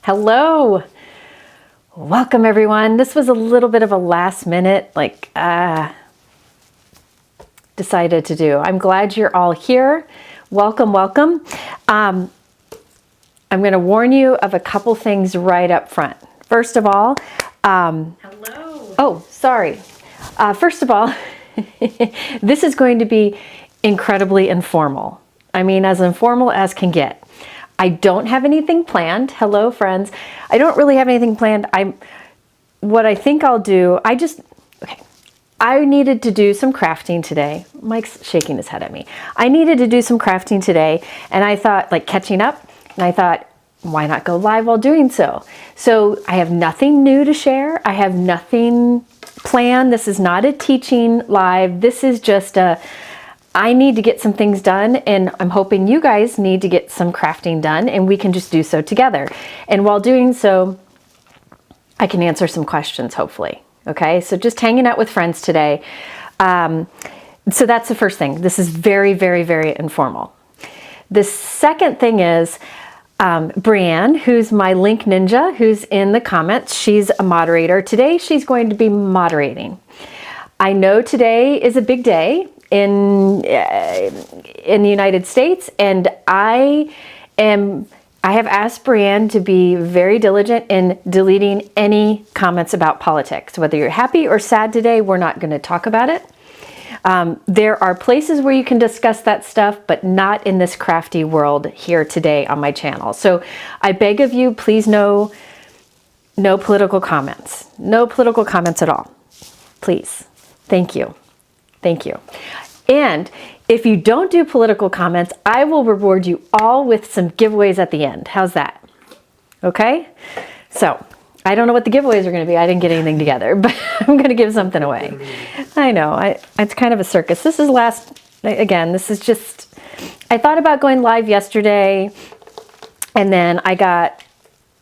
Hello. Welcome everyone. This was a little bit of a last minute, decided to do. I'm glad you're all here. Welcome, welcome. I'm going to warn you of a couple things right up front. First of all, hello. Oh, sorry. First of all, this is going to be incredibly informal. I mean, as informal as can get. I don't have anything planned. Hello, friends. I don't really have anything planned. What I think I'll do, I needed to do some crafting today. Mike's shaking his head at me. I needed to do some crafting today, and I thought, catching up, and I thought, why not go live while doing so? So I have nothing new to share. I have nothing planned. This is not a teaching live. This is just I need to get some things done, and I'm hoping you guys need to get some crafting done, and we can just do so together. And while doing so, I can answer some questions, hopefully. Okay, so just hanging out with friends today. So that's the first thing. This is very, very, very informal. The second thing is Brianne, who's my link ninja, who's in the comments. She's a moderator. Today, she's going to be moderating. I know today is a big day in the United States, and I have asked Brianne to be very diligent in deleting any comments about politics. Whether you're happy or sad today, we're not going to talk about it. There are places where you can discuss that stuff, but not in this crafty world here today on my channel. So I beg of you, please no political comments. No political comments at all. Please. Thank you. Thank you. And if you don't do political comments, I will reward you all with some giveaways at the end. How's that? Okay? So I don't know what the giveaways are going to be. I didn't get anything together, but I'm going to give something away. I know. It's kind of a circus. This is this is just, I thought about going live yesterday, and then I got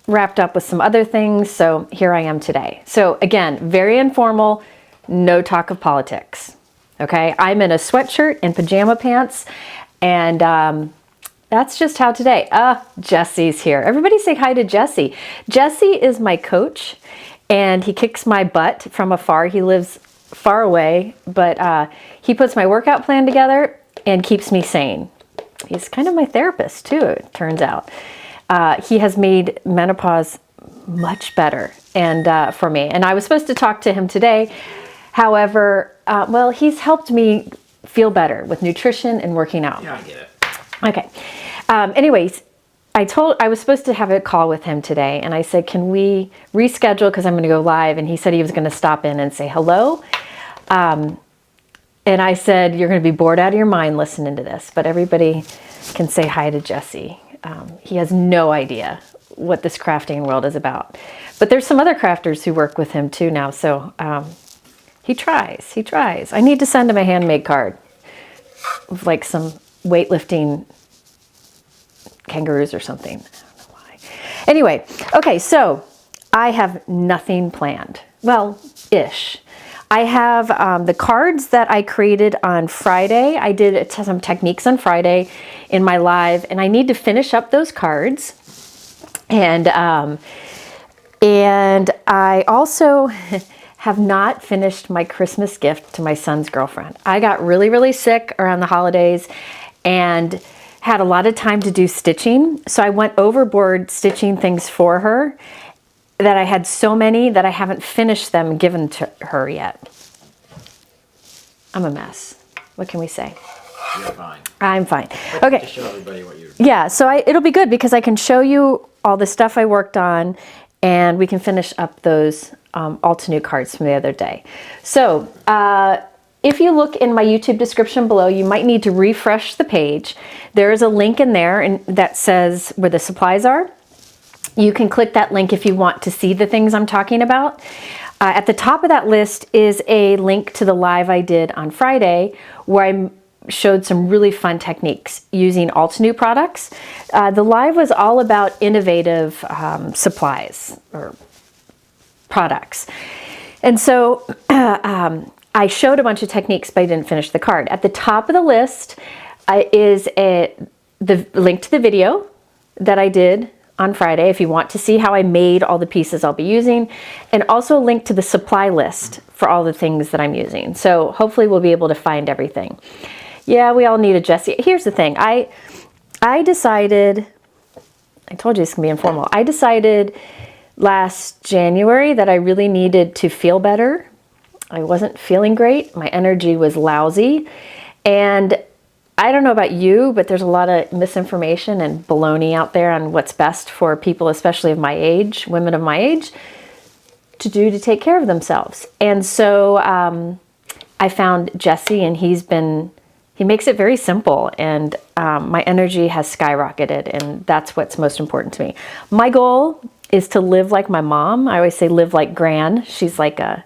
wrapped up with some other things. So here I am today. So again, very informal, no talk of politics. Okay. I'm in a sweatshirt and pajama pants, and that's just how today. Jesse's here. Everybody say hi to Jesse. Jesse is my coach, and he kicks my butt from afar. He lives far away, but he puts my workout plan together and keeps me sane. He's kind of my therapist too, it turns out. He has made menopause much better and for me. And I was supposed to talk to him today. However, he's helped me feel better with nutrition and working out. Yeah, I get it. Okay. Anyways, I was supposed to have a call with him today, and I said, can we reschedule because I'm going to go live? And he said he was going to stop in and say hello. And I said, you're going to be bored out of your mind listening to this, but everybody can say hi to Jesse. He has no idea what this crafting world is about. But there's some other crafters who work with him too now, so he tries. I need to send him a handmade card of some weightlifting kangaroos or something. I don't know why. Anyway, okay, so I have nothing planned. Well, ish. I have the cards that I created on Friday. I did some techniques on Friday in my live, and I need to finish up those cards. And I also have not finished my Christmas gift to my son's girlfriend. I got really, really sick around the holidays and had a lot of time to do stitching. So I went overboard stitching things for her that I had so many that I haven't finished them and given to her yet. I'm a mess. What can we say? You're fine. I'm fine. Okay. To show everybody what you're doing. Yeah, so it'll be good because I can show you all the stuff I worked on, and we can finish up those Altenew cards from the other day. So if you look in my YouTube description below, you might need to refresh the page. There is a link in there and that says where the supplies are. You can click that link if you want to see the things I'm talking about. At the top of that list is a link to the live I did on Friday where I showed some really fun techniques using Altenew products. The live was all about innovative supplies or products. And so I showed a bunch of techniques, but I didn't finish the card. At the top of the list is the link to the video that I did on Friday if you want to see how I made all the pieces I'll be using, and also a link to the supply list for all the things that I'm using. So hopefully we'll be able to find everything. Yeah, we all need a Jessie. Here's the thing. I decided, I told you it's gonna be informal. I decided last January that I really needed to feel better. I wasn't feeling great. My energy was lousy. And I don't know about you, but there's a lot of misinformation and baloney out there on what's best for people, especially of my age, women of my age, to do to take care of themselves. And so I found Jesse, and he makes it very simple, and my energy has skyrocketed, and that's what's most important to me. My goal is to live like my mom. I always say live like Gran. She's like a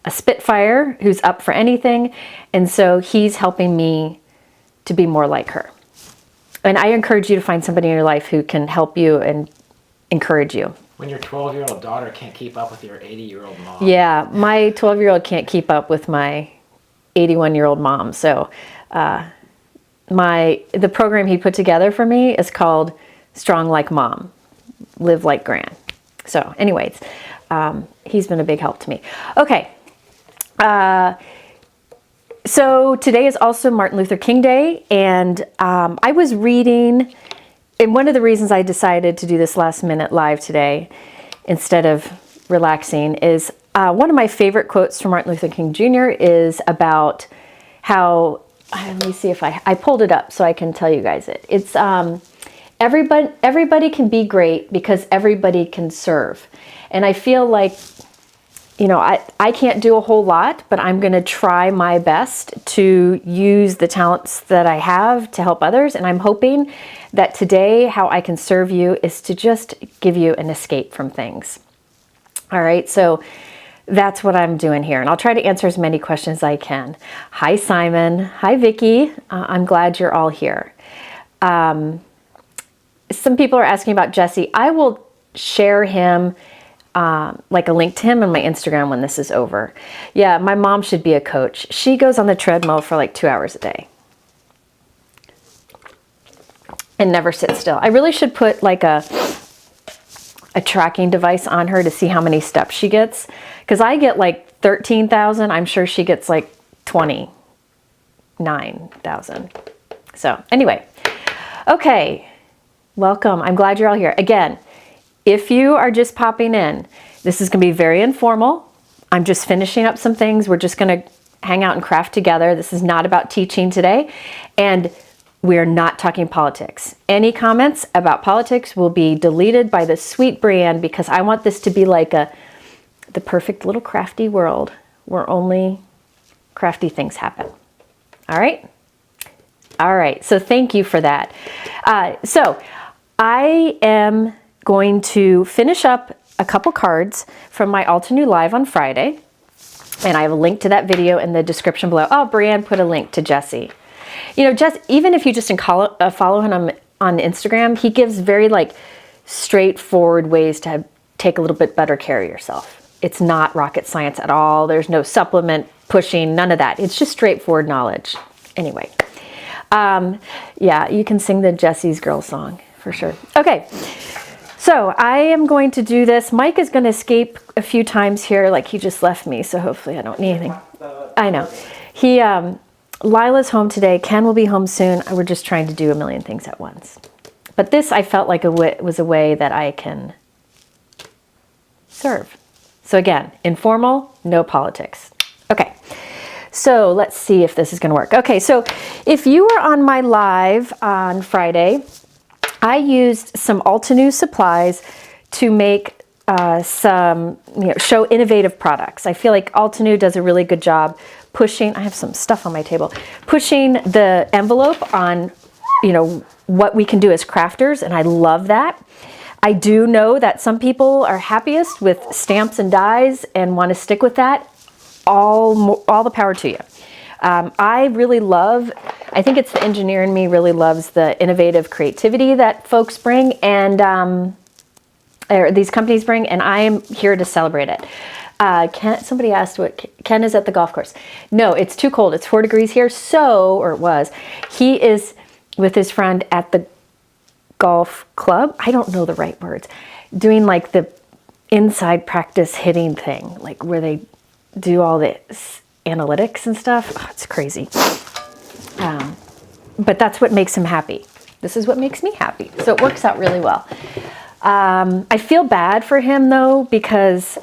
Spitfire who's up for anything. And so he's helping me to be more like her. And I encourage you to find somebody in your life who can help you and encourage you. When your 12-year-old daughter can't keep up with your 80-year-old mom. Yeah, my 12-year-old can't keep up with my 81-year-old mom. So the program he put together for me is called Strong Like Mom, Live Like Gran. So anyways, he's been a big help to me. Okay. So today is also Martin Luther King Day, and I was reading, and one of the reasons I decided to do this last minute live today instead of relaxing is one of my favorite quotes from Martin Luther King Jr. is about how, let me see if I pulled it up so I can tell you guys it. It's everybody can be great because everybody can serve. And I feel like, you know, I can't do a whole lot, but I'm going to try my best to use the talents that I have to help others. And I'm hoping that today, how I can serve you is to just give you an escape from things. All right. So that's what I'm doing here. And I'll try to answer as many questions as I can. Hi, Simon. Hi, Vicki. I'm glad you're all here. Some people are asking about Jesse. I will share him, like a link to him on my Instagram when this is over. Yeah, my mom should be a coach. She goes on the treadmill for like 2 hours a day and never sits still. I really should put like a tracking device on her to see how many steps she gets, because I get like 13,000. I'm sure she gets like 29,000. So anyway, okay, welcome. I'm glad you're all here. Again, if you are just popping in, this is going to be very informal. I'm just finishing up some things. We're just going to hang out and craft together. This is not about teaching today, and we're not talking politics. Any comments about politics will be deleted by the sweet Brienne, because I want this to be like the perfect little crafty world where only crafty things happen. All right? All right. So thank you for that. So I am going to finish up a couple cards from my Altenew Live on Friday. And I have a link to that video in the description below. Oh, Brienne put a link to Jesse. You know, even if you just follow him on Instagram, he gives very like straightforward ways to take a little bit better care of yourself. It's not rocket science at all. There's no supplement pushing, none of that. It's just straightforward knowledge. Anyway, yeah, you can sing the Jesse's Girl song for sure. Okay, so I am going to do this. Mike is going to escape a few times here, like he just left me, so hopefully I don't need anything. I know. Lila's home today. Ken will be home soon. We're just trying to do a million things at once. But this, I felt like was a way that I can serve. So again, informal, no politics. Okay, so let's see if this is going to work. Okay, so if you were on my live on Friday, I used some Altenew supplies to make show innovative products. I feel like Altenew does a really good job pushing, I have some stuff on my table, pushing the envelope on, what we can do as crafters, and I love that. I do know that some people are happiest with stamps and dies and want to stick with that. All the power to you. I think it's the engineer in me really loves the innovative creativity that folks bring and or these companies bring, and I am here to celebrate it. Somebody asked what Ken is at the golf course. No, it's too cold. It's 4 degrees here. Or it was. He is with his friend at the golf club. I don't know the right words. Doing like the inside practice hitting thing, like where they do all the analytics and stuff. Oh, it's crazy. But that's what makes him happy. This is what makes me happy. So it works out really well. I feel bad for him though, because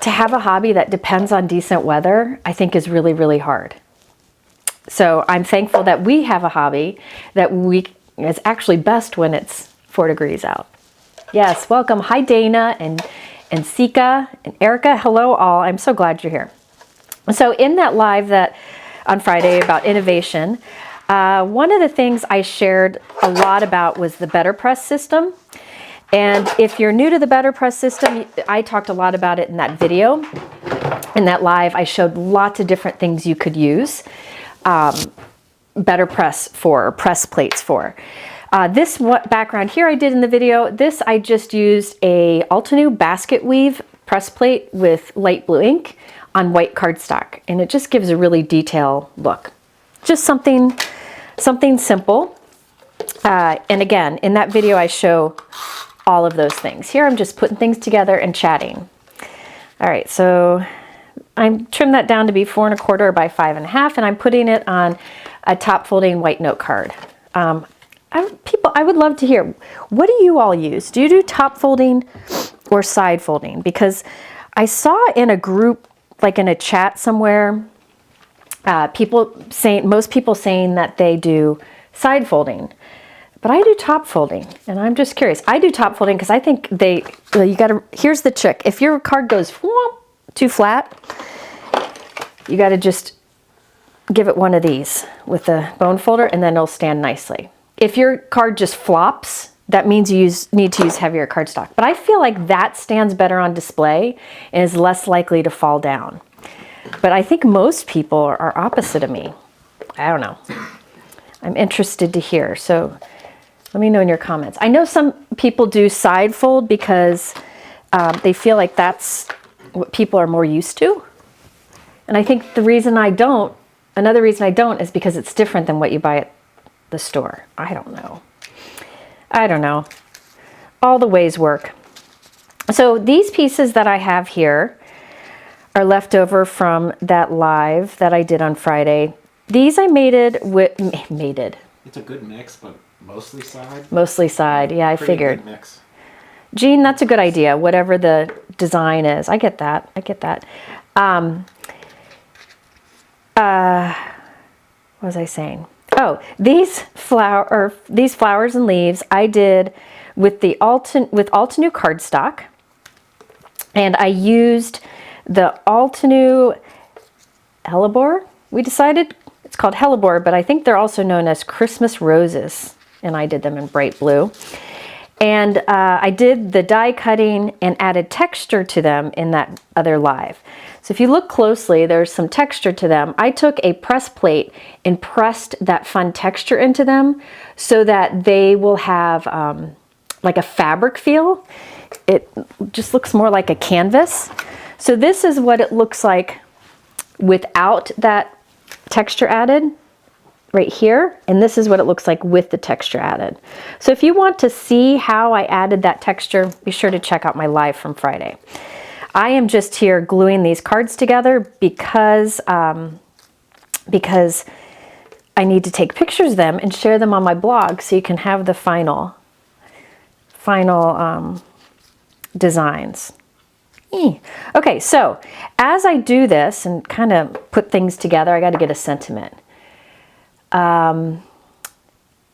to have a hobby that depends on decent weather, I think is really, really hard. So I'm thankful that we have a hobby that is actually best when it's 4 degrees out. Yes, welcome. Hi, Dana and Sika and Erica. Hello, all. I'm so glad you're here. So in that live that on Friday about innovation, one of the things I shared a lot about was the BetterPress system. And if you're new to the BetterPress system, I talked a lot about it in that video. In that live, I showed lots of different things you could use BetterPress for, or press plates for. This background here I did in the video, this I just used a Altenew basket weave press plate with light blue ink on white cardstock. And it just gives a really detailed look. Just something simple. And again, in that video I show all of those things. Here I'm just putting things together and chatting. All right, so I'm trimmed that down to be 4 1/4 by 5 1/2, and I'm putting it on a top folding white note card. I would love to hear, what do you all use? Do you do top folding or side folding? Because I saw in a group, like in a chat somewhere, most people saying that they do side folding. But I do top folding, and I'm just curious. I do top folding because I think here's the trick. If your card goes too flat, you got to just give it one of these with the bone folder, and then it'll stand nicely. If your card just flops, that means you need to use heavier cardstock. But I feel like that stands better on display and is less likely to fall down. But I think most people are opposite of me. I don't know. I'm interested to hear. So let me know in your comments. I know some people do side fold because they feel like that's what people are more used to. And I think another reason I don't is because it's different than what you buy at the store. I don't know. All the ways work. So these pieces that I have here are left over from that live that I did on Friday. These I mated. It's a good mix, but mostly side. Mostly side, yeah, I figured. Good mix. Jean, that's a good idea, whatever the design is. I get that. What was I saying? Oh, these flowers and leaves I did with Altenew cardstock, and I used the Altenew hellebore. We decided it's called hellebore, but I think they're also known as Christmas roses, and I did them in bright blue. And I did the die cutting and added texture to them in that other live. So if you look closely, there's some texture to them. I took a press plate and pressed that fun texture into them so that they will have like a fabric feel. It just looks more like a canvas. So this is what it looks like without that texture added right here, and this is what it looks like with the texture added. So if you want to see how I added that texture, be sure to check out my live from Friday. I am just here gluing these cards together because I need to take pictures of them and share them on my blog so you can have the final designs. Okay, so as I do this and kind of put things together, I got to get a sentiment.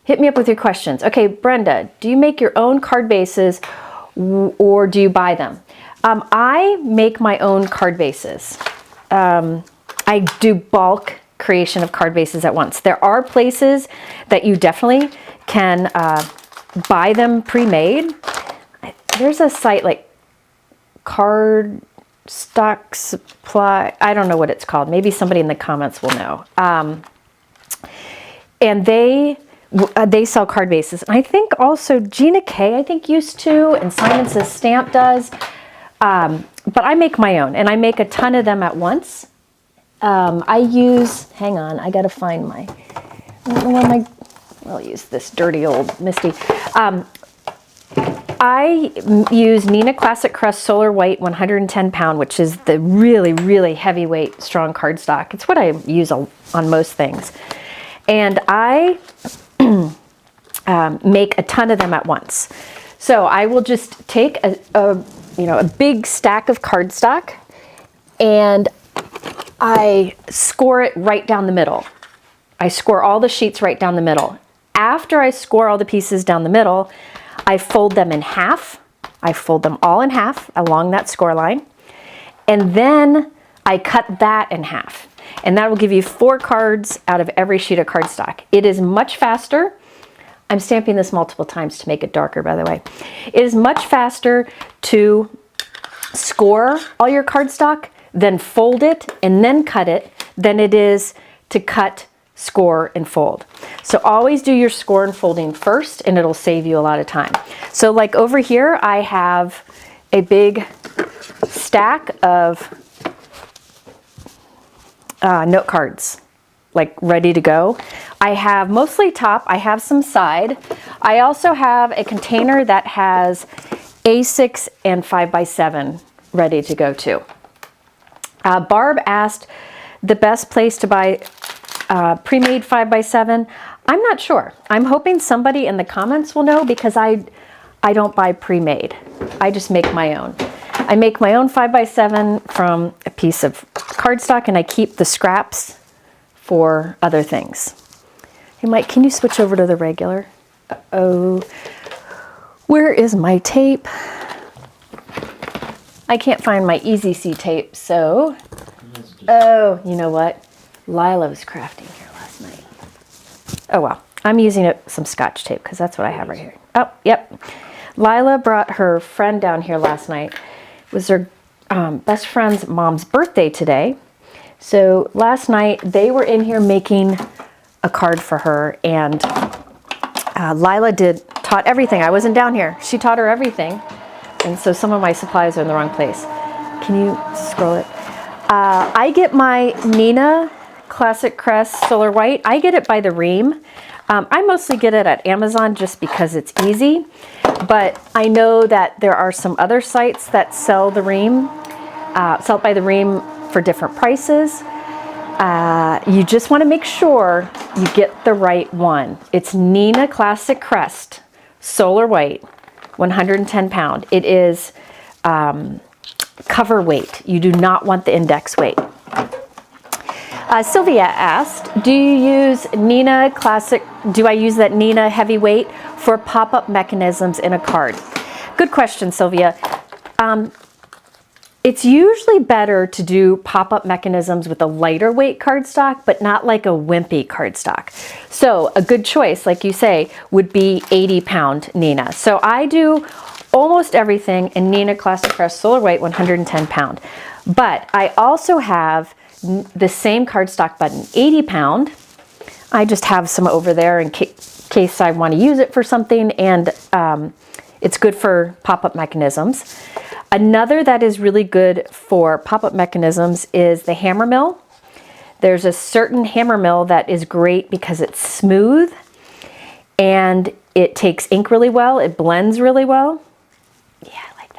Hit me up with your questions. Okay, Brenda, do you make your own card bases or do you buy them? I make my own card bases. I do bulk creation of card bases at once. There are places that you definitely can buy them pre-made. There's a site like Cardstock Supply. I don't know what it's called. Maybe somebody in the comments will know. And they sell card bases. And I think also Gina K, I think, used to, and Simon Says Stamp does. But I make my own, and I make a ton of them at once. I use, hang on, I gotta find I don't know where We'll use this dirty old Misty. I use Neenah Classic Crest Solar White 110 pound, which is the really, really heavyweight, strong cardstock. It's what I use on most things. And I make a ton of them at once. So I will just take a big stack of cardstock and I score it right down the middle. I score all the sheets right down the middle. After I score all the pieces down the middle, I fold them in half. I fold them all in half along that score line. And then I cut that in half. And that will give you 4 cards out of every sheet of cardstock. It is much faster. I'm stamping this multiple times to make it darker, by the way. It is much faster to score all your cardstock, then fold it, and then cut it, than it is to cut, score, and fold. So always do your score and folding first, and it'll save you a lot of time. So like over here, I have a big stack of note cards, like ready to go. I have mostly top, I have some side. I also have a container that has A6 and 5x7 ready to go too. Barb asked the best place to buy pre-made 5x7. I'm not sure. I'm hoping somebody in the comments will know, because I don't buy pre-made. I just make my own. I make my own 5x7 from a piece of cardstock, and I keep the scraps for other things. Hey Mike, can you switch over to the regular? Uh-oh. Where is my tape? I can't find my Easy C tape, so... Oh, you know what? Lila was crafting here last night. Oh well, I'm using some Scotch tape because that's what I have right here. Oh, yep. Lila brought her friend down here last night. It was her best friend's mom's birthday today. So last night they were in here making a card for her, and Lila taught everything. I wasn't down here. She taught her everything. And so some of my supplies are in the wrong place. Can you scroll it? I get my Neenah Classic Crest Solar White. I get it by the ream. I mostly get it at Amazon just because it's easy, but I know that there are some other sites that sell the ream, sell it by the ream for different prices. You just want to make sure you get the right one. It's Neenah Classic Crest Solar White, 110 pound. It is cover weight. You do not want the index weight. Sylvia asked, do you use Neenah Classic, do I use that Neenah heavyweight for pop-up mechanisms in a card? Good question, Sylvia. It's usually better to do pop-up mechanisms with a lighter weight cardstock, but not like a wimpy cardstock. So a good choice, like you say, would be 80 pound Neenah. So I do almost everything in Neenah Classic Crest Solar White 110 pound. But I also have the same cardstock button, 80 pound. I just have some over there in case I want to use it for something, and it's good for pop-up mechanisms. Another that is really good for pop-up mechanisms is the hammer mill. There's a certain hammer mill that is great because it's smooth and it takes ink really well. It blends really well. Yeah, I like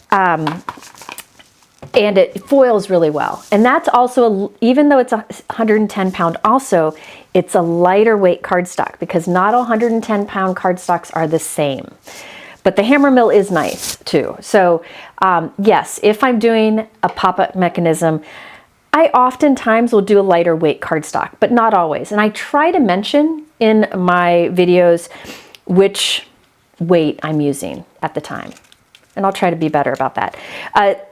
that. And it foils really well. And that's also, even though it's a 110 pound also, it's a lighter weight cardstock because not all 110 pound cardstocks are the same. But the hammer mill is nice too. So yes, if I'm doing a pop-up mechanism, I oftentimes will do a lighter weight cardstock, but not always. And I try to mention in my videos which weight I'm using at the time. And I'll try to be better about that.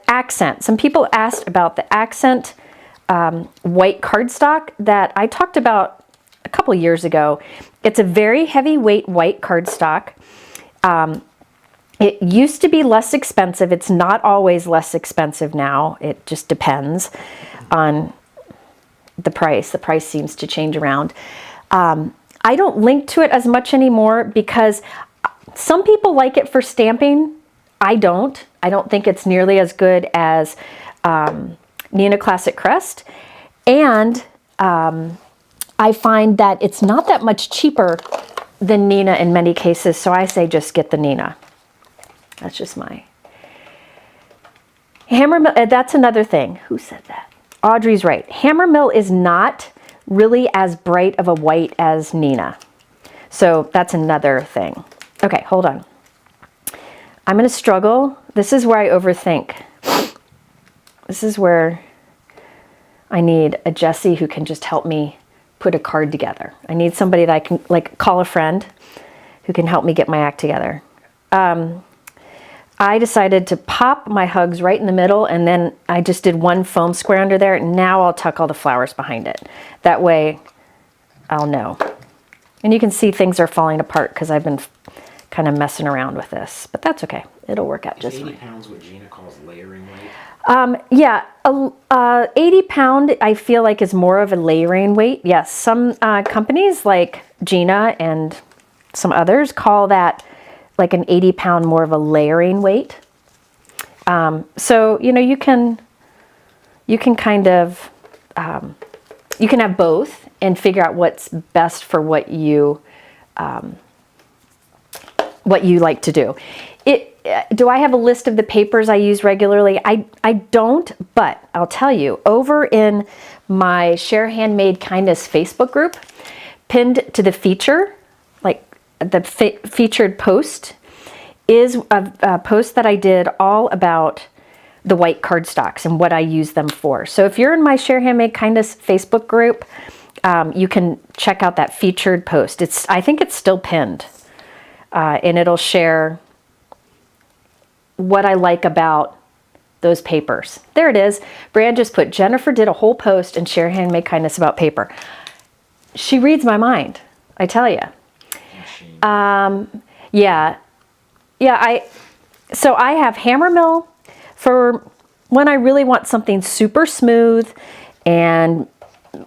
Accent. Some people asked about the accent white cardstock that I talked about a couple years ago. It's a very heavyweight white cardstock. It used to be less expensive. It's not always less expensive now. It just depends on the price. The price seems to change around. I don't link to it as much anymore because some people like it for stamping. I don't. I don't think it's nearly as good as Neenah Classic Crest. And I find that it's not that much cheaper than Neenah in many cases, so I say just get the Neenah. That's just my... Hammer mill, that's another thing. Who said that? Audrey's right. Hammer mill is not really as bright of a white as Neenah. So that's another thing. Okay, hold on. I'm going to struggle. This is where I overthink. This is where I need a Jessie who can just help me put a card together. I need somebody that I can like call a friend who can help me get my act together. I decided to pop my hugs right in the middle, and then I just did one foam square under there. Now I'll tuck all the flowers behind it. That way I'll know. And you can see things are falling apart because I've been kind of messing around with this, but that's okay. It'll work out just fine. 80 pounds what Gina calls layering weight? Yeah, 80 pound I feel like is more of a layering weight. Yes, some companies like Gina and some others call that like an 80 pound more of a layering weight. So, you know, you can kind of, you can have both and figure out what's best for what you like to do. Do I have a list of the papers I use regularly? I don't, but I'll tell you, over in my Share Handmade Kindness Facebook group, pinned to the feature, like the featured post, is a post that I did all about the white cardstocks and what I use them for. So if you're in my Share Handmade Kindness Facebook group, you can check out that featured post. I think it's still pinned, and it'll share what I like about those papers. There it is. Brian just put, Jennifer did a whole post in Share Handmade Kindness about paper. She reads my mind, I tell you. So I have hammer mill for when I really want something super smooth and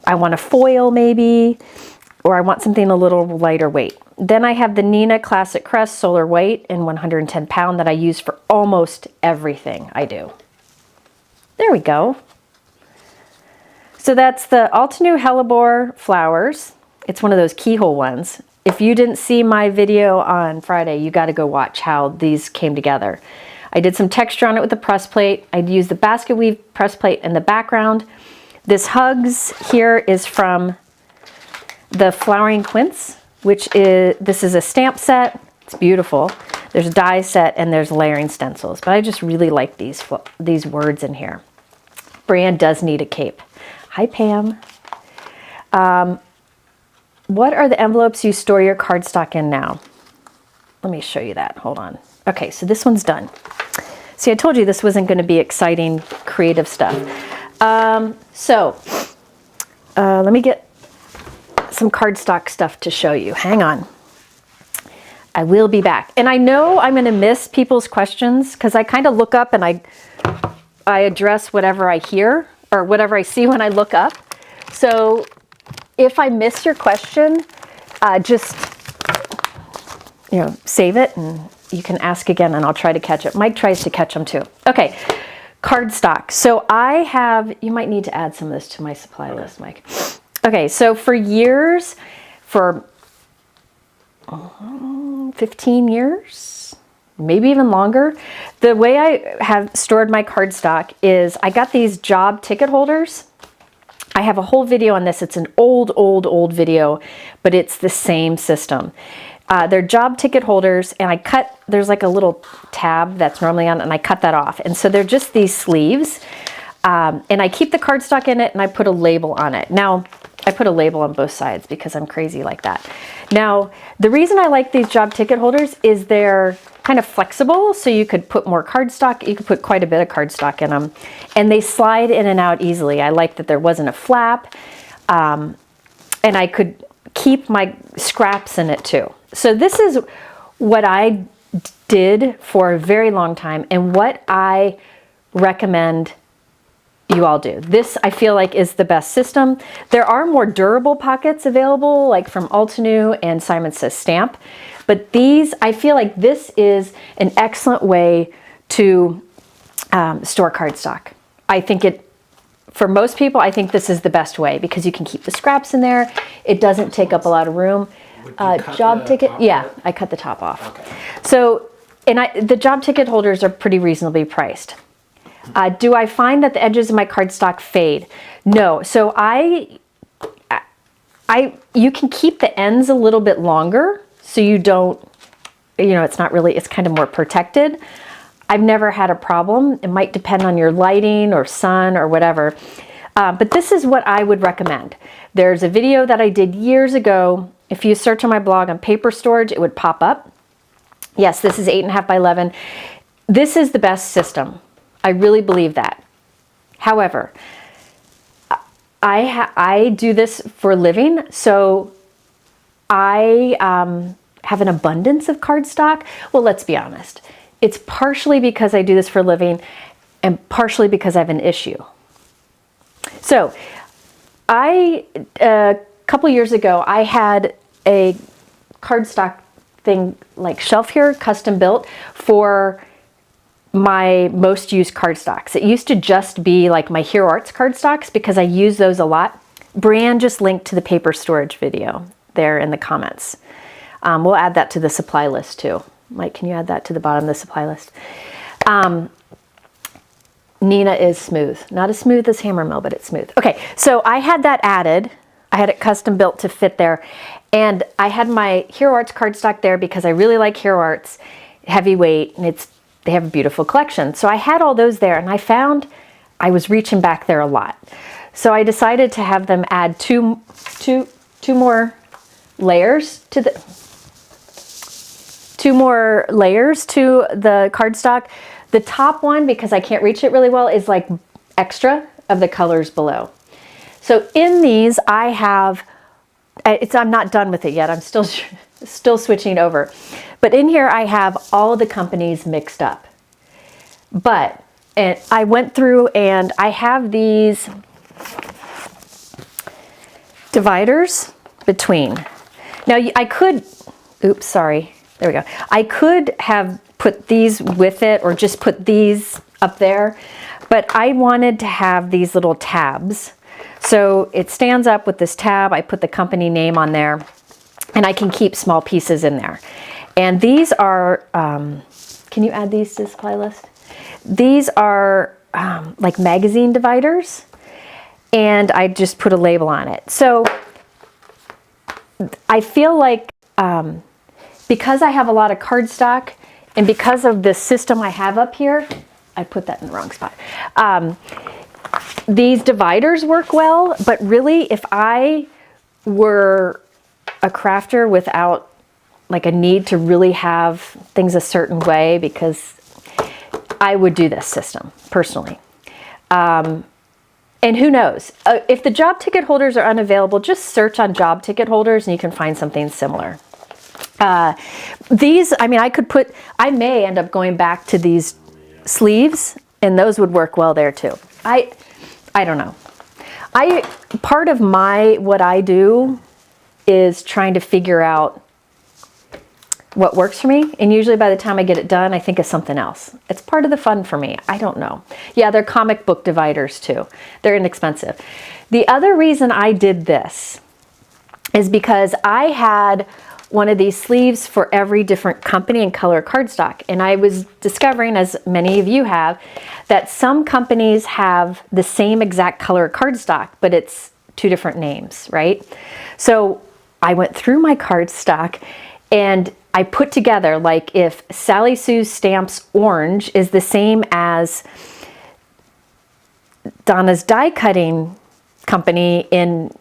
I want a foil maybe, or I want something a little lighter weight. Then I have the Neenah Classic Crest Solar White in 110 pound that I use for almost everything I do. There we go. So that's the Altenew Hellebore flowers. It's one of those keyhole ones. If you didn't see my video on Friday, you got to go watch how these came together. I did some texture on it with the press plate. I'd use the basket weave press plate in the background. This Hugs here is from the Flowering Quince, this is a stamp set. It's beautiful. There's a die set and there's layering stencils, but I just really like these words in here. Brian does need a cape. Hi, Pam. What are the envelopes you store your cardstock in now? Let me show you that. Hold on. Okay, so this one's done. See, I told you this wasn't going to be exciting, creative stuff. Let me get some cardstock stuff to show you. Hang on. I will be back. And I know I'm going to miss people's questions because I kind of look up and I address whatever I hear or whatever I see when I look up. So if I miss your question, just save it and you can ask again and I'll try to catch it. Mike tries to catch them too. Okay, cardstock. So I have, you might need to add some of this to my supply list, Mike. Okay, so for years, for 15 years, maybe even longer, the way I have stored my cardstock is I got these job ticket holders. I have a whole video on this. It's an old video, but it's the same system. They're job ticket holders, and there's like a little tab that's normally on, and I cut that off. And so they're just these sleeves, and I keep the cardstock in it, and I put a label on it. Now, I put a label on both sides because I'm crazy like that. Now, the reason I like these job ticket holders is they're kind of flexible, so you could put more cardstock. You could put quite a bit of cardstock in them, and they slide in and out easily. I like that there wasn't a flap, and I could keep my scraps in it too. So this is what I did for a very long time and what I recommend you all do. This I feel like is the best system. There are more durable pockets available, like from Altenew and Simon Says Stamp, but these, I feel like this is an excellent way to store cardstock. I think it, for most people, I think this is the best way because you can keep the scraps in there. It doesn't take up a lot of room. Job ticket, yeah, I cut the top off. Okay. So, and the job ticket holders are pretty reasonably priced. Do I find that the edges of my cardstock fade? No. So you can keep the ends a little bit longer so you don't, it's not really, it's kind of more protected. I've never had a problem. It might depend on your lighting or sun or whatever. But this is what I would recommend. There's a video that I did years ago. If you search on my blog on paper storage, it would pop up. Yes, this is 8.5 by 11. This is the best system. I really believe that. However, I do this for a living, so I have an abundance of cardstock. Well, let's be honest. It's partially because I do this for a living and partially because I have an issue. So a couple years ago, I had a cardstock thing like shelf here, custom built for my most used cardstocks. It used to just be like my Hero Arts cardstocks because I use those a lot. Brianne just linked to the paper storage video there in the comments. We'll add that to the supply list too. Mike, can you add that to the bottom of the supply list? Nina is smooth. Not as smooth as Hammer Mill, but it's smooth. Okay, so I had that added. I had it custom built to fit there. And I had my Hero Arts cardstock there because I really like Hero Arts, heavyweight, and they have a beautiful collection. So I had all those there, and I found I was reaching back there a lot. So I decided to have them add two more layers to the cardstock. The top one, because I can't reach it really well, is like extra of the colors below. So in these, I have, I'm not done with it yet. I'm still switching over. But in here, I have all of the companies mixed up. But I went through and I have these dividers between. Now I could, oops, sorry. There we go. I could have put these with it or just put these up there, but I wanted to have these little tabs. So it stands up with this tab. I put the company name on there and I can keep small pieces in there. And these are, can you add these to the supply list? These are like magazine dividers, and I just put a label on it. So I feel like because I have a lot of cardstock and because of the system I have up here, I put that in the wrong spot. These dividers work well, but really if I were a crafter without like a need to really have things a certain way, because I would do this system personally. And who knows, if the job ticket holders are unavailable, just search on job ticket holders and you can find something similar. These, I mean, I may end up going back to these sleeves and those would work well there too. I don't know. Part of what I do is trying to figure out what works for me. And usually by the time I get it done, I think of something else. It's part of the fun for me. I don't know. Yeah, they're comic book dividers too. They're inexpensive. The other reason I did this is because I had one of these sleeves for every different company and color cardstock. And I was discovering, as many of you have, that some companies have the same exact color cardstock, but it's two different names, right? So I went through my cardstock and I put together, like if Sally Sue's Stamps Orange is the same as Donna's die cutting company in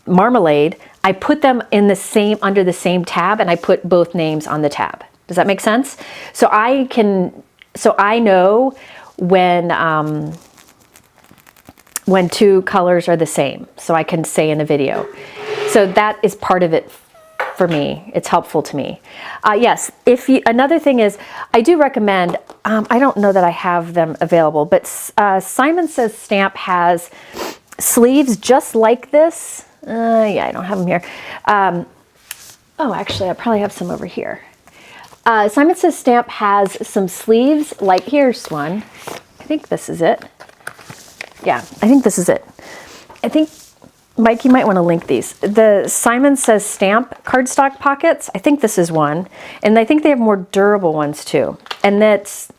Marmalade, I put them in the same, under the same tab, and I put both names on the tab. Does that make sense? So I know when two colors are the same, so I can say in the video. So that is part of it for me. It's helpful to me. Yes, another thing is, I do recommend, I don't know that I have them available, but Simon Says Stamp has sleeves just like this. Yeah, I don't have them here. Oh, actually, I probably have some over here. Simon Says Stamp has some sleeves, like here's one. I think this is it. Yeah, I think this is it. I think, Mike, you might want to link these. The Simon Says Stamp cardstock pockets, I think this is one. And I think they have more durable ones too. And that's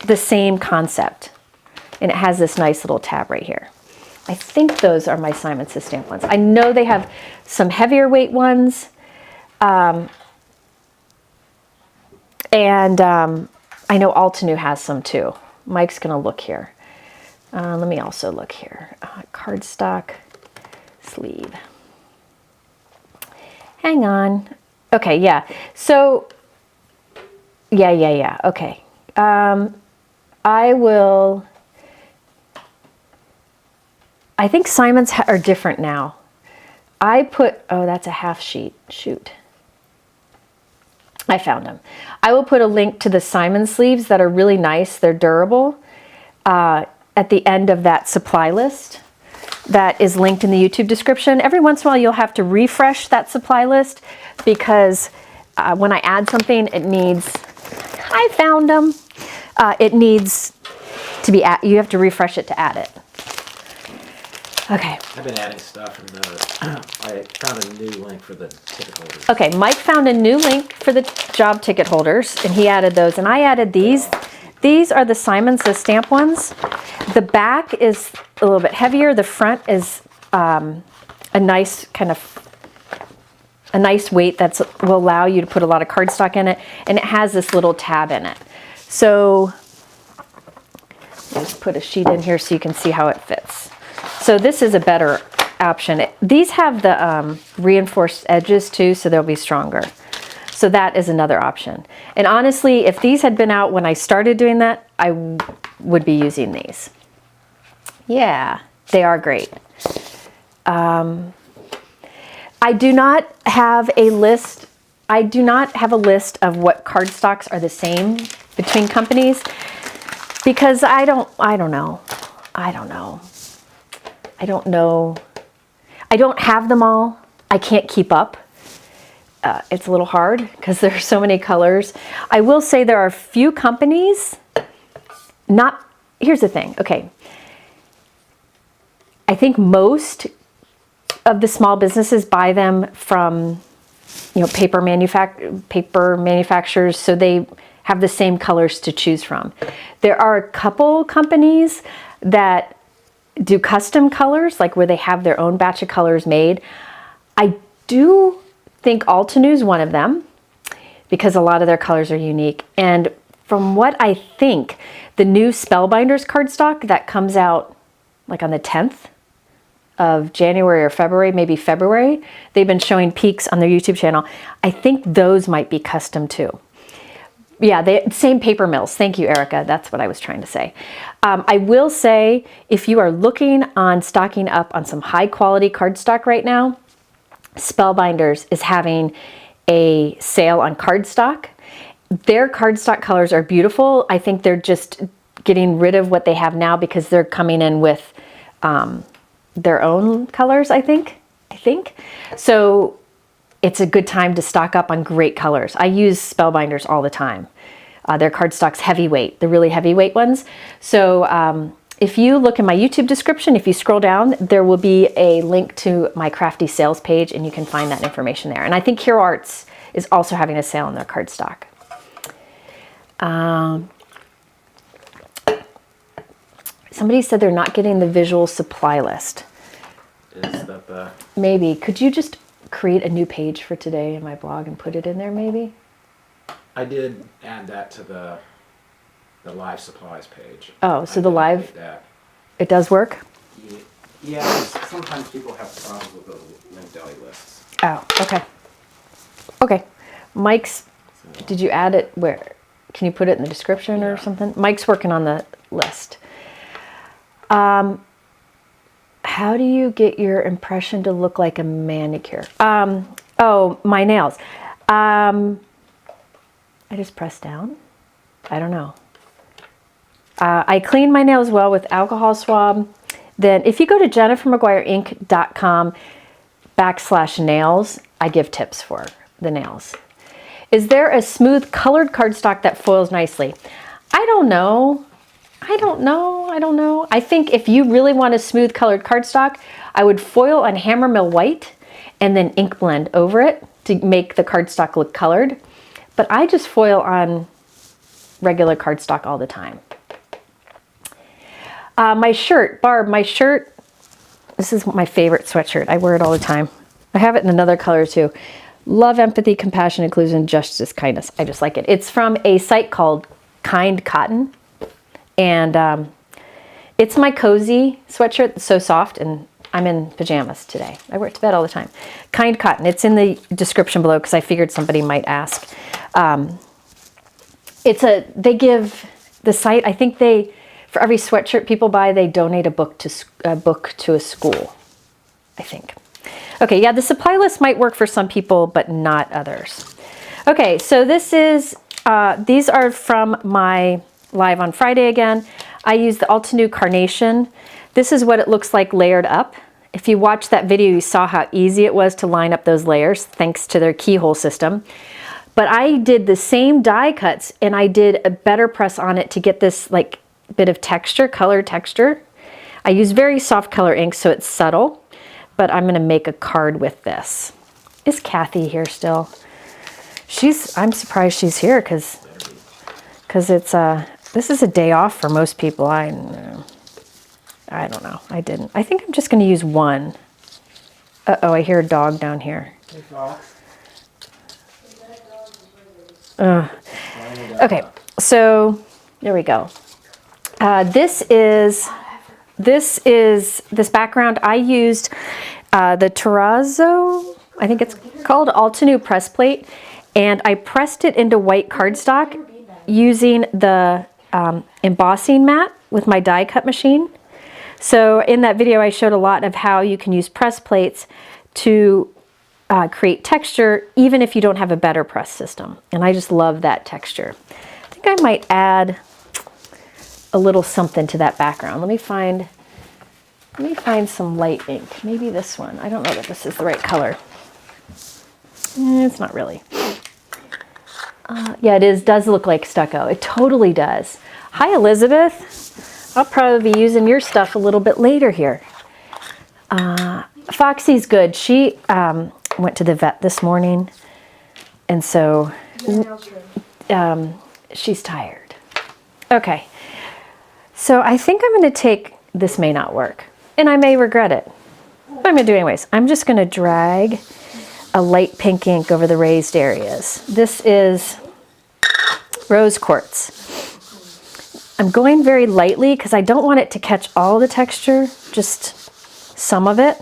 the same concept. And it has this nice little tab right here. I think those are my Simon Says Stamp ones. I know they have some heavier weight ones. And I know Altenew has some too. Mike's going to look here. Let me also look here. Cardstock sleeve. Hang on. Okay, yeah. So, yeah. Okay. I will... I think Simon's are different now. I put... Oh, that's a half sheet. Shoot. I found them. I will put a link to the Simon sleeves that are really nice. They're durable. At the end of that supply list that is linked in the YouTube description. Every once in a while you'll have to refresh that supply list because when I add something it needs, I found them, it needs to be, you have to refresh it to add it. Okay. I've been adding stuff from the, I found a new link for the ticket holders. Okay, Mike found a new link for the job ticket holders and he added those and I added these. These are the Simon Says Stamp ones. The back is a little bit heavier. The front is a nice kind of, a nice weight that will allow you to put a lot of cardstock in it. And it has this little tab in it. So just put a sheet in here so you can see how it fits. So this is a better option. These have the reinforced edges too, so they'll be stronger. So that is another option. And honestly, if these had been out when I started doing that, I would be using these. Yeah, they are great. I do not have a list. I do not have a list of what cardstocks are the same between companies because I don't know. I don't have them all. I can't keep up. It's a little hard because there are so many colors. I will say there are a few companies, here's the thing, okay. I think most of the small businesses buy them from, paper manufacturers, so they have the same colors to choose from. There are a couple companies that do custom colors, like where they have their own batch of colors made. I do think Altenew is one of them because a lot of their colors are unique. And from what I think, the new Spellbinders cardstock that comes out like on the 10th of January or February, maybe February, they've been showing peaks on their YouTube channel. I think those might be custom too. Yeah, same paper mills. Thank you, Erica. That's what I was trying to say. I will say, if you are looking on stocking up on some high quality cardstock right now, Spellbinders is having a sale on cardstock. Their cardstock colors are beautiful. I think they're just getting rid of what they have now because they're coming in with their own colors, I think. So it's a good time to stock up on great colors. I use Spellbinders all the time. Their cardstock's heavyweight, the really heavyweight ones. So if you look in my YouTube description, if you scroll down, there will be a link to my Crafty sales page and you can find that information there. And I think Hero Arts is also having a sale on their cardstock. Somebody said they're not getting the visual supply list. Is that the... Maybe. Could you just create a new page for today in my blog and put it in there maybe? I did add that to the live supplies page. Oh, so the live, that. It does work? Yeah, sometimes people have problems with the link deli lists. Oh, okay. Okay. Mike's, did you add it where? Can you put it in the description or something? Mike's working on the list. How do you get your impression to look like a manicure? Oh, my nails. I just press down. I don't know. I clean my nails well with alcohol swab. Then if you go to jennifermcguireinc.com/nails, I give tips for the nails. Is there a smooth colored cardstock that foils nicely? I don't know. I don't know. I think if you really want a smooth colored cardstock, I would foil on hammer mill white and then ink blend over it to make the cardstock look colored. But I just foil on regular cardstock all the time. My shirt, Barb, this is my favorite sweatshirt. I wear it all the time. I have it in another color too. Love, empathy, compassion, inclusion, justice, kindness. I just like it. It's from a site called Kind Cotton. And it's my cozy sweatshirt. It's so soft, and I'm in pajamas today. I wear it to bed all the time. Kind Cotton. It's in the description below because I figured somebody might ask. They give the site, I think for every sweatshirt people buy, they donate a book to a school, I think. Okay, yeah, the supply list might work for some people, but not others. Okay, so these are from my live on Friday again. I use the Altenew Carnation. This is what it looks like layered up. If you watched that video, you saw how easy it was to line up those layers thanks to their keyhole system. But I did the same die cuts and I did a BetterPress on it to get this like bit of texture, color texture. I use very soft color ink so it's subtle, but I'm gonna make a card with this. Is Kathy here still? I'm surprised she's here because it's this is a day off for most people. I don't know. I didn't. I think I'm just going to use one. Uh-oh, I hear a dog down here. Hey, Fox. Okay, so there we go. This background. I used the Terrazzo, I think it's called Altenew press plate, and I pressed it into white cardstock using the embossing mat with my die cut machine. So in that video I showed a lot of how you can use press plates to create texture even if you don't have a BetterPress system, and I just love that texture. I think I might add a little something to that background. Let me find some light ink. Maybe this one. I don't know that this is the right color. It's not really. Yeah, it does look like stucco. It totally does. Hi, Elizabeth. I'll probably be using your stuff a little bit later here. Foxy's good. She went to the vet this morning, and so she's tired. Okay, so I think I'm going to take, this may not work, and I may regret it, but I'm going to do it anyways. I'm just going to drag a light pink ink over the raised areas. This is rose quartz. I'm going very lightly because I don't want it to catch all the texture, just some of it.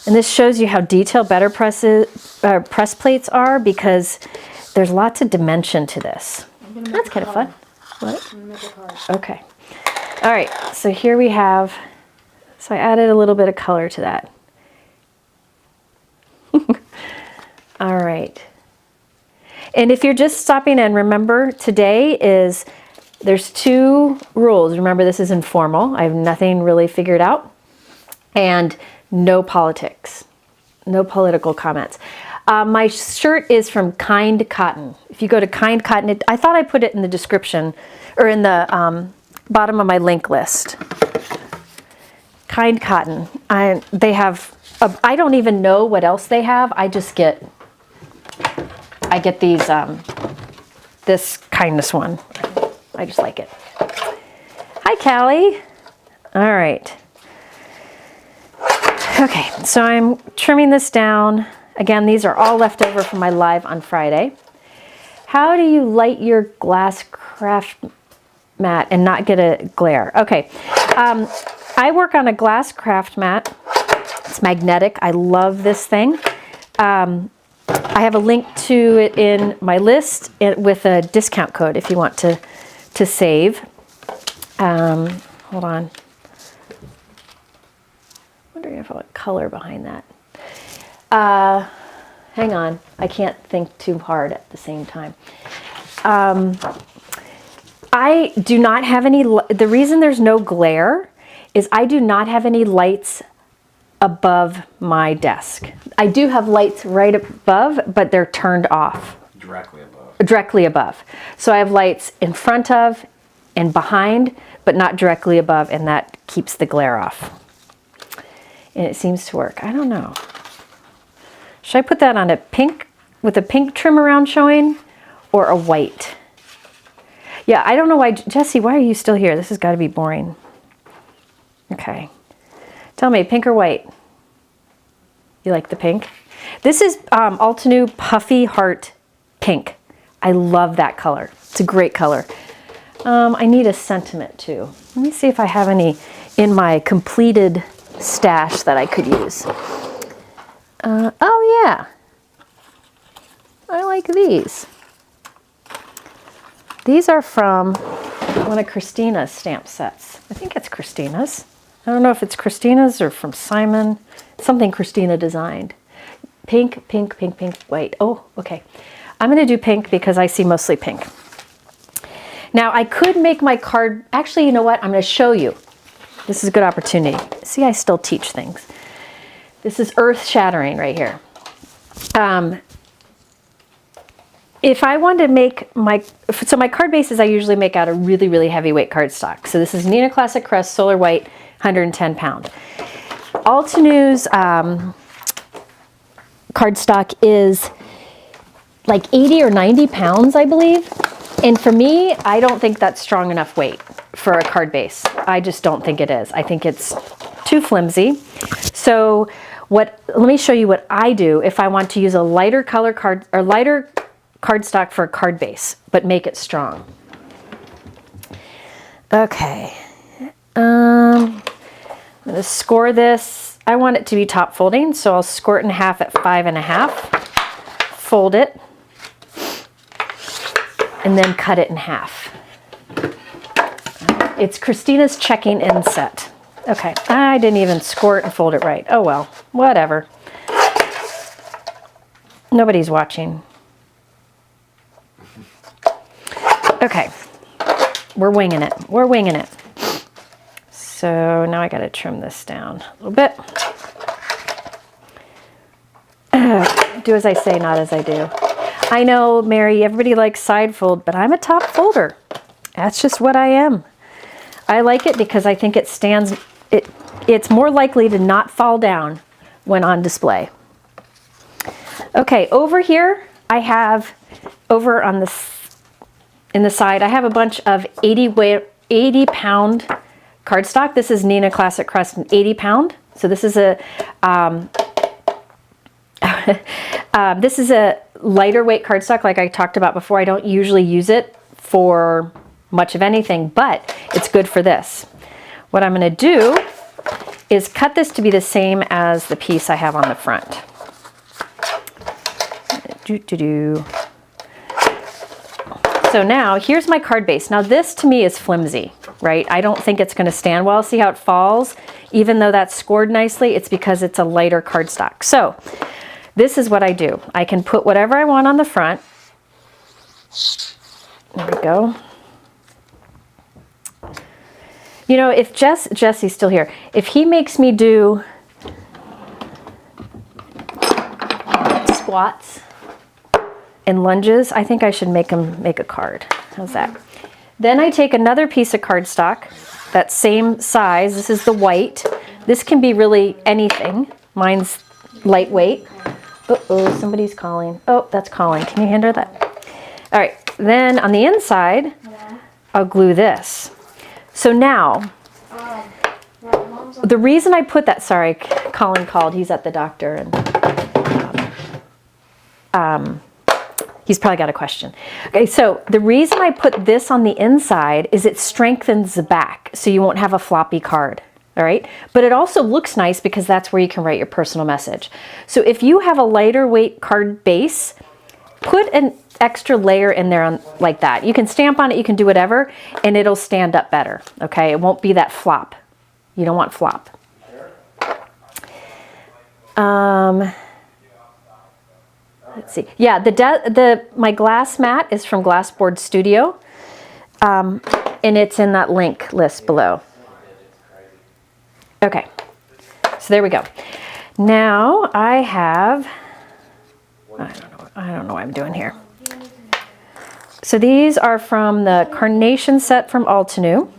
And this shows you how detailed BetterPress press plates are, because there's lots of dimension to this. That's kind of fun. What? Okay. All right, so here we have, so I added a little bit of color to that. All right. And if you're just stopping in, remember there's 2 rules. Remember, this is informal. I have nothing really figured out. And no politics, no political comments. My shirt is from Kind Cotton. If you go to Kind Cotton, I thought I put it in the description or in the bottom of my link list. Kind Cotton. They have, I don't even know what else they have. I get these, this kindness one. I just like it. Hi, Callie. All right. Okay, so I'm trimming this down. Again, these are all left over from my live on Friday. How do you light your glass craft mat and not get a glare? Okay, I work on a glass craft mat. It's magnetic. I love this thing. I have a link to it in my list with a discount code if you want to save. Hold on. Wondering if I want color behind that. Hang on. I can't think too hard at the same time. I do not have any, the reason there's no glare is I do not have any lights above my desk. I do have lights right above, but they're turned off. Directly above. Directly above. So I have lights in front of and behind, but not directly above, and that keeps the glare off. And it seems to work. I don't know. Should I put that on a pink with a pink trim around showing, or a white? Yeah, I don't know why. Jesse, why are you still here? This has got to be boring. Okay. Tell me, pink or white? You like the pink? This is Altenew Puffy Heart Pink. I love that color. It's a great color. I need a sentiment too. Let me see if I have any in my completed stash that I could use. Oh yeah. I like these. These are from one of Christina's stamp sets. I think it's Christina's. I don't know if it's Christina's or from Simon. Something Christina designed. Pink, pink, pink, pink, white. Oh, okay. I'm going to do pink because I see mostly pink. Now I could make my card, actually, you know what? I'm going to show you. This is a good opportunity. See, I still teach things. This is earth shattering right here. If I want to make my card bases, I usually make out a really, really heavyweight cardstock. So this is Neenah Classic Crest Solar White, 110 pound. Altenew's cardstock is like 80 or 90 pounds, I believe. And for me, I don't think that's strong enough weight for a card base. I just don't think it is. I think it's too flimsy. So let me show you what I do if I want to use a lighter color card or lighter cardstock for a card base, but make it strong. Okay. I'm going to score this. I want it to be top folding, so I'll score it in half at 5.5. Fold it. And then cut it in half. It's Christina's checking in set. Okay, I didn't even score it and fold it right. Oh well, whatever. Nobody's watching. Okay, we're winging it. We're winging it. So now I gotta trim this down a little bit. Do as I say, not as I do. I know, Mary, everybody likes side fold, but I'm a top folder. That's just what I am. I like it because I think it stands, it's more likely to not fall down when on display. Okay, over here, I have, over on the, in the side, I have a bunch of 80 pound cardstock. This is Neenah Classic Crest, 80 pound. So this is a, this is a lighter weight cardstock like I talked about before. I don't usually use it for much of anything, but it's good for this. What I'm going to do is cut this to be the same as the piece I have on the front. So now here's my card base. Now this to me is flimsy, right? I don't think it's going to stand well. See how it falls? Even though that's scored nicely, it's because it's a lighter cardstock. So this is what I do. I can put whatever I want on the front. There we go. You know, if Jesse's still here, if he makes me do squats and lunges, I think I should make him make a card. How's that? Then I take another piece of cardstock, that same size. This is the white. This can be really anything. Mine's lightweight. Uh-oh, somebody's calling. Oh, that's calling. Can you handle that? All right, then on the inside, I'll glue this. So now, the reason I put that, sorry, Colin called. He's at the doctor, and he's probably got a question. Okay, so the reason I put this on the inside is it strengthens the back, so you won't have a floppy card. All right, but it also looks nice because that's where you can write your personal message. So if you have a lighter weight card base, put an extra layer in there on, like that. You can stamp on it, you can do whatever, and it'll stand up better, okay? It won't be that flop. You don't want flop. Let's see. Yeah, my glass mat is from Glassboard Studio, and it's in that link list below. Okay, so there we go. Now I have, I don't know what I'm doing here. So these are from the Carnation set from Altenew.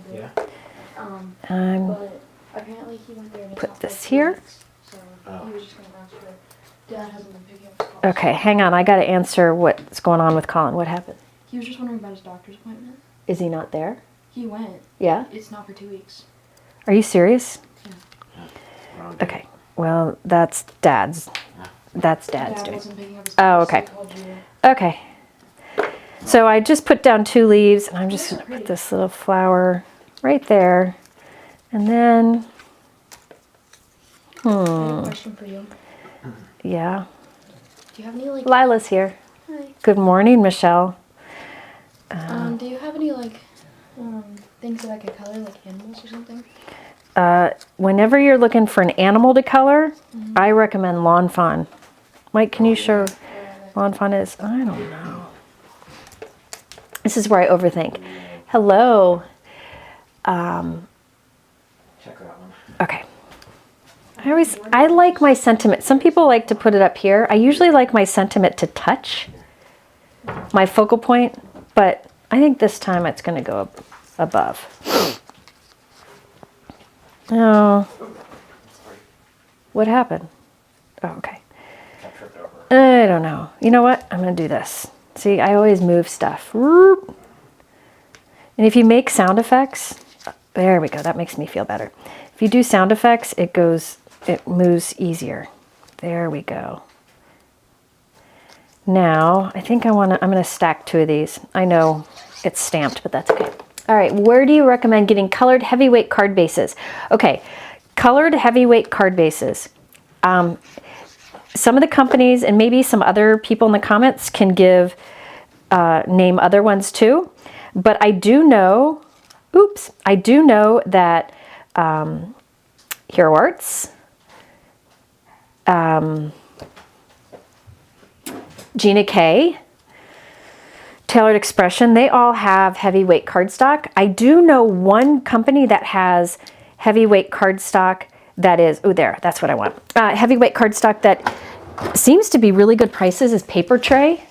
here? So he was just going to ask her. Dad hasn't been picking up his calls. Okay, hang on. I got to answer what's going on with Colin. What happened? He was just wondering about his doctor's appointment. Is he not there? He went. Yeah? It's not for 2 weeks. Are you serious? Wrong day. Okay. Well, that's Dad's. That's Dad's Dad doing. wasn't picking up his Oh, calls, so okay. he called you. Okay. So I just put down 2 leaves, and I'm just going to put this little flower right there. And then, I have a question for you. yeah. Do you have any like? Lila's here. Hi. Good morning, Michelle. Do you have any like things that I could color, like animals or something? Whenever you're looking for an animal to color, I recommend Lawn Fawn. Mike, can you show Lawn Fawn is? I don't know. This is where I overthink. Hello. Check that one. Okay. I like my sentiment. Some people like to put it up here. I usually like my sentiment to touch my focal point, but I think this time it's going to go above. Oh. What happened? Oh, okay. I tripped over. I don't know. You know what? I'm going to do this. See, I always move stuff. Whoop. And if you make sound effects, there we go. That makes me feel better. If you do sound effects, it moves easier. There we go. Now, I think I'm going to stack 2 of these. I know it's stamped, but that's okay. All right, where do you recommend getting colored heavyweight card bases? Okay, colored heavyweight card bases. Some of the companies and maybe some other people in the comments can name other ones too. But I do know, that Hero Arts, Gina K, Tailored Expression, they all have heavyweight cardstock. I do know one company that has heavyweight cardstock that is, that's what I want. Heavyweight cardstock that seems to be really good prices is Paper Tray.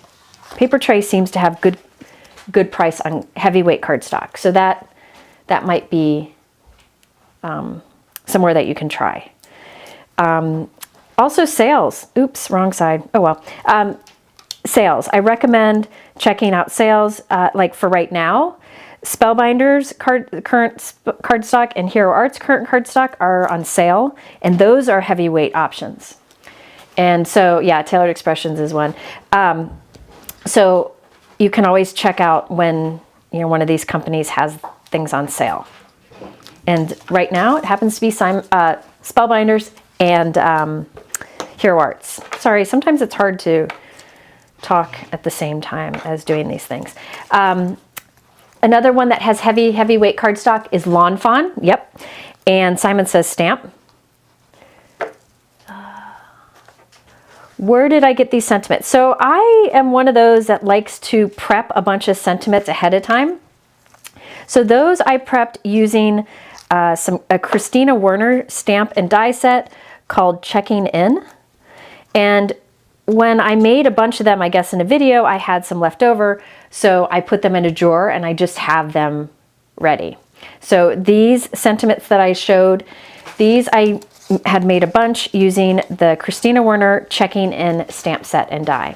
Paper Tray seems to have good price on heavyweight cardstock. So that might be somewhere that you can try. Also sales. Oops, wrong side. Oh well. Sales. I recommend checking out sales like for right now. Spellbinders current cardstock and Hero Arts current cardstock are on sale, and those are heavyweight options. And so, yeah, Tailored Expressions is one. So you can always check out when one of these companies has things on sale. And right now, it happens to be Spellbinders and Hero Arts. Sorry, sometimes it's hard to talk at the same time as doing these things. Another one that has heavyweight cardstock is Lawn Fawn. Yep. And Simon says stamp. Where did I get these sentiments? So I am one of those that likes to prep a bunch of sentiments ahead of time. So those I prepped using a Christina Werner stamp and die set called Checking In. And when I made a bunch of them, I guess in a video, I had some left over. So I put them in a drawer and I just have them ready. So these sentiments that I showed, these I had made a bunch using the Christina Werner Checking In stamp set and die.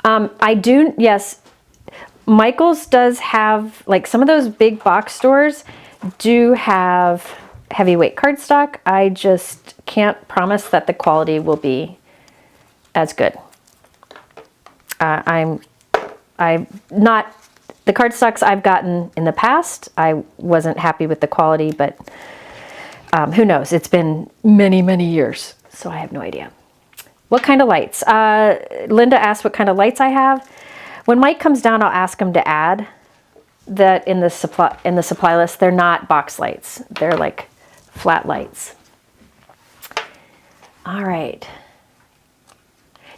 Yes, Michael's does have, like some of those big box stores do have heavyweight cardstock. I just can't promise that the quality will be as good. I'm not, the cardstocks I've gotten in the past, I wasn't happy with the quality, but who knows? It's been many, many years, so I have no idea. What kind of lights? Linda asked what kind of lights I have. When Mike comes down, I'll ask him to add that in the supply list. They're not box lights. They're like flat lights. All right.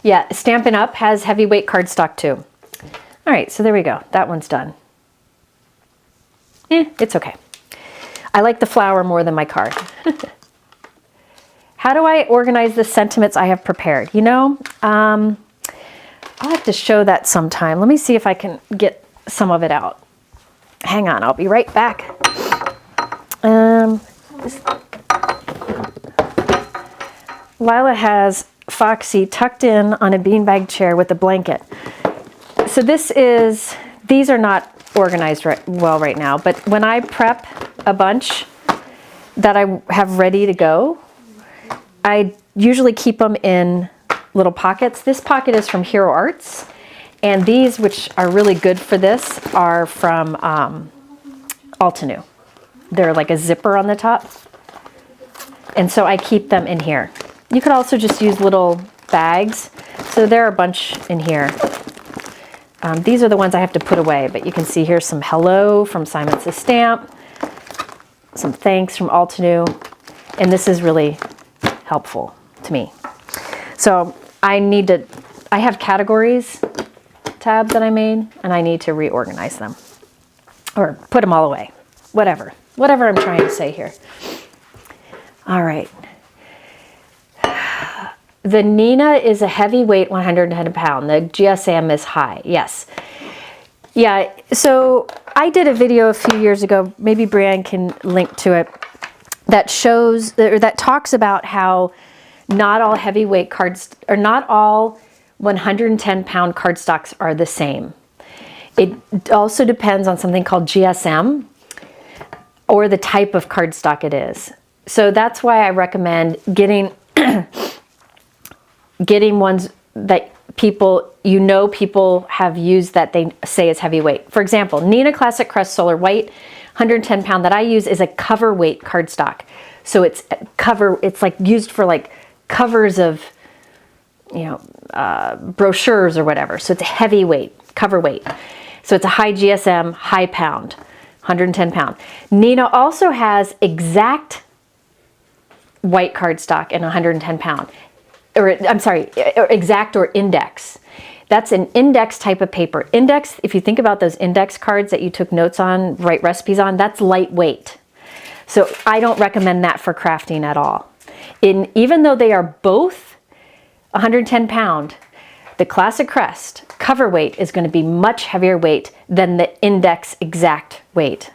Yeah, Stampin' Up! Has heavyweight cardstock too. All right, so there we go. That one's done. It's okay. I like the flower more than my card. How do I organize the sentiments I have prepared? I'll have to show that sometime. Let me see if I can get some of it out. Hang on, I'll be right back. Lila has Foxy tucked in on a beanbag chair with a blanket. So these are not organized well right now, but when I prep a bunch that I have ready to go, I usually keep them in little pockets. This pocket is from Hero Arts, and these, which are really good for this, are from Altenew. They're like a zipper on the top, and so I keep them in here. You could also just use little bags. So there are a bunch in here. These are the ones I have to put away, but you can see here's some hello from Simon Says Stamp, some thanks from Altenew, and this is really helpful to me. So I have categories tabs that I made, and I need to reorganize them or put them all away, whatever I'm trying to say here. All right. The Nina is a heavyweight 110 pound. The GSM is high. Yes. Yeah. So I did a video a few years ago. Maybe Brianne can link to it. That shows or that talks about how not all heavyweight cards or not all 110 pound cardstocks are the same. It also depends on something called GSM or the type of cardstock it is. So that's why I recommend getting ones that people have used that they say is heavyweight. For example, Nina Classic Crest Solar White 110 pound that I use is a cover weight cardstock. So it's like used for like covers of, brochures or whatever. So it's a heavyweight, cover weight. So it's a high GSM, high pound, 110 pound. Nina also has exact white cardstock in 110 pound. Or I'm sorry, exact or index. That's an index type of paper. Index, if you think about those index cards that you took notes on, write recipes on, that's lightweight. So I don't recommend that for crafting at all. Even though they are both 110 pound, the Classic Crest cover weight is going to be much heavier weight than the index exact weight.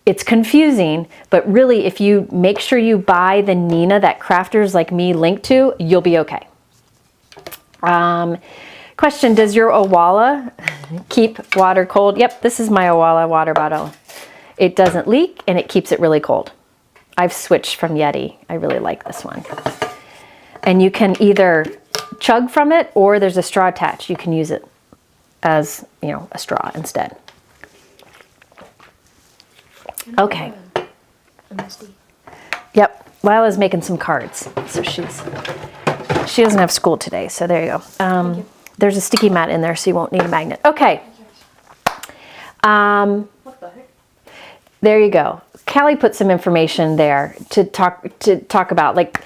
It's confusing, but really if you make sure you buy the Nina that crafters like me link to, you'll be okay. Question, does your Owala keep water cold? Yep, this is my Owala water bottle. It doesn't leak and it keeps it really cold. I've switched from Yeti. I really like this one. And you can either chug from it or there's a straw attached. You can use it as, a straw instead. Okay. Yep. Lila's making some cards. So she doesn't have school today. So there you go. There's a sticky mat in there so you won't need a magnet. Okay. What the heck? There you go. Callie put some information there to talk about, like,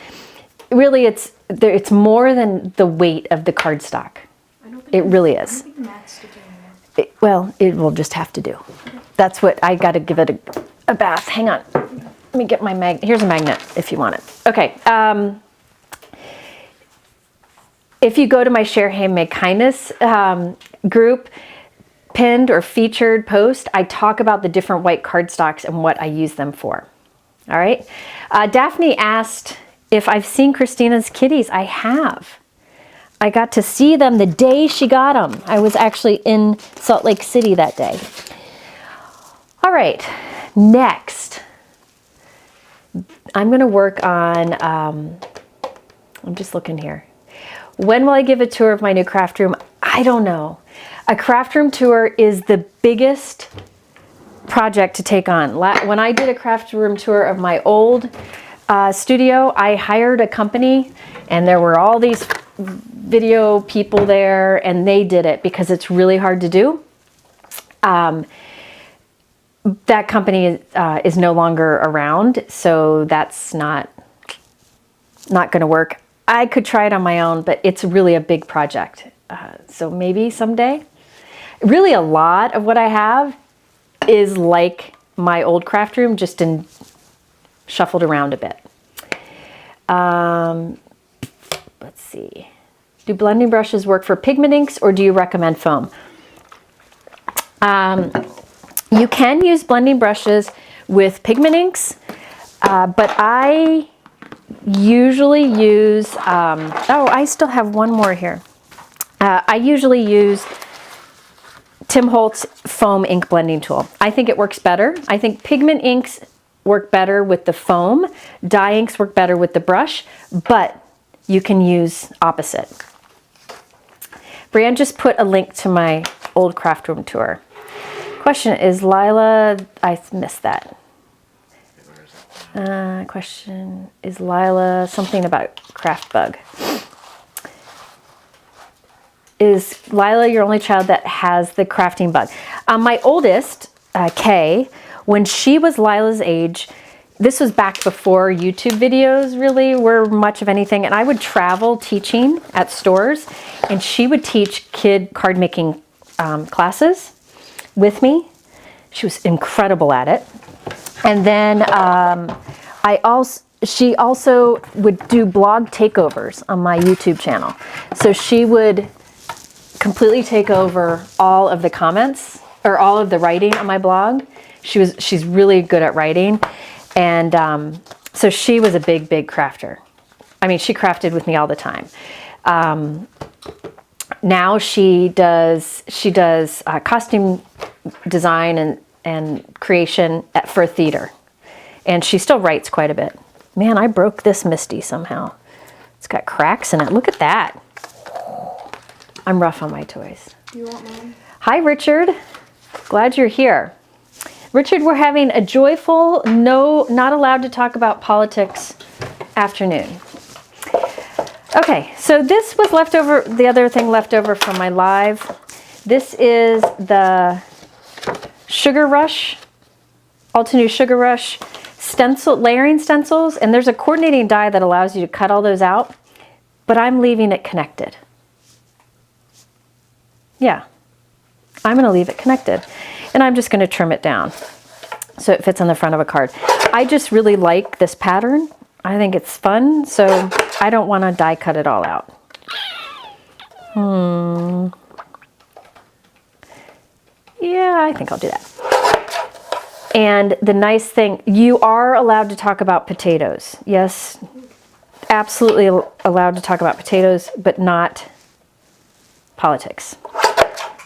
really it's more than the weight of the cardstock. It really is. Well, it will just have to do. That's what I got to give it a bath. Hang on. Let me get my magnet. Here's a magnet if you want it. Okay. If you go to my Share Handmade Kindness group, pinned or featured post, I talk about the different white cardstocks and what I use them for. All right. Daphne asked if I've seen Christina's kitties. I have. I got to see them the day she got them. I was actually in Salt Lake City that day. All right, next, I'm going to work on, I'm just looking here. When will I give a tour of my new craft room? I don't know. A craft room tour is the biggest project to take on. When I did a craft room tour of my old studio, I hired a company and there were all these video people there and they did it because it's really hard to do. That company is no longer around, so that's not going to work. I could try it on my own, but it's really a big project. So maybe someday. Really a lot of what I have is like my old craft room, just shuffled around a bit. Let's see. Do blending brushes work for pigment inks or do you recommend foam? You can use blending brushes with pigment inks, but I usually use, oh, I still have one more here. I usually use Tim Holtz foam ink blending tool. I think it works better. I think pigment inks work better with the foam. Dye inks work better with the brush, but you can use opposite. Brianne just put a link to my old craft room tour. Question, is Lila, I missed that. Question, is Lila something about craft bug? Is Lila your only child that has the crafting bug? My oldest, Kay, when she was Lila's age, this was back before YouTube videos really were much of anything, and I would travel teaching at stores, and she would teach kid card making classes with me. She was incredible at it. And then she also would do blog takeovers on my YouTube channel. So she would completely take over all of the comments or all of the writing on my blog. She's really good at writing. And so she was a big crafter. I mean, she crafted with me all the time. Now she does costume design and creation for theater. And she still writes quite a bit. Man, I broke this Misty somehow. It's got cracks in it. Look at that. I'm rough on my toys. You want mine? Hi, Richard. Glad you're here. Richard, we're having a joyful, not allowed to talk about politics afternoon. Okay, so this was leftover, the other thing left over from my live. This is the Sugar Rush, Altenew Sugar Rush layering stencils, and there's a coordinating die that allows you to cut all those out, but I'm leaving it connected. Yeah, I'm gonna leave it connected, and I'm just gonna trim it down so it fits on the front of a card. I just really like this pattern. I think it's fun, so I don't wanna die cut it all out. Yeah, I think I'll do that. And the nice thing, you are allowed to talk about potatoes. Yes, absolutely allowed to talk about potatoes, but not politics,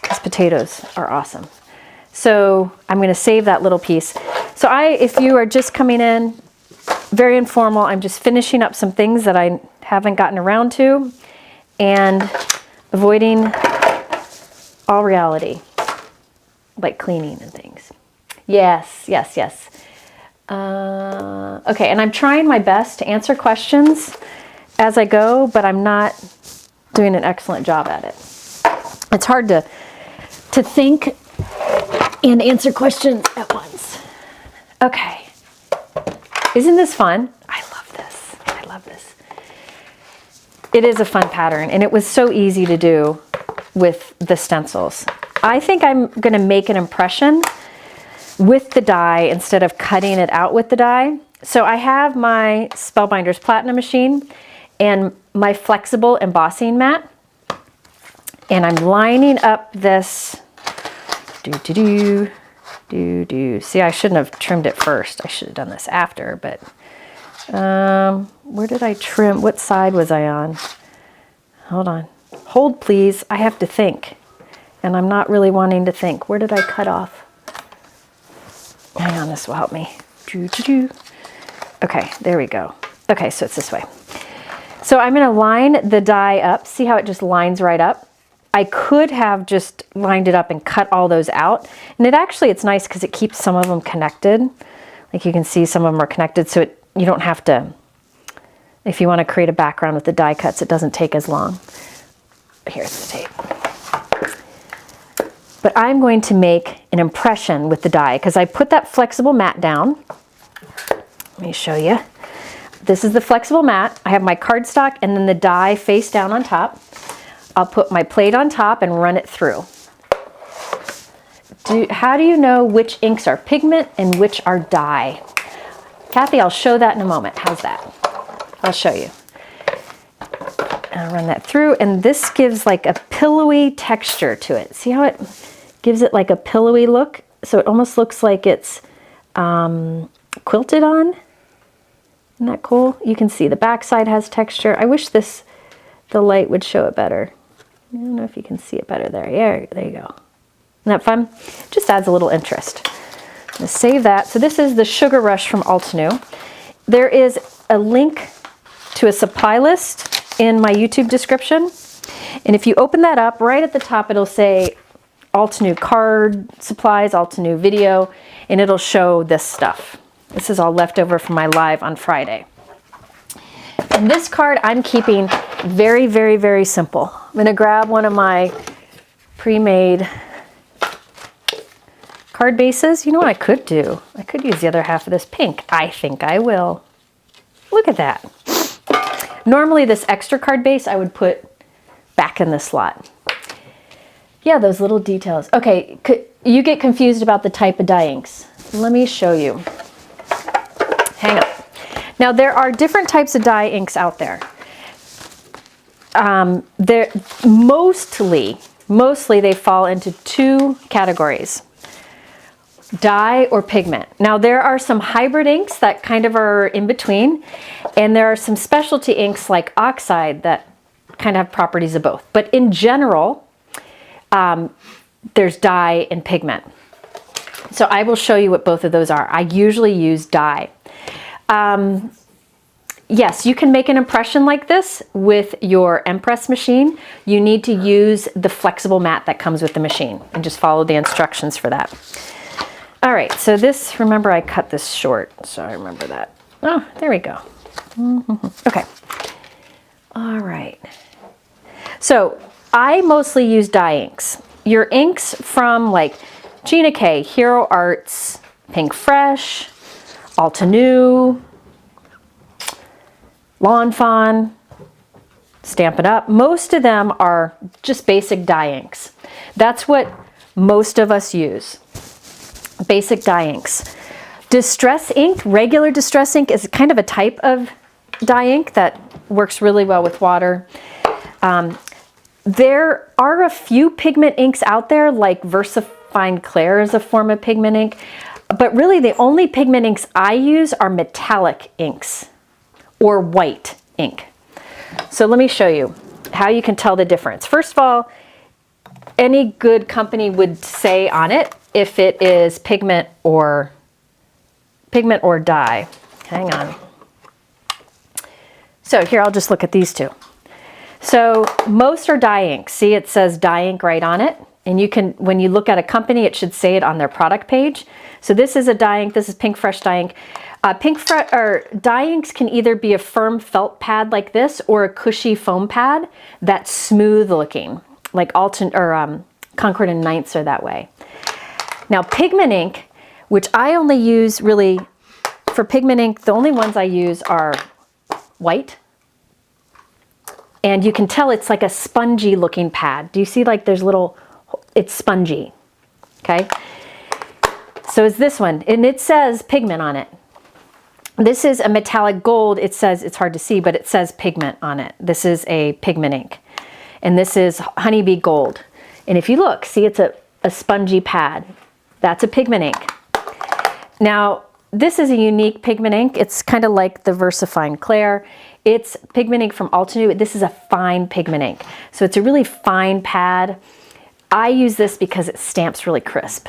because potatoes are awesome. So I'm going to save that little piece. So if you are just coming in, very informal, I'm just finishing up some things that I haven't gotten around to and avoiding all reality, like cleaning and things. Yes. Okay, and I'm trying my best to answer questions as I go, but I'm not doing an excellent job at it. It's hard to think and answer questions at once. Okay. Isn't this fun? I love this. I love this. It is a fun pattern, and it was so easy to do with the stencils. I think I'm going to make an impression with the die instead of cutting it out with the die. So I have my Spellbinders Platinum machine and my flexible embossing mat, and I'm lining up this. See, I shouldn't have trimmed it first. I should have done this after, but where did I trim? What side was I on? Hold on. Hold, please. I have to think, and I'm not really wanting to think. Where did I cut off? Hang on, this will help me. Okay, there we go. Okay, so it's this way. So I'm going to line the die up. See how it just lines right up? I could have just lined it up and cut all those out. And it's nice because it keeps some of them connected. Like you can see some of them are connected, so you don't have to, if you want to create a background with the die cuts, it doesn't take as long. Here's the tape. But I'm going to make an impression with the die because I put that flexible mat down. Let me show you. This is the flexible mat. I have my cardstock and then the die face down on top. I'll put my plate on top and run it through. How do you know which inks are pigment and which are dye? Kathy, I'll show that in a moment. How's that? I'll show you. I'll run that through, and this gives like a pillowy texture to it. See how it gives it like a pillowy look? So it almost looks like it's quilted on. Isn't that cool? You can see the backside has texture. I wish the light would show it better. I don't know if you can see it better there. Yeah, there you go. Isn't that fun? Just adds a little interest. I'm gonna save that. So this is the Sugar Rush from Altenew. There is a link to a supply list in my YouTube description. And if you open that up, right at the top, it'll say Altenew card supplies, Altenew video, and it'll show this stuff. This is all leftover from my live on Friday. And this card I'm keeping very, very, very simple. I'm gonna grab one of my pre-made card bases. You know what I could do? I could use the other half of this pink. I think I will. Look at that. Normally this extra card base I would put back in the slot. Yeah, those little details. Okay, you get confused about the type of dye inks. Let me show you. Hang on. Now there are different types of dye inks out there. Mostly they fall into two categories: dye or pigment. Now there are some hybrid inks that kind of are in between, and there are some specialty inks like oxide that kind of have properties of both. But in general, there's dye and pigment. So I will show you what both of those are. I usually use dye. Yes, you can make an impression like this with your Empress machine. You need to use the flexible mat that comes with the machine and just follow the instructions for that. All right, so this, remember I cut this short, so I remember that. Oh, there we go. Okay. All right. So I mostly use dye inks. Your inks from like Gina K, Hero Arts, Pink Fresh, Altenew, Lawn Fawn, Stampin' Up. Most of them are just basic dye inks. That's what most of us use. Basic dye inks. Distress ink, regular distress ink, is kind of a type of dye ink that works really well with water. There are a few pigment inks out there, like VersaFine Clair is a form of pigment ink, but really the only pigment inks I use are metallic inks or white ink. So let me show you how you can tell the difference. First of all, any good company would say on it if it is pigment or dye. Hang on. So here, I'll just look at these two. So most are dye ink. See, it says dye ink right on it. And you can, when you look at a company, it should say it on their product page. So this is a dye ink. This is Pink Fresh dye ink. Dye inks can either be a firm felt pad like this or a cushy foam pad that's smooth looking, like Concord and Ninths are that way. Now pigment ink, which I only use really, for pigment ink, the only ones I use are white. And you can tell it's like a spongy looking pad. Do you see like there's little, it's spongy, okay? So is this one, and it says pigment on it. This is a metallic gold. It says, it's hard to see, but it says pigment on it. This is a pigment ink. And this is Honeybee Gold. And if you look, see it's a spongy pad. That's a pigment ink. Now, this is a unique pigment ink. It's kind of like the VersaFine Clair. It's pigment ink from Altenew. This is a fine pigment ink. So it's a really fine pad. I use this because it stamps really crisp.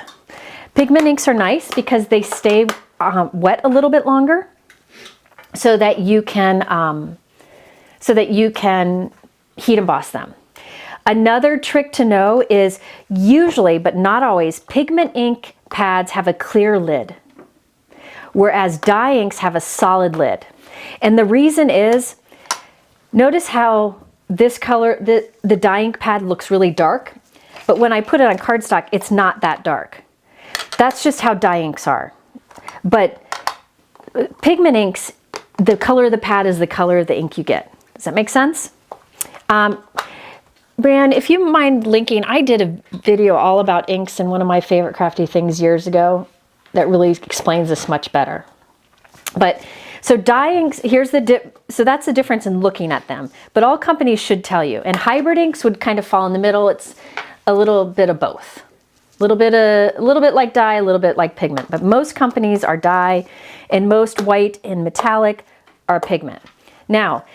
Pigment inks are nice because they stay wet a little bit longer so that you can heat emboss them. Another trick to know is usually, but not always, pigment ink pads have a clear lid, whereas dye inks have a solid lid. And the reason is, notice how this color, the dye ink pad looks really dark, but when I put it on cardstock, it's not that dark. That's just how dye inks are. But pigment inks, the color of the pad is the color of the ink you get. Does that make sense? Brianne, if you mind linking, I did a video all about inks in one of my favorite crafty things years ago that really explains this much better. But so dye inks, so that's the difference in looking at them. But all companies should tell you. And hybrid inks would kind of fall in the middle. It's a little bit of both. A little bit like dye, a little bit like pigment. But most companies are dye, and most white and metallic our pigment. Now,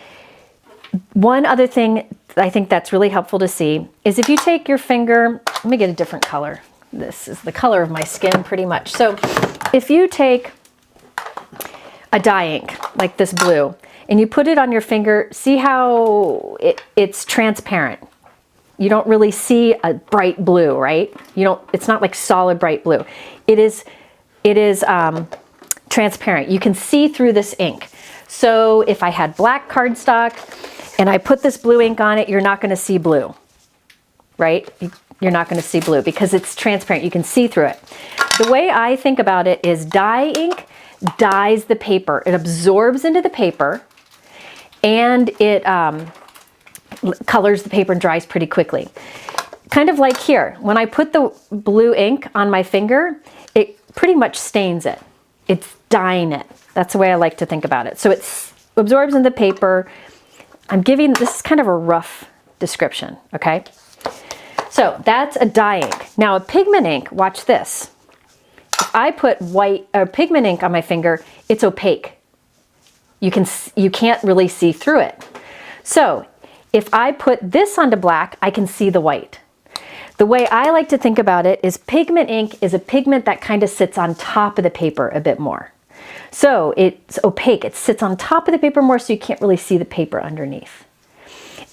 one other thing I think that's really helpful to see is if you take your finger, let me get a different color. This is the color of my skin pretty much. So if you take a dye ink like this blue and you put it on your finger, see how it's transparent. You don't really see a bright blue, right? It's not like solid bright blue. It is transparent. You can see through this ink. So if I had black cardstock and I put this blue ink on it, you're not going to see blue, right? You're not going to see blue because it's transparent. You can see through it. The way I think about it is dye ink dyes the paper. It absorbs into the paper and it colors the paper and dries pretty quickly. Kind of like here, when I put the blue ink on my finger, it pretty much stains it. It's dyeing it. That's the way I like to think about it. So it absorbs in the paper. This is kind of a rough description, okay? So that's a dye ink. Now a pigment ink, watch this. If I put pigment ink on my finger, it's opaque. You can't really see through it. So if I put this onto black, I can see the white. The way I like to think about it is pigment ink is a pigment that kind of sits on top of the paper a bit more. So it's opaque. It sits on top of the paper more so you can't really see the paper underneath.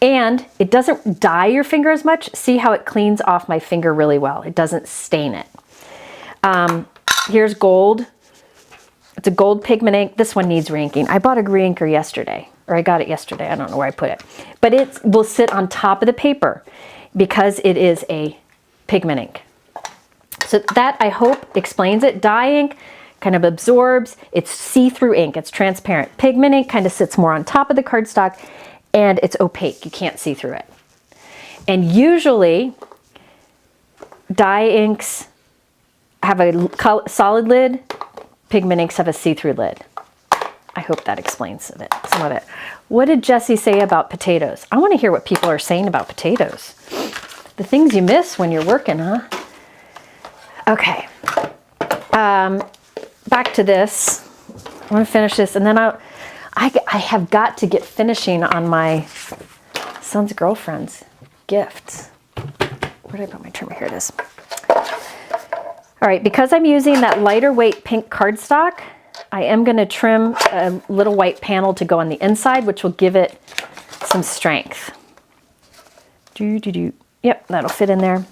And it doesn't dye your finger as much. See how it cleans off my finger really well. It doesn't stain it. Here's gold. It's a gold pigment ink. This one needs re-inking. I bought a re-inker yesterday, or I got it yesterday. I don't know where I put it. But it will sit on top of the paper because it is a pigment ink. So that, I hope, explains it. Dye ink kind of absorbs. It's see-through ink. It's transparent. Pigment ink kind of sits more on top of the cardstock, and it's opaque. You can't see through it. And usually, dye inks have a solid lid. Pigment inks have a see-through lid. I hope that explains some of it. What did Jesse say about potatoes? I want to hear what people are saying about potatoes. The things you miss when you're working, huh? Okay. Back to this. I want to finish this, and then I have got to get finishing on my son's girlfriend's gifts. Where did I put my trimmer? Here it is. All right, because I'm using that lighter weight pink cardstock, I am going to trim a little white panel to go on the inside, which will give it some strength. Yep, that'll fit in there.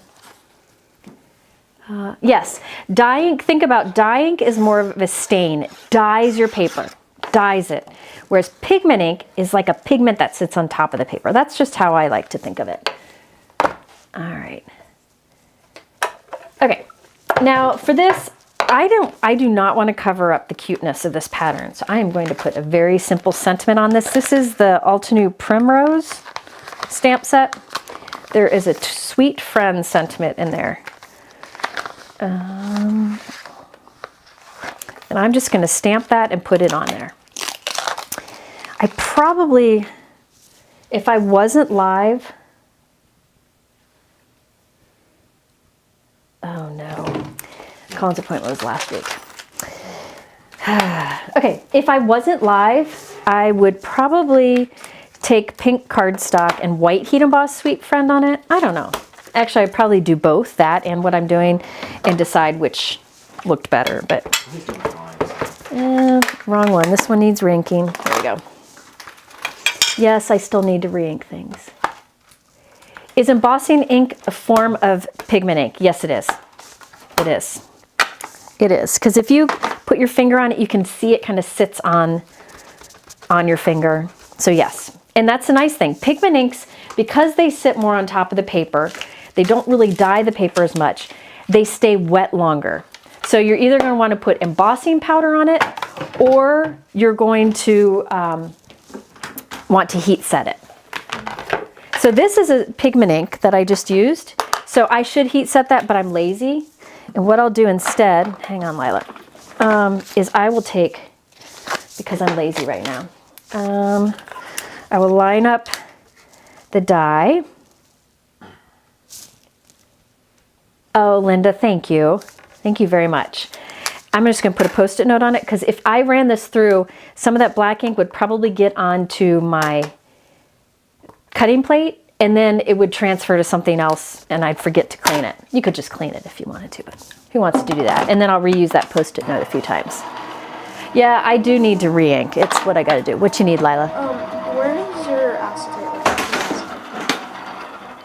Yes, dye ink, think about dye ink is more of a stain. It dyes your paper, dyes it. Whereas pigment ink is like a pigment that sits on top of the paper. That's just how I like to think of it. All right. Okay, now for this, I do not want to cover up the cuteness of this pattern. So I am going to put a very simple sentiment on this. This is the Altenew Primrose stamp set. There is a sweet friend sentiment in there. And I'm just going to stamp that and put it on there. I probably, if I wasn't live, oh no, Colin's appointment was last week. Okay, if I wasn't live, I would probably take pink cardstock and white heat emboss sweet friend on it. I don't know. Actually, I'd probably do both that and what I'm doing and decide which looked better, but wrong one. This one needs re-inking. There we go. Yes, I still need to re-ink things. Is embossing ink a form of pigment ink? Yes, it is. It is. It is. Because if you put your finger on it, you can see it kind of sits on your finger. So yes. And that's the nice thing. Pigment inks, because they sit more on top of the paper, they don't really dye the paper as much. They stay wet longer. So you're either going to want to put embossing powder on it, or you're going to want to heat set it. So this is a pigment ink that I just used. So I should heat set that, but I'm lazy. And what I'll do instead, hang on Lila, is I will take, because I'm lazy right now, I will line up the dye. Oh, Linda, thank you. Thank you very much. I'm just gonna put a Post-it note on it because if I ran this through, some of that black ink would probably get onto my cutting plate and then it would transfer to something else and I'd forget to clean it. You could just clean it if you wanted to, but who wants to do that? And then I'll reuse that Post-it note a few times. Yeah, I do need to re-ink. It's what I gotta do. What you need, Lila? Where is your acetate?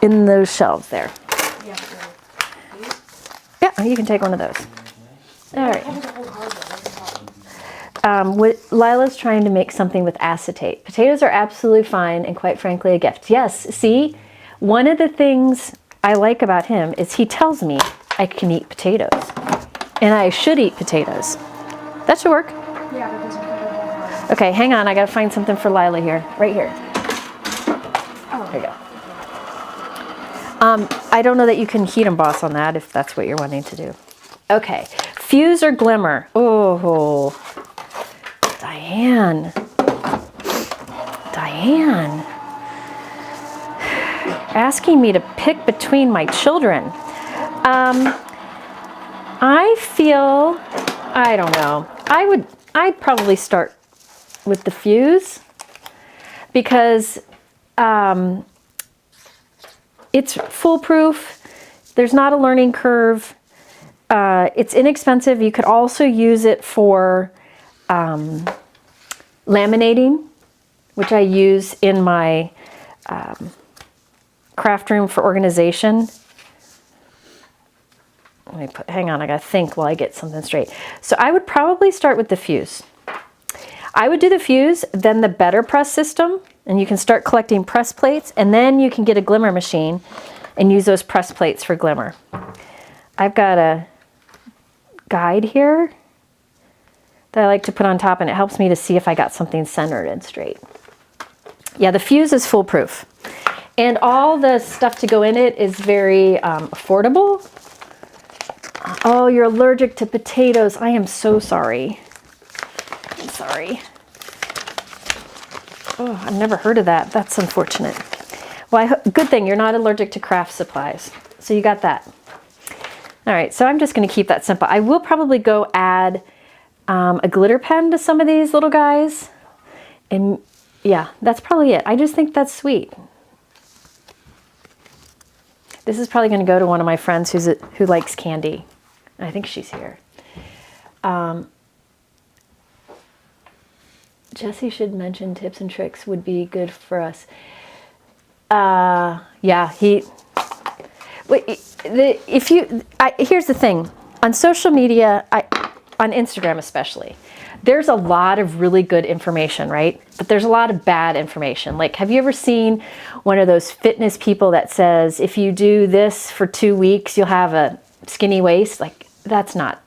In those shelves there. Yeah. Yeah, you can take one of those. All right. Lila's trying to make something with acetate. Potatoes are absolutely fine and quite frankly a gift. Yes, see, one of the things I like about him is he tells me I can eat potatoes and I should eat potatoes. That should work. Yeah, that doesn't cover the whole heart. Okay, hang on, I gotta find something for Lila here, right here. Oh. There you go. I don't know that you can heat emboss on that if that's what you're wanting to do. Okay, fuse or glimmer. Oh, Diane. Asking me to pick between my children. I feel, I don't know. I'd probably start with the fuse because it's foolproof. There's not a learning curve. It's inexpensive. You could also use it for laminating, which I use in my craft room for organization. Let me hang on, I gotta think while I get something straight. So I would probably start with the fuse. I would do the fuse, then the BetterPress system, and you can start collecting press plates, and then you can get a glimmer machine and use those press plates for glimmer. I've got a guide here that I like to put on top, and it helps me to see if I got something centered and straight. Yeah, the fuse is foolproof. And all the stuff to go in it is very affordable. Oh, you're allergic to potatoes. I am so sorry. I'm sorry. Oh, I've never heard of that. That's unfortunate. Well, good thing you're not allergic to craft supplies. So you got that. All right, so I'm just going to keep that simple. I will probably go add a glitter pen to some of these little guys. And yeah, that's probably it. I just think that's sweet. This is probably going to go to one of my friends who likes candy. I think she's here. Jesse should mention tips and tricks would be good for us. Yeah, here's the thing. On social media, on Instagram especially, there's a lot of really good information, right? But there's a lot of bad information. Like, have you ever seen one of those fitness people that says, if you do this for 2 weeks, you'll have a skinny waist? Like, that's not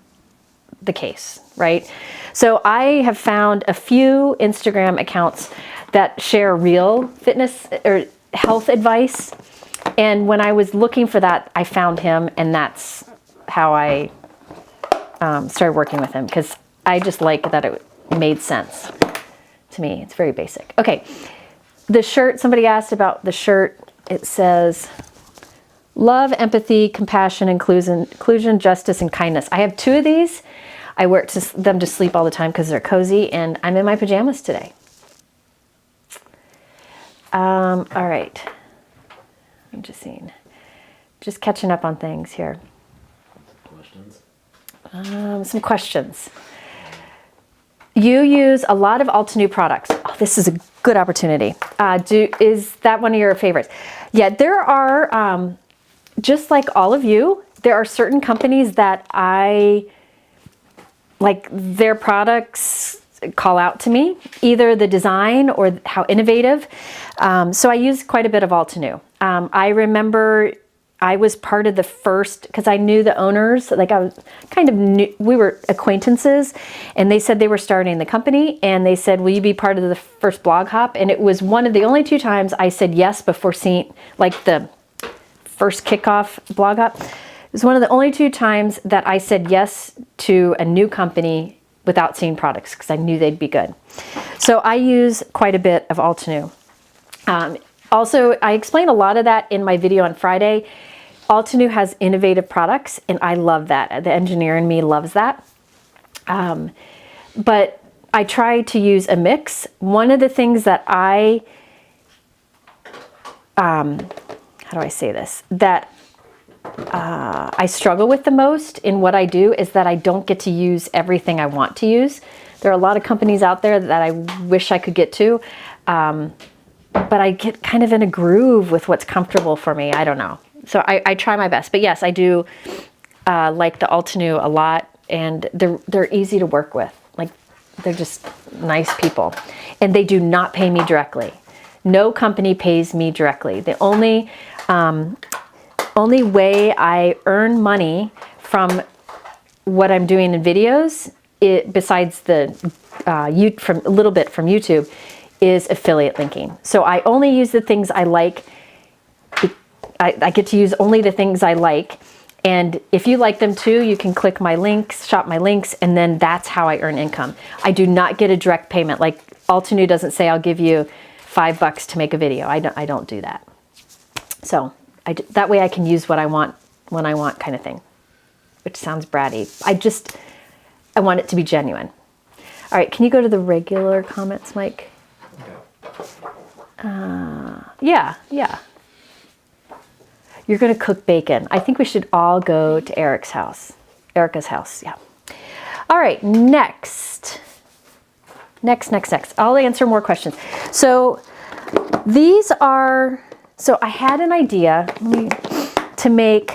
the case, right? So I have found a few Instagram accounts that share real fitness or health advice. And when I was looking for that, I found him, and that's how I started working with him, because I just like that it made sense to me. It's very basic. Okay, the shirt, somebody asked about the shirt. It says, love, empathy, compassion, inclusion, justice, and kindness. I have 2 of these. I wear them to sleep all the time because they're cozy, and I'm in my pajamas today. All right. I'm just catching up on things here. Questions? Some questions. You use a lot of Altenew products. Oh, this is a good opportunity. Is that one of your favorites? Yeah, there are, just like all of you, there are certain companies that I like, their products call out to me, either the design or how innovative. So I use quite a bit of Altenew. I remember I was part of the first, because I knew the owners, like I was kind of new, we were acquaintances, and they said they were starting the company, and they said, will you be part of the first blog hop? And it was one of the only 2 times I said yes before seeing, like, the first kickoff blog hop. It was one of the only 2 times that I said yes to a new company without seeing products, because I knew they'd be good. So I use quite a bit of Altenew. Also, I explain a lot of that in my video on Friday. Altenew has innovative products, and I love that. The engineer in me loves that. But I try to use a mix. One of the things that how do I say this? That I struggle with the most in what I do is that I don't get to use everything I want to use. There are a lot of companies out there that I wish I could get to, but I get kind of in a groove with what's comfortable for me. I don't know. So I try my best. But yes, I do like the Altenew a lot, and they're easy to work with. Like, they're just nice people. And they do not pay me directly. No company pays me directly. The only way I earn money from what I'm doing in videos, besides the from a little bit from YouTube, is affiliate linking. So I only use the things I like. I get to use only the things I like. And if you like them too, you can click my links, shop my links, and then that's how I earn income. I do not get a direct payment. Like Altenew doesn't say I'll give you $5 to make a video. I don't do that. So that way I can use what I want when I want, kind of thing, which sounds bratty. I want it to be genuine. All right, can you go to the regular comments, Mike? Yeah. You're going to cook bacon. I think we should all go to Erica's house, yeah. All right, next. I'll answer more questions. So I had an idea to make,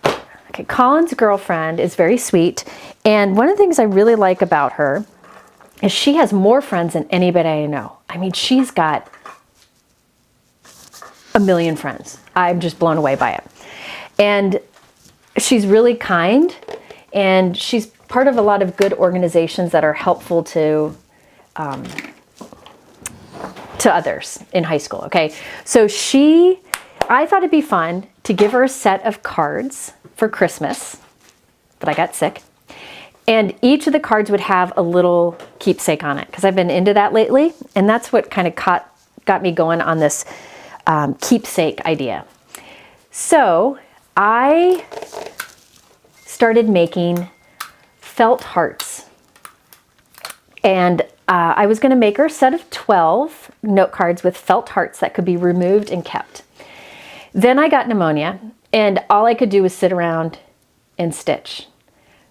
okay, Colin's girlfriend is very sweet. And one of the things I really like about her is she has more friends than anybody I know. I mean, she's got a million friends. I'm just blown away by it. And she's really kind, and she's part of a lot of good organizations that are helpful to others in high school, okay? So I thought it'd be fun to give her a set of cards for Christmas, but I got sick. And each of the cards would have a little keepsake on it, because I've been into that lately, and that's what kind of got me going on this keepsake idea. So I started making felt hearts, and I was going to make her a set of 12 note cards with felt hearts that could be removed and kept. Then I got pneumonia, and all I could do was sit around and stitch.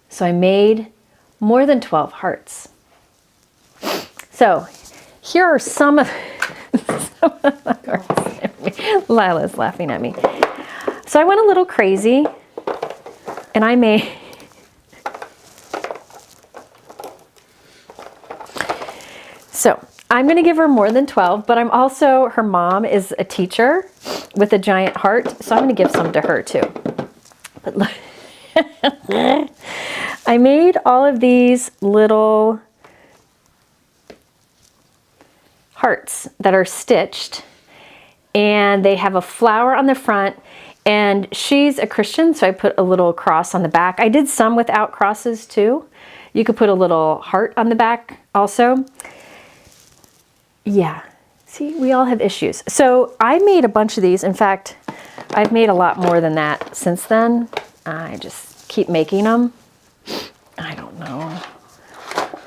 So I made more than 12 hearts. So here are some of the hearts. Lila's laughing at me. So I went a little crazy, and I made... So I'm going to give her more than 12, but her mom is a teacher with a giant heart, so I'm going to give some to her too. But look, I made all of these little hearts that are stitched, and they have a flower on the front, and she's a Christian, so I put a little cross on the back. I did some without crosses too. You could put a little heart on the back also. Yeah, see, we all have issues. So I made a bunch of these. In fact, I've made a lot more than that since then. I just keep making them. I don't know.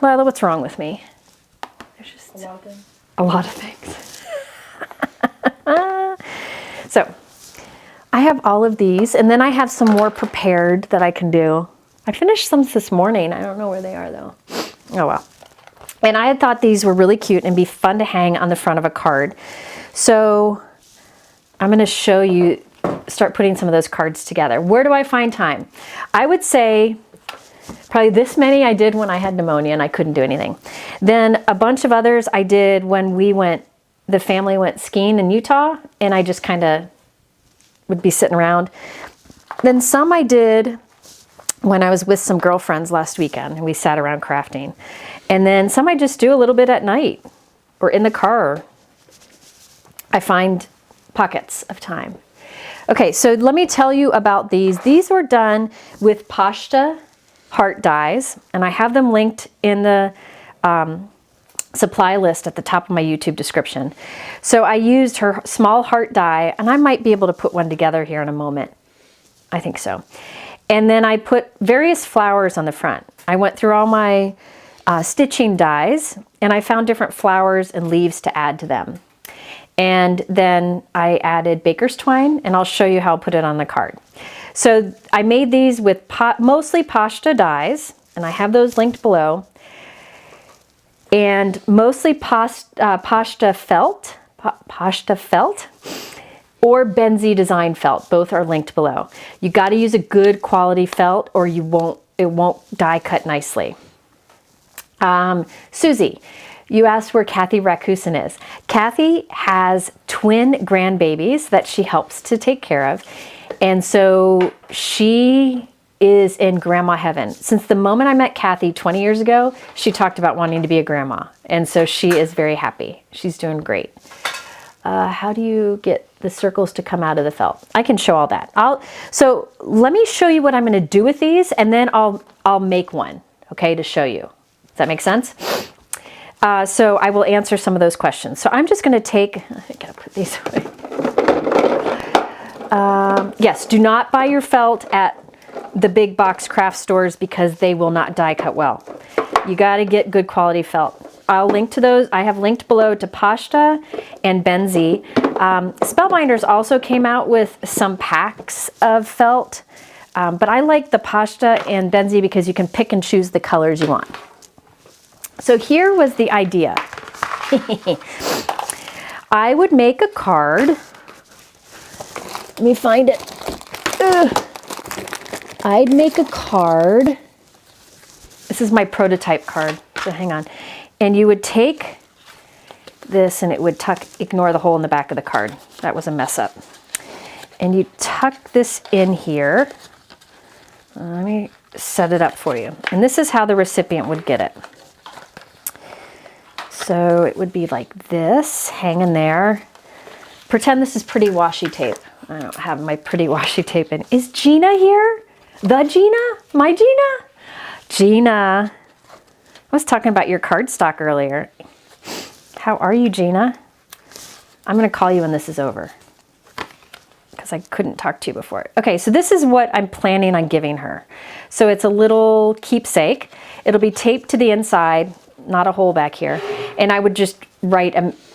Lila, what's wrong with me? There's just a lot of things. So I have all of these, and then I have some more prepared that I can do. I finished some this morning. I don't know where they are though. Oh well. And I had thought these were really cute and be fun to hang on the front of a card. So I'm going to show you, start putting some of those cards together. Where do I find time? I would say probably this many I did when I had pneumonia and I couldn't do anything. Then a bunch of others I did when the family went skiing in Utah, and I just kind of would be sitting around. Then some I did when I was with some girlfriends last weekend, and we sat around crafting. And then some I just do a little bit at night or in the car. I find pockets of time. Okay, so let me tell you about these. These were done with Poshta heart dies, and I have them linked in the supply list at the top of my YouTube description. So I used her small heart die, and I might be able to put one together here in a moment. I think so. And then I put various flowers on the front. I went through all my stitching dies and I found different flowers and leaves to add to them. And then I added baker's twine, and I'll show you how I'll put it on the card. So I made these with mostly Poshta dies, and I have those linked below. And mostly Poshta felt, or Benzie design felt. Both are linked below. You got to use a good quality felt, or it won't die cut nicely. Susie, you asked where Kathy Rakusin is. Kathy has twin grandbabies that she helps to take care of. And so she is in grandma heaven. Since the moment I met Kathy 20 years ago, she talked about wanting to be a grandma. And so she is very happy. She's doing great. How do you get the circles to come out of the felt? I can show all that. So let me show you what I'm going to do with these, and then I'll make one, okay, to show you. Does that make sense? So I will answer some of those questions. So I'm just going to take, I gotta put these away. Yes, do not buy your felt at the big box craft stores because they will not die cut well. You got to get good quality felt. I'll link to those. I have linked below to Poshta and Benzie. Spellbinders also came out with some packs of felt, but I like the Poshta and Benzie because you can pick and choose the colors you want. So here was the idea. I would make a card. Let me find it. I'd make a card. This is my prototype card, so hang on. And you would take this and it would ignore the hole in the back of the card. That was a mess up. And you tuck this in here. Let me set it up for you. And this is how the recipient would get it. So it would be like this, hanging there. Pretend this is pretty washi tape. I don't have my pretty washi tape in. Is Gina here? The Gina? My Gina? Gina. I was talking about your cardstock earlier. How are you, Gina? I'm going to call you when this is over because I couldn't talk to you before. Okay, so this is what I'm planning on giving her. So it's a little keepsake. It'll be taped to the inside, not a hole back here. And I would just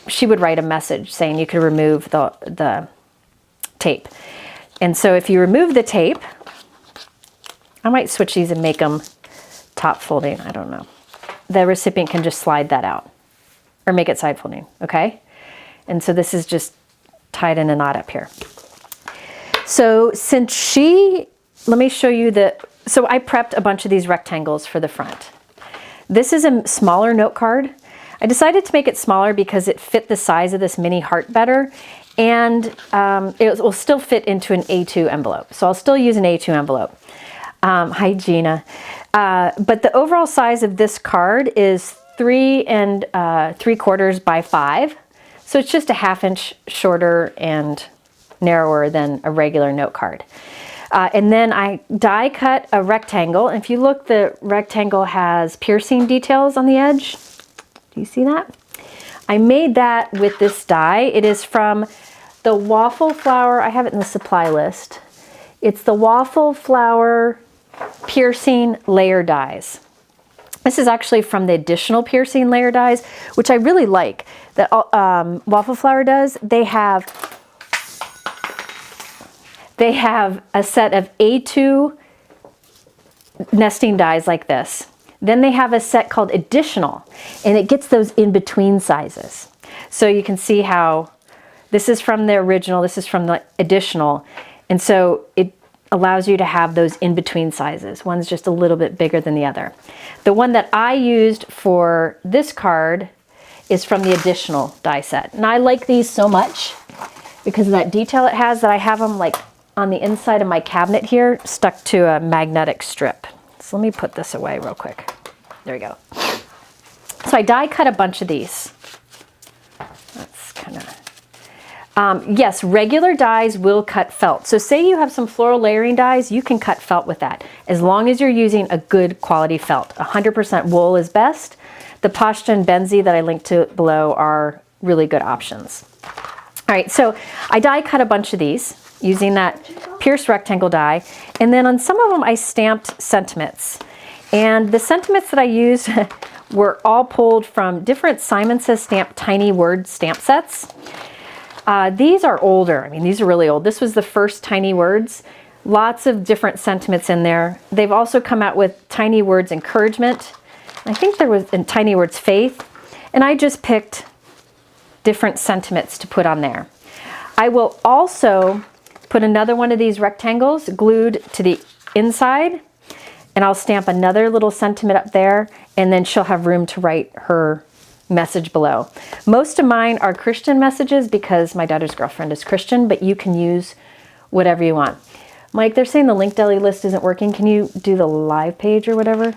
she would write a message saying you could remove the tape. And so if you remove the tape, I might switch these and make them top folding. I don't know. The recipient can just slide that out or make it side folding, okay? And so this is just tied in a knot up here. So since let me show you so I prepped a bunch of these rectangles for the front. This is a smaller note card. I decided to make it smaller because it fit the size of this mini heart better, and it will still fit into an A2 envelope. So I'll still use an A2 envelope. Hi, Gina. But the overall size of this card is 3 3/4 by 5. So it's just a 1/2 inch shorter and narrower than a regular note card. And then I die cut a rectangle. And if you look, the rectangle has piercing details on the edge. Do you see that? I made that with this die. It is from the Waffle Flower. I have it in the supply list. It's the Waffle Flower piercing layer dies. This is actually from the additional piercing layer dies, which I really like that Waffle Flower does. They have a set of A2 nesting dies like this. Then they have a set called additional, and it gets those in between sizes. So you can see how this is from the original, this is from the additional, and so it allows you to have those in between sizes. One's just a little bit bigger than the other. The one that I used for this card is from the additional die set. And I like these so much because of that detail it has that I have them like on the inside of my cabinet here, stuck to a magnetic strip. So let me put this away real quick. There we go. So I die cut a bunch of these. That's kind of... yes, regular dies will cut felt. So say you have some floral layering dies, you can cut felt with that, as long as you're using a good quality felt. 100% wool is best. The Poshta and Benzie that I linked to below are really good options. All right, so I die cut a bunch of these using that pierced rectangle die, and then on some of them I stamped sentiments. And the sentiments that I used were all pulled from different Simon Says Stamp tiny word stamp sets. These are older. I mean, these are really old. This was the first tiny words. Lots of different sentiments in there. They've also come out with tiny words encouragement. I think there was in tiny words faith. And I just picked different sentiments to put on there. I will also put another one of these rectangles glued to the inside, and I'll stamp another little sentiment up there, and then she'll have room to write her message below. Most of mine are Christian messages because my daughter's girlfriend is Christian, but you can use whatever you want. Mike, they're saying the link deli list isn't working. Can you do the live page or whatever?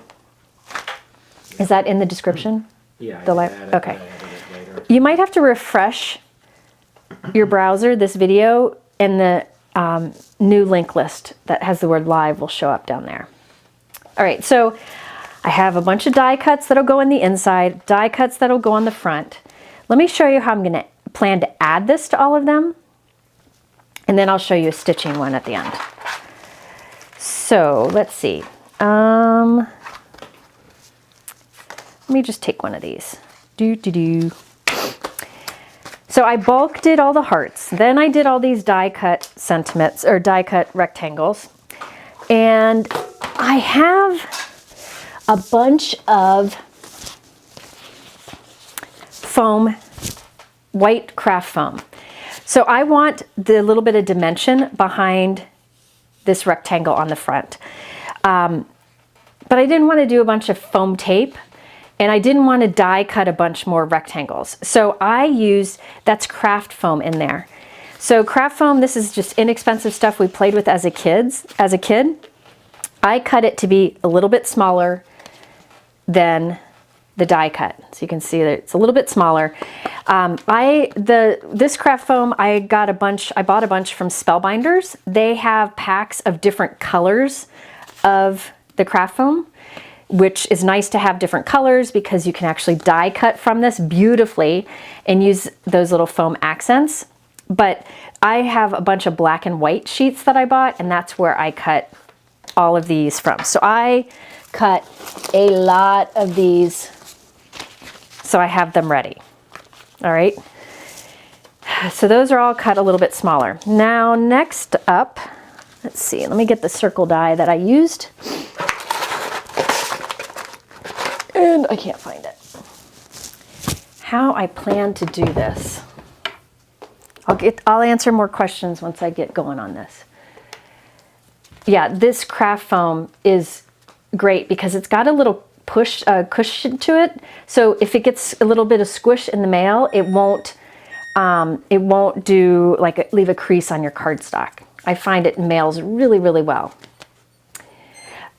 Is that in the description? Yeah. The live. Okay. You might have to refresh your browser, this video, and the new link list that has the word live will show up down there. All right, so I have a bunch of die cuts that'll go on the inside, die cuts that'll go on the front. Let me show you how I'm gonna plan to add this to all of them, and then I'll show you a stitching one at the end. So let's see. Let me just take one of these. So I bulk did all the hearts. Then I did all these die cut sentiments or die cut rectangles. And I have a bunch of foam, white craft foam. So I want the little bit of dimension behind this rectangle on the front. But I didn't want to do a bunch of foam tape. And I didn't want to die cut a bunch more rectangles. So I used, that's craft foam in there. So craft foam, this is just inexpensive stuff we played with as a kid. I cut it to be a little bit smaller than the die cut. So you can see that it's a little bit smaller. This craft foam, I bought a bunch from Spellbinders. They have packs of different colors of the craft foam, which is nice to have different colors because you can actually die cut from this beautifully and use those little foam accents. But I have a bunch of black and white sheets that I bought, and that's where I cut all of these from. So I cut a lot of these, so I have them ready. All right. So those are all cut a little bit smaller. Now, next up, let's see, let me get the circle die that I used. And I can't find it. How I plan to do this. I'll answer more questions once I get going on this. Yeah, this craft foam is great because it's got a little cushion to it. So if it gets a little bit of squish in the mail, it won't do like leave a crease on your cardstock. I find it mails really, really well.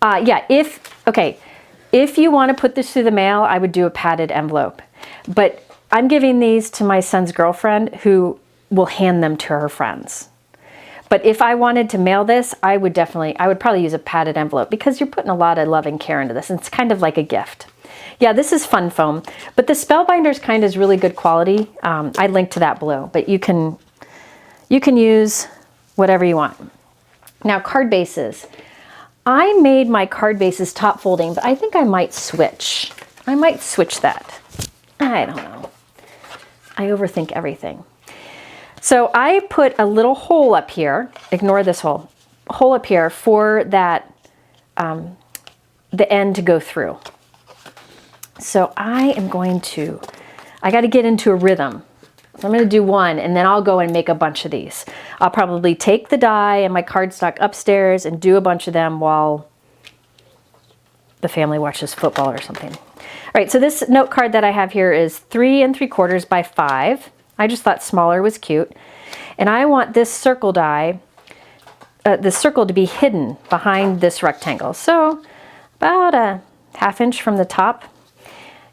Yeah, if you want to put this through the mail, I would do a padded envelope. But I'm giving these to my son's girlfriend who will hand them to her friends. But if I wanted to mail this, I would probably use a padded envelope because you're putting a lot of love and care into this. And it's kind of like a gift. Yeah, this is fun foam, but the Spellbinders kind is really good quality. I linked to that below, but you can use whatever you want. Now, card bases. I made my card bases top folding, but I think I might switch. I might switch that. I don't know. I overthink everything. So I put a little hole up here, ignore this hole up here for that, the end to go through. So I got to get into a rhythm. So I'm going to do one and then I'll go and make a bunch of these. I'll probably take the die and my cardstock upstairs and do a bunch of them while the family watches football or something. All right, so this note card that I have here is 3 3/4 by 5. I just thought smaller was cute. And I want this circle die, the circle to be hidden behind this rectangle. So about a 1/2 inch from the top.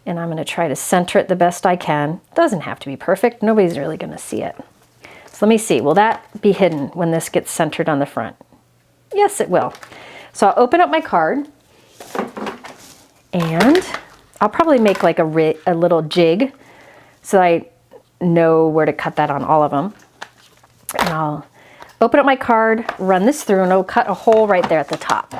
And I'm going to try to center it the best I can. Doesn't have to be perfect. Nobody's really going to see it. So let me see. Will that be hidden when this gets centered on the front? Yes, it will. So I'll open up my card. And I'll probably make like a little jig so I know where to cut that on all of them. And I'll open up my card, run this through, and I'll cut a hole right there at the top.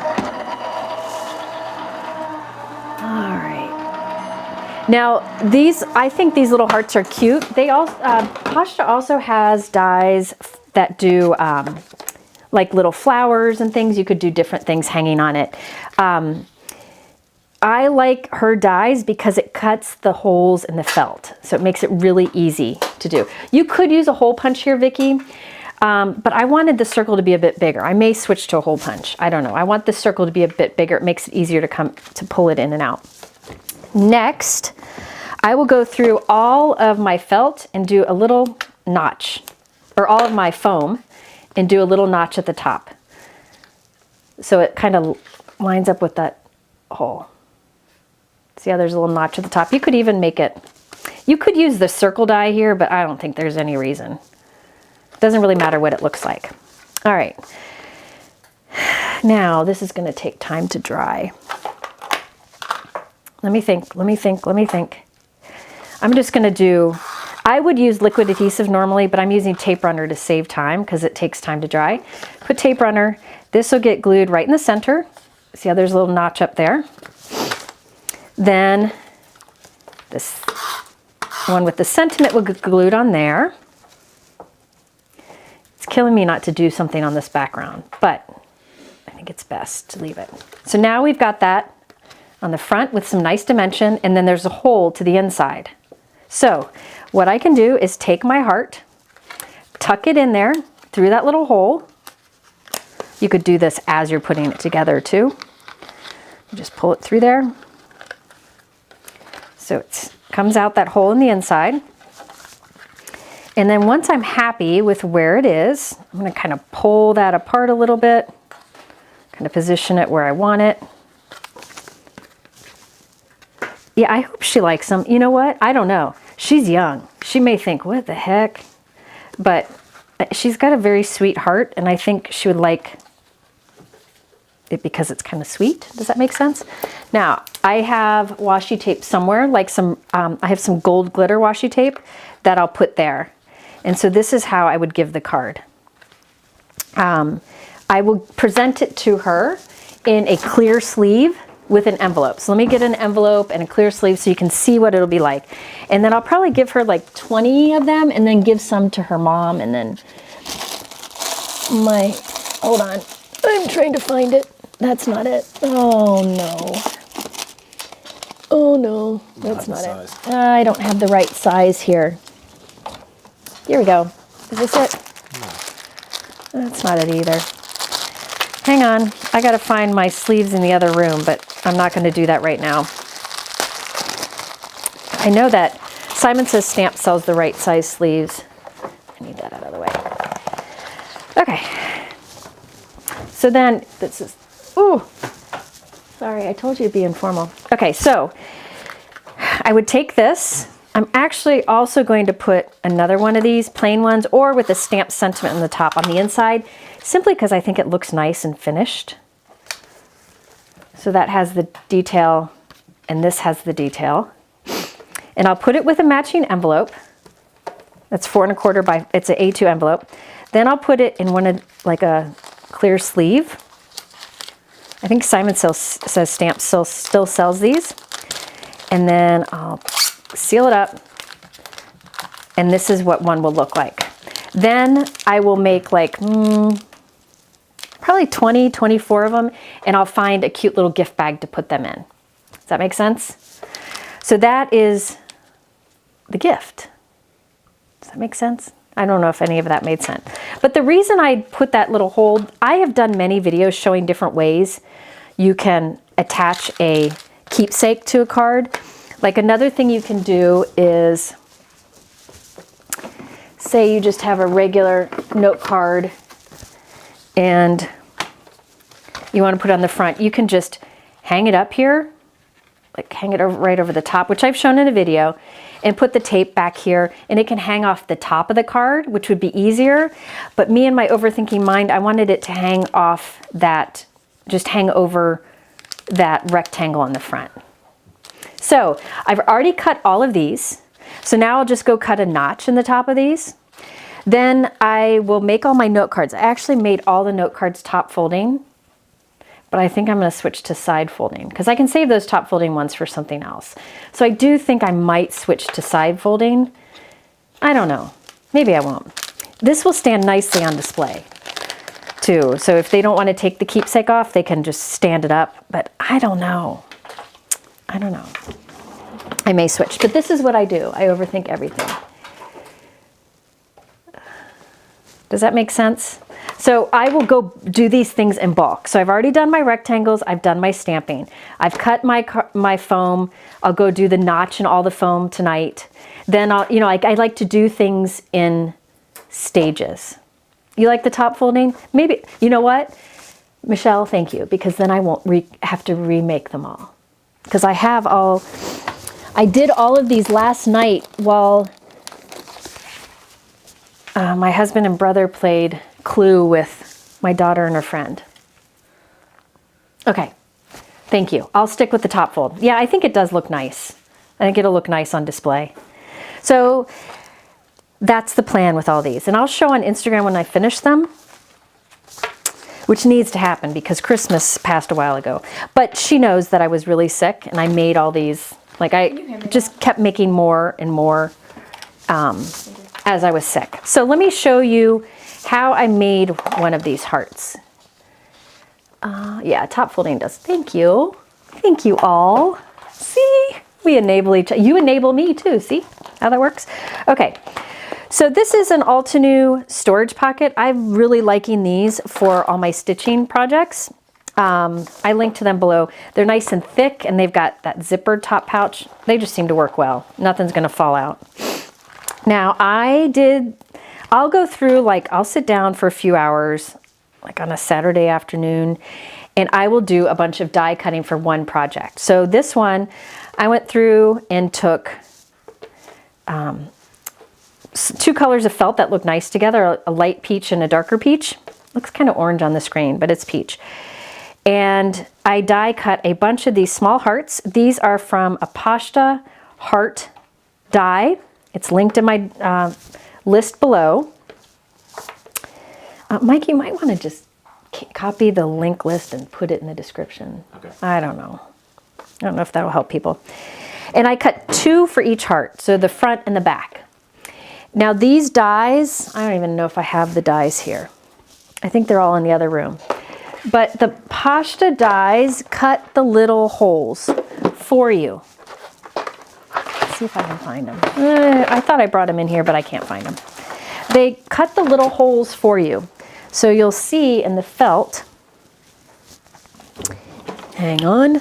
Now these, I think these little hearts are cute. They all, Poshta also has dies that do like little flowers and things. You could do different things hanging on it. I like her dies because it cuts the holes in the felt. So it makes it really easy to do. You could use a hole punch here, Vicki, but I wanted the circle to be a bit bigger. I may switch to a hole punch. I don't know. I want the circle to be a bit bigger. It makes it easier to pull it in and out. Next, I will go through all of my felt and do a little notch, or all of my foam and do a little notch at the top. So it kind of lines up with that hole. See how there's a little notch at the top? You could even make it, you could use the circle die here, but I don't think there's any reason. It doesn't really matter what it looks like. All right. Now this is going to take time to dry. Let me think. I'm just going to do, I would use liquid adhesive normally, but I'm using tape runner to save time because it takes time to dry. Put tape runner. This will get glued right in the center. See how there's a little notch up there? Then this one with the sentiment will get glued on there. It's killing me not to do something on this background, but I think it's best to leave it. So now we've got that on the front with some nice dimension, and then there's a hole to the inside. So what I can do is take my heart, tuck it in there through that little hole. You could do this as you're putting it together too. Just pull it through there. So it comes out that hole in the inside. And then once I'm happy with where it is, I'm going to kind of pull that apart a little bit, kind of position it where I want it. Yeah, I hope she likes them. You know what? I don't know. She's young. She may think, what the heck? But she's got a very sweet heart, and I think she would like it because it's kind of sweet. Does that make sense? Now, I have washi tape somewhere, like some, I have some gold glitter washi tape that I'll put there. And so this is how I would give the card. I will present it to her in a clear sleeve with an envelope. So let me get an envelope and a clear sleeve so you can see what it'll be like. And then I'll probably give her like 20 of them and then give some to her mom, and then hold on, I'm trying to find it. That's not it. Oh no. Oh no, that's not it. I don't have the right size here. Here we go. Is this it? No. That's not it either. Hang on, I gotta find my sleeves in the other room, but I'm not gonna do that right now. I know that Simon Says Stamp sells the right size sleeves. I need that out of the way. Okay. So then, this is, ooh, sorry, I told you to be informal. Okay, so I would take this. I'm actually also going to put another one of these plain ones, or with a stamped sentiment on the top on the inside, simply because I think it looks nice and finished. So that has the detail, and this has the detail. And I'll put it with a matching envelope. That's 4 1/4 by, it's an A2 envelope. Then I'll put it in one of, like a clear sleeve. I think Simon Says Stamp still sells these. And then I'll seal it up. And this is what one will look like. Then I will make like, probably 20, 24 of them, and I'll find a cute little gift bag to put them in. Does that make sense? So that is the gift. Does that make sense? I don't know if any of that made sense. But the reason I put that little hole, I have done many videos showing different ways you can attach a keepsake to a card. Like another thing you can do is, say you just have a regular note card and you want to put it on the front, you can just hang it up here, like hang it right over the top, which I've shown in a video, and put the tape back here, and it can hang off the top of the card, which would be easier. But me and my overthinking mind, I wanted it to hang off that, just hang over that rectangle on the front. So I've already cut all of these. So now I'll just go cut a notch in the top of these. Then I will make all my note cards. I actually made all the note cards top folding, but I think I'm going to switch to side folding because I can save those top folding ones for something else. So I do think I might switch to side folding. I don't know. Maybe I won't. This will stand nicely on display too. So if they don't want to take the keepsake off, they can just stand it up. But I don't know. I don't know. I may switch, but this is what I do. I overthink everything. Does that make sense? So I will go do these things in bulk. So I've already done my rectangles. I've done my stamping. I've cut my foam. I'll go do the notch and all the foam tonight. Then I'll, I like to do things in stages. You like the top folding? Maybe, you know what? Michelle, thank you, because then I won't have to remake them all. Because I did all of these last night while my husband and brother played Clue with my daughter and her friend. Okay, thank you. I'll stick with the top fold. Yeah, I think it does look nice. I think it'll look nice on display. So that's the plan with all these. And I'll show on Instagram when I finish them, which needs to happen because Christmas passed a while ago. But she knows that I was really sick and I made all these, like I just kept making more and more as I was sick. So let me show you how I made one of these hearts. Yeah, top folding does. Thank you. Thank you all. See, we enable each other. You enable me too. See how that works? Okay. So this is an Altenew storage pocket. I'm really liking these for all my stitching projects. I linked to them below. They're nice and thick and they've got that zippered top pouch. They just seem to work well. Nothing's gonna fall out. Now I'll go through, I'll sit down for a few hours, like on a Saturday afternoon, and I will do a bunch of die cutting for one project. So this one, I went through and took two colors of felt that look nice together, a light peach and a darker peach. Looks kind of orange on the screen, but it's peach. And I die cut a bunch of these small hearts. These are from a Poshta heart die. It's linked in my list below. Mike, you might want to just copy the link list and put it in the description. Okay. I don't know. I don't know if that'll help people. And I cut 2 for each heart, so the front and the back. Now these dies, I don't even know if I have the dies here. I think they're all in the other room. But the Poshta dies cut the little holes for you. Let's see if I can find them. I thought I brought them in here, but I can't find them. They cut the little holes for you. So you'll see in the felt, hang on,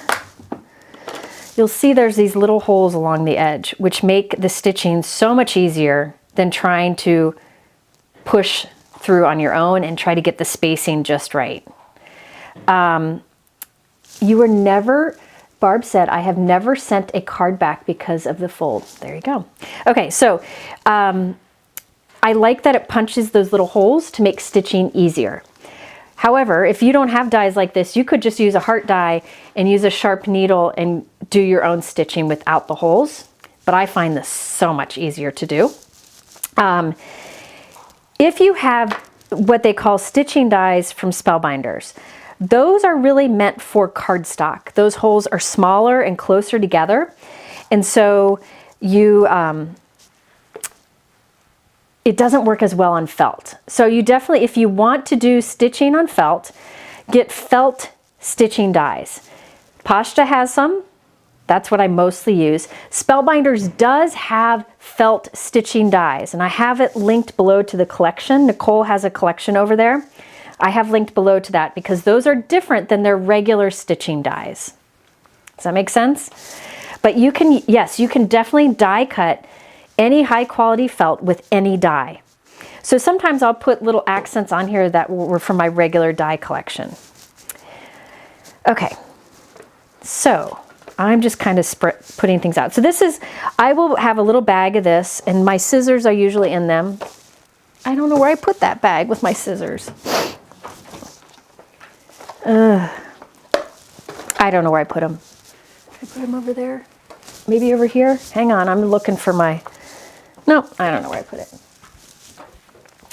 you'll see there's these little holes along the edge, which make the stitching so much easier than trying to push through on your own and try to get the spacing just right. You were never, Barb said, I have never sent a card back because of the fold. There you go. Okay, so I like that it punches those little holes to make stitching easier. However, if you don't have dies like this, you could just use a heart die and use a sharp needle and do your own stitching without the holes. But I find this so much easier to do. If you have what they call stitching dies from Spellbinders, those are really meant for cardstock. Those holes are smaller and closer together. And so you, it doesn't work as well on felt. So you definitely, if you want to do stitching on felt, get felt stitching dies. Poshta has some. That's what I mostly use. Spellbinders does have felt stitching dies, and I have it linked below to the collection. Nicole has a collection over there. I have linked below to that because those are different than their regular stitching dies. Does that make sense? But you can, yes, you can definitely die cut any high quality felt with any die. So sometimes I'll put little accents on here that were from my regular die collection. Okay, so I'm just kind of putting things out. So this is, I will have a little bag of this and my scissors are usually in them. I don't know where I put that bag with my scissors. I don't know where I put them. Did I put them over there? Maybe over here? Hang on, I'm looking for my, no, I don't know where I put it.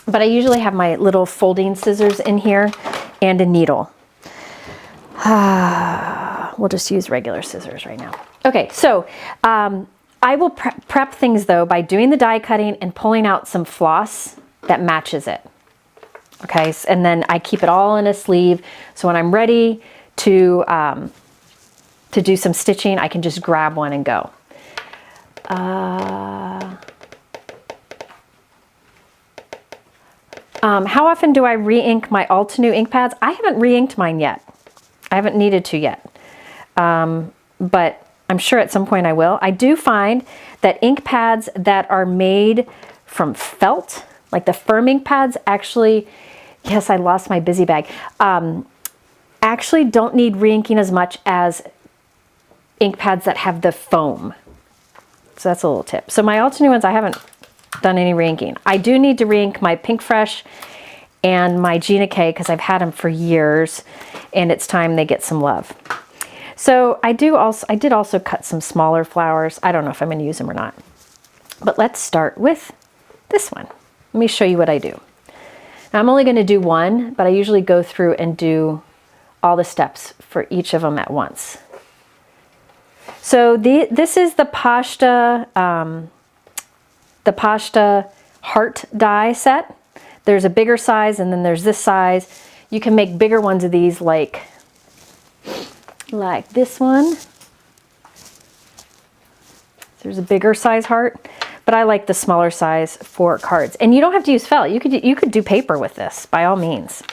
But I usually have my little folding scissors in here and a needle. We'll just use regular scissors right now. Okay, so I will prep things though by doing the die cutting and pulling out some floss that matches it. Okay, and then I keep it all in a sleeve. So when I'm ready to do some stitching, I can just grab one and go. How often do I re-ink my Altenew ink pads? I haven't re-inked mine yet. I haven't needed to yet, but I'm sure at some point I will. I do find that ink pads that are made from felt, like the firm ink pads, actually, yes, I lost my busy bag, actually don't need re-inking as much as ink pads that have the foam. So that's a little tip. So my Altenew ones, I haven't done any re-inking. I do need to re-ink my Pink Fresh and my Gina K because I've had them for years and it's time they get some love. So I did also cut some smaller flowers. I don't know if I'm going to use them or not. But let's start with this one. Let me show you what I do. Now I'm only going to do one, but I usually go through and do all the steps for each of them at once. So this is the Poshta heart die set. There's a bigger size and then there's this size. You can make bigger ones of these like this one. There's a bigger size heart, but I like the smaller size for cards. And you don't have to use felt. You could do paper with this by all means.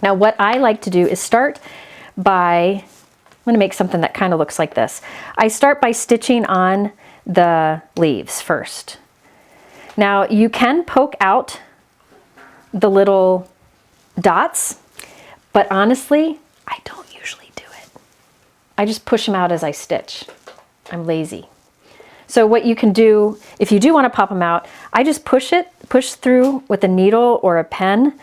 Now what I like to do is start by, I'm going to make something that kind of looks like this. I start by stitching on the leaves first. Now you can poke out the little dots, but honestly, I don't usually do it. I just push them out as I stitch. I'm lazy. So what you can do, if you do want to pop them out, I just push through with a needle or a pen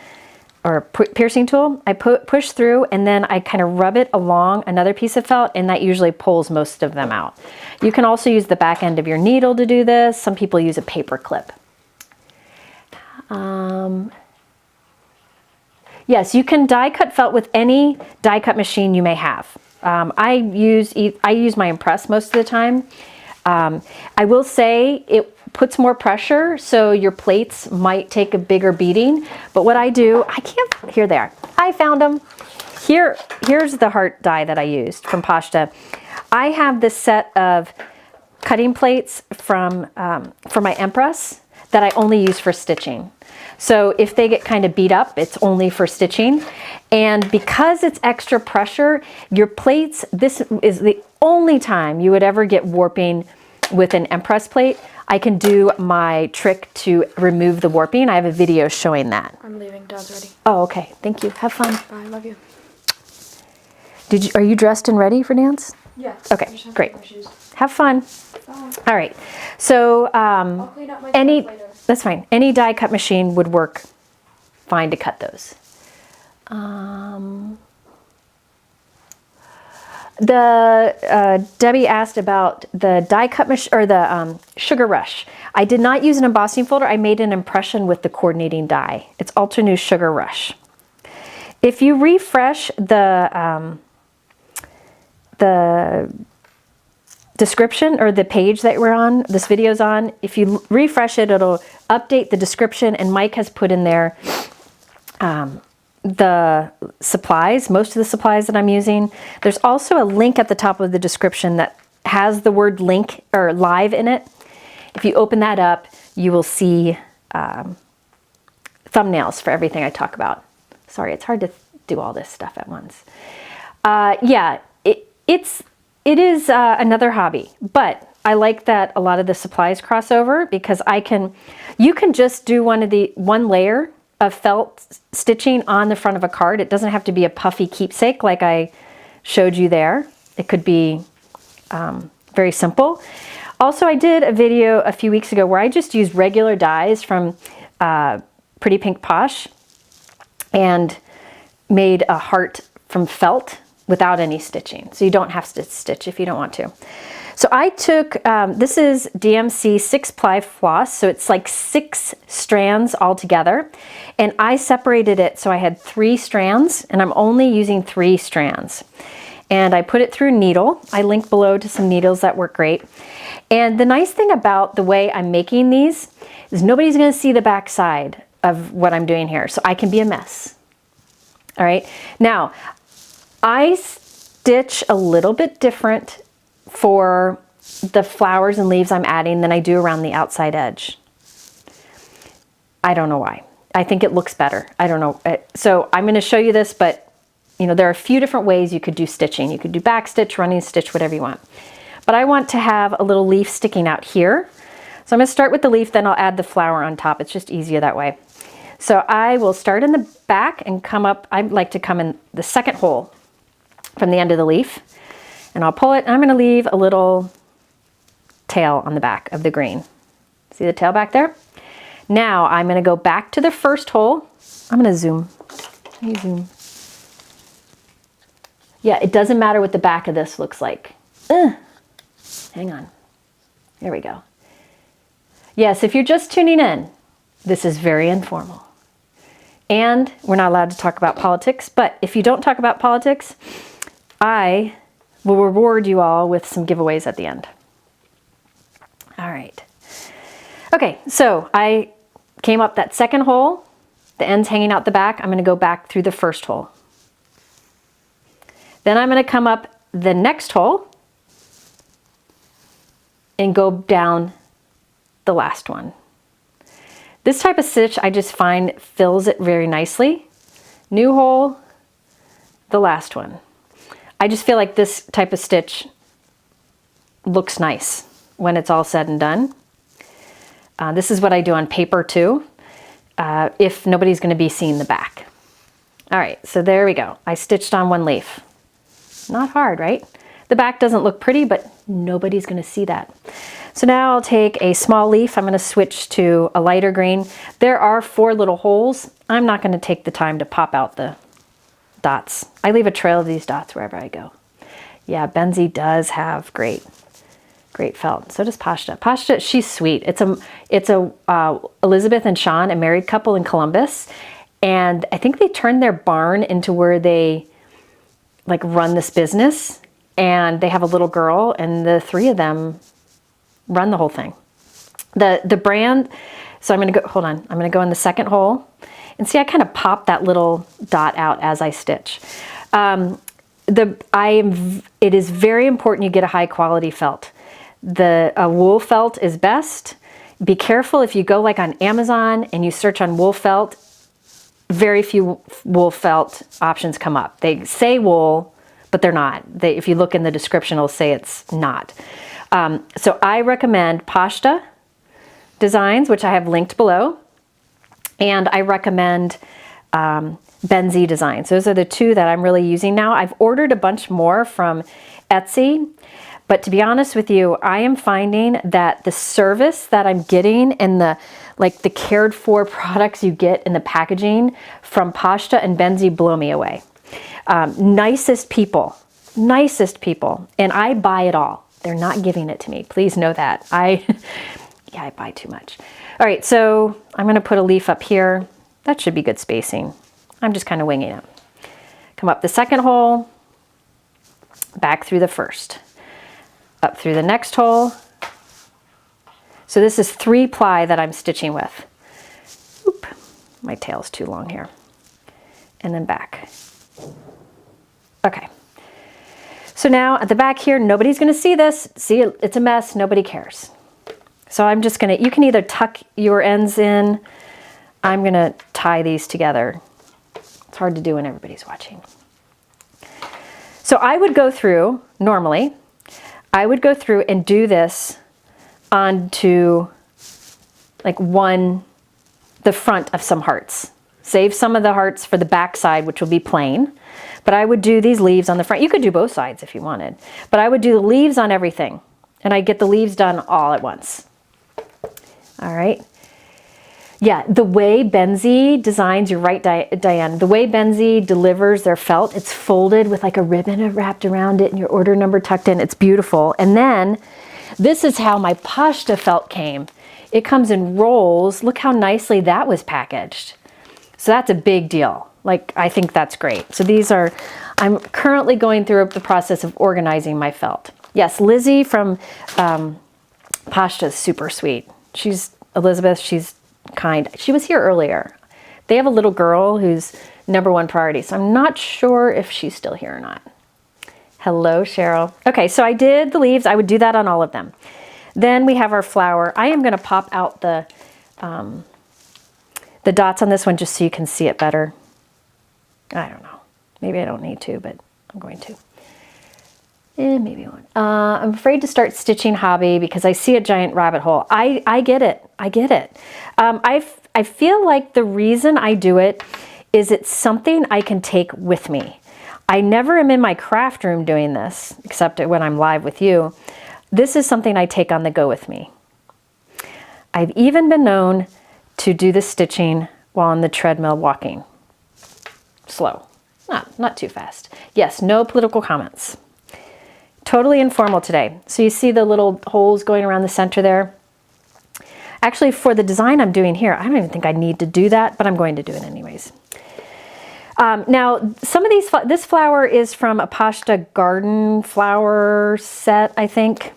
or a piercing tool. I push through and then I kind of rub it along another piece of felt and that usually pulls most of them out. You can also use the back end of your needle to do this. Some people use a paper clip. Yes, you can die cut felt with any die cut machine you may have. I use my Empress most of the time. I will say it puts more pressure, so your plates might take a bigger beating. But what I do, here they are. I found them. Here's the heart die that I used from Poshta. I have this set of cutting plates from for my Empress that I only use for stitching. So if they get kind of beat up, it's only for stitching. And because it's extra pressure, your plates, this is the only time you would ever get warping with an Empress plate. I can do my trick to remove the warping. I have a video showing that. I'm leaving. Dad's ready. Oh, okay. Thank you. Have fun. Bye. I love you. Are you dressed and ready for dance? Yeah. Okay, great. Have fun. Bye. All right. So I'll clean up my stuff later. that's fine. Any die cut machine would work fine to cut those. Debbie asked about the die cut machine or the Sugar Rush. I did not use an embossing folder. I made an impression with the coordinating die. It's Altenew Sugar Rush. If you refresh the description or the page that we're on, this video's on, if you refresh it, it'll update the description, and Mike has put in there the supplies, most of the supplies that I'm using. There's also a link at the top of the description that has the word link or live in it. If you open that up, you will see thumbnails for everything I talk about. Sorry, it's hard to do all this stuff at once. Yeah, it is another hobby, but I like that a lot of the supplies cross over because you can just do one layer of felt stitching on the front of a card. It doesn't have to be a puffy keepsake like I showed you there. It could be very simple. Also, I did a video a few weeks ago where I just used regular dies from Pretty Pink Posh and made a heart from felt without any stitching. So you don't have to stitch if you don't want to. So I took, this is DMC 6-ply floss, so it's like 6 strands all together. And I separated it so I had 3 strands, and I'm only using 3 strands. And I put it through needle. I link below to some needles that work great. And the nice thing about the way I'm making these is nobody's gonna see the back side of what I'm doing here, so I can be a mess. All right, now I stitch a little bit different for the flowers and leaves I'm adding than I do around the outside edge. I don't know why. I think it looks better. I don't know. So I'm gonna show you this, but you know, there are a few different ways you could do stitching. You could do back stitch, running stitch, whatever you want. But I want to have a little leaf sticking out here. So I'm gonna start with the leaf, then I'll add the flower on top. It's just easier that way. So I will start in the back and come up. I like to come in the second hole from the end of the leaf, and I'll pull it. And I'm gonna leave a little tail on the back of the green. See the tail back there? Now I'm gonna go back to the first hole. I'm gonna zoom. Let me zoom. Yeah, it doesn't matter what the back of this looks like. Hang on. There we go. Yes, if you're just tuning in, this is very informal. And we're not allowed to talk about politics, but if you don't talk about politics, I will reward you all with some giveaways at the end. All right. Okay, so I came up that second hole, the end's hanging out the back. I'm gonna go back through the first hole. Then I'm gonna come up the next hole and go down the last one. This type of stitch I just find fills it very nicely. New hole, the last one. I just feel like this type of stitch looks nice when it's all said and done. This is what I do on paper too, if nobody's gonna be seeing the back. All right, so there we go. I stitched on one leaf. Not hard, right? The back doesn't look pretty, but nobody's gonna see that. So now I'll take a small leaf. I'm gonna switch to a lighter green. There are 4 little holes. I'm not gonna take the time to pop out the dots. I leave a trail of these dots wherever I go. Yeah, Benzie does have great felt. So does Poshta. Poshta, she's sweet. It's a Elizabeth and Sean, a married couple in Columbus. And I think they turned their barn into where they like run this business, and they have a little girl, and the 3 of them run the whole thing. The brand, so I'm gonna go, hold on, I'm gonna go in the second hole, and see I kind of pop that little dot out as I stitch. It is very important you get a high quality felt. The wool felt is best. Be careful if you go like on Amazon and you search on wool felt, very few wool felt options come up. They say wool, but they're not. If you look in the description, it'll say it's not. So I recommend Poshta designs, which I have linked below, and I recommend Benzie designs. Those are the 2 that I'm really using now. I've ordered a bunch more from Etsy, but to be honest with you, I am finding that the service that I'm getting and the cared for products you get in the packaging from Poshta and Benzie blow me away. Nicest people, and I buy it all. They're not giving it to me. Please know that. I buy too much. All right, so I'm gonna put a leaf up here. That should be good spacing. I'm just kind of winging it. Come up the second hole, back through the first, up through the next hole. So this is 3-ply that I'm stitching with. Oop, my tail's too long here. And then back. Okay. So now at the back here, nobody's gonna see this. See, it's a mess, nobody cares. So I'm just gonna, you can either tuck your ends in. I'm gonna tie these together. It's hard to do when everybody's watching. So I would go through, normally, I would go through and do this onto like the front of some hearts. Save some of the hearts for the back side, which will be plain. But I would do these leaves on the front. You could do both sides if you wanted. But I would do the leaves on everything. And I get the leaves done all at once. All right. Yeah, the way Benzie designs, you're right, Diane, the way Benzie delivers their felt, it's folded with like a ribbon wrapped around it and your order number tucked in. It's beautiful. And then this is how my Poshta felt came. It comes in rolls. Look how nicely that was packaged. So that's a big deal. Like, I think that's great. So these are, I'm currently going through the process of organizing my felt. Yes, Lizzie from Poshta is super sweet. Elizabeth, she's kind. She was here earlier. They have a little girl who's #1 priority, so I'm not sure if she's still here or not. Hello, Cheryl. Okay, so I did the leaves. I would do that on all of them. Then we have our flower. I am going to pop out the dots on this one just so you can see it better. I don't know. Maybe I don't need to, but I'm going to. Maybe I won't. I'm afraid to start stitching hobby because I see a giant rabbit hole. I get it. I get it. I feel like the reason I do it is it's something I can take with me. I never am in my craft room doing this, except when I'm live with you. This is something I take on the go with me. I've even been known to do the stitching while on the treadmill walking. Slow. Not too fast. Yes, no political comments. Totally informal today. So you see the little holes going around the center there? Actually, for the design I'm doing here, I don't even think I need to do that, but I'm going to do it anyways. Now, some of these, this flower is from a Poshta garden flower set, I think.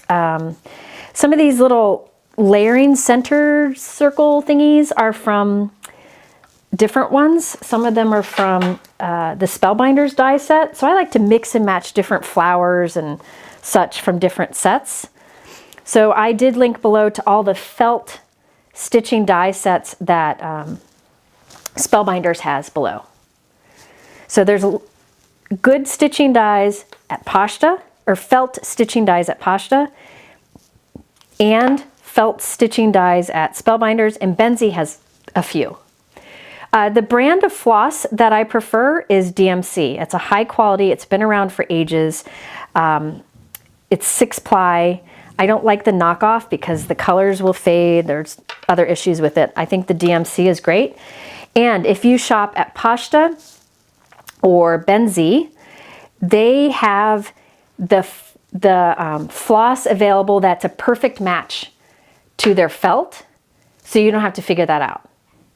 Some of these little layering center circle thingies are from different ones. Some of them are from the Spellbinders die set. So I like to mix and match different flowers and such from different sets. So I did link below to all the felt stitching die sets that Spellbinders has below. So there's good stitching dies at Poshta, or felt stitching dies at Poshta, and felt stitching dies at Spellbinders, and Benzie has a few. The brand of floss that I prefer is DMC. It's a high quality, it's been around for ages. It's 6-ply. I don't like the knockoff because the colors will fade. There's other issues with it. I think the DMC is great. And if you shop at Poshta or Benzie, they have the floss available that's a perfect match to their felt, so you don't have to figure that out.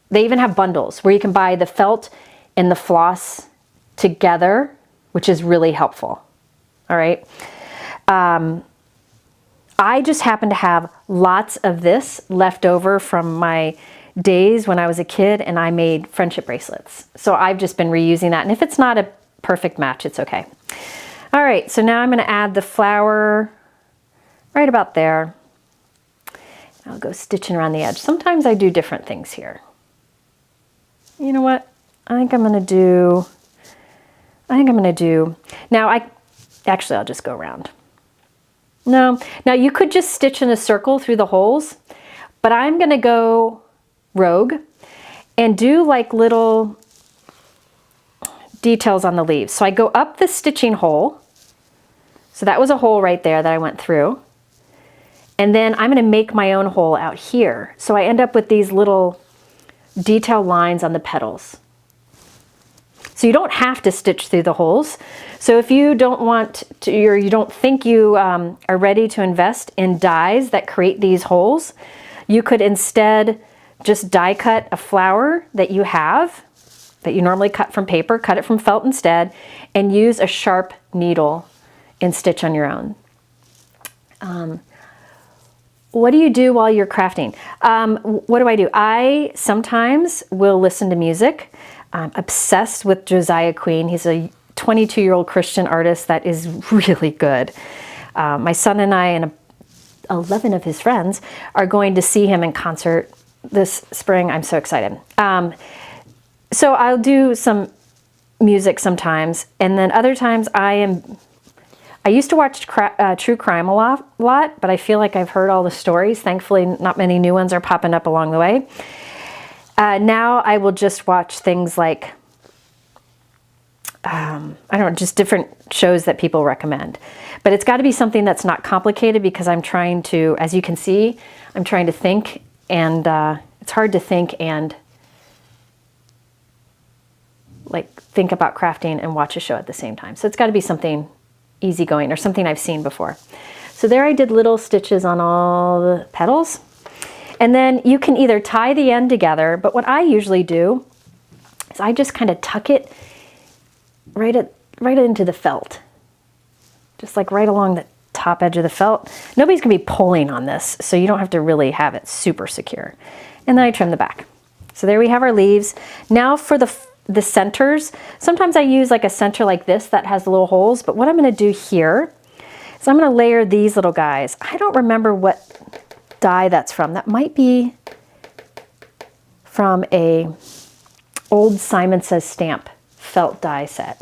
They even have bundles where you can buy the felt and the floss together, which is really helpful. All right. I just happen to have lots of this left over from my days when I was a kid and I made friendship bracelets. So I've just been reusing that. And if it's not a perfect match, it's okay. All right, so now I'm going to add the flower right about there. I'll go stitching around the edge. Sometimes I do different things here. You know what? I think I'm going to do, now I'll just go around. No, now you could just stitch in a circle through the holes, but I'm going to go rogue and do like little details on the leaves. So I go up the stitching hole. So that was a hole right there that I went through. And then I'm going to make my own hole out here. So I end up with these little detail lines on the petals. So you don't have to stitch through the holes. So if you don't want to, or you don't think you are ready to invest in dies that create these holes, you could instead just die cut a flower that you have, that you normally cut from paper, cut it from felt instead, and use a sharp needle and stitch on your own. What do you do while you're crafting? What do? I sometimes will listen to music. I'm obsessed with Josiah Queen. He's a 22-year-old Christian artist that is really good. My son and I and 11 of his friends are going to see him in concert this spring. I'm so excited. So I'll do some music sometimes, and then other times I used to watch true crime a lot, but I feel like I've heard all the stories. Thankfully, not many new ones are popping up along the way. Now I will just watch things like, I don't know, just different shows that people recommend. But it's got to be something that's not complicated because I'm trying to, as you can see, I'm trying to think, and it's hard to think and like think about crafting and watch a show at the same time. So it's got to be something easygoing or something I've seen before. So there I did little stitches on all the petals. And then you can either tie the end together, but what I usually do is I just kind of tuck it right into the felt. Just like right along the top edge of the felt. Nobody's gonna be pulling on this, so you don't have to really have it super secure. And then I trim the back. So there we have our leaves. Now for the centers, sometimes I use like a center like this that has little holes, but what I'm gonna do here is I'm gonna layer these little guys. I don't remember what die that's from. That might be from a old Simon Says Stamp felt die set.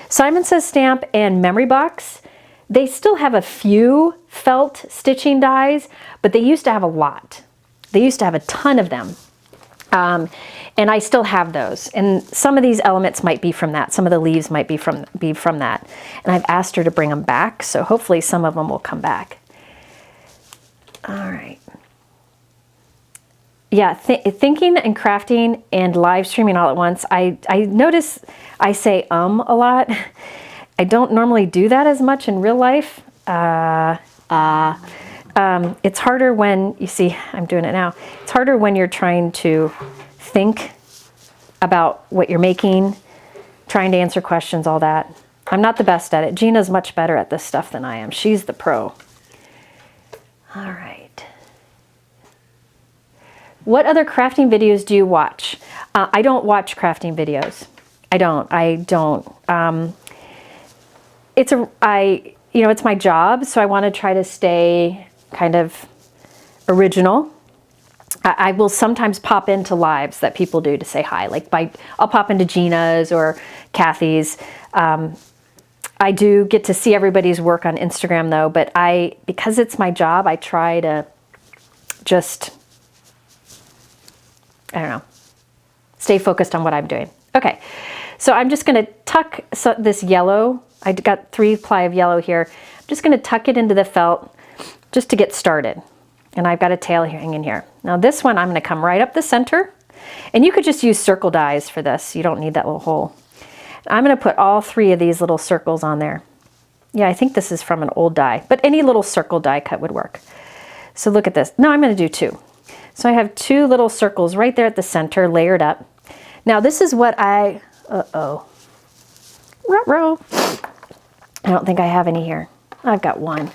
Simon Says Stamp and Memory Box, they still have a few felt stitching dies, but they used to have a lot. They used to have a ton of them. And I still have those. And some of these elements might be from that. Some of the leaves might be from that. And I've asked her to bring them back, so hopefully some of them will come back. All right. Yeah, thinking and crafting and live streaming all at once. I notice I say a lot. I don't normally do that as much in real life. It's harder when, you see, I'm doing it now. It's harder when you're trying to think about what you're making, trying to answer questions, all that. I'm not the best at it. Gina's much better at this stuff than I am. She's the pro. All right. What other crafting videos do you watch? I don't watch crafting videos. I don't. It's my job, so I want to try to stay kind of original. I will sometimes pop into lives that people do to say hi. I'll pop into Gina's or Kathy's. I do get to see everybody's work on Instagram though, but because it's my job, I try to just, I don't know, stay focused on what I'm doing. Okay, so I'm just gonna tuck this yellow. I got 3 ply of yellow here. I'm just gonna tuck it into the felt just to get started. And I've got a tail here hanging here. Now this one, I'm gonna come right up the center, and you could just use circle dies for this. You don't need that little hole. I'm gonna put all 3 of these little circles on there. Yeah, I think this is from an old die, but any little circle die cut would work. So look at this. No, I'm gonna do 2. So I have 2 little circles right there at the center, layered up. Now this is what ruh-roh. I don't think I have any here. I've got 1.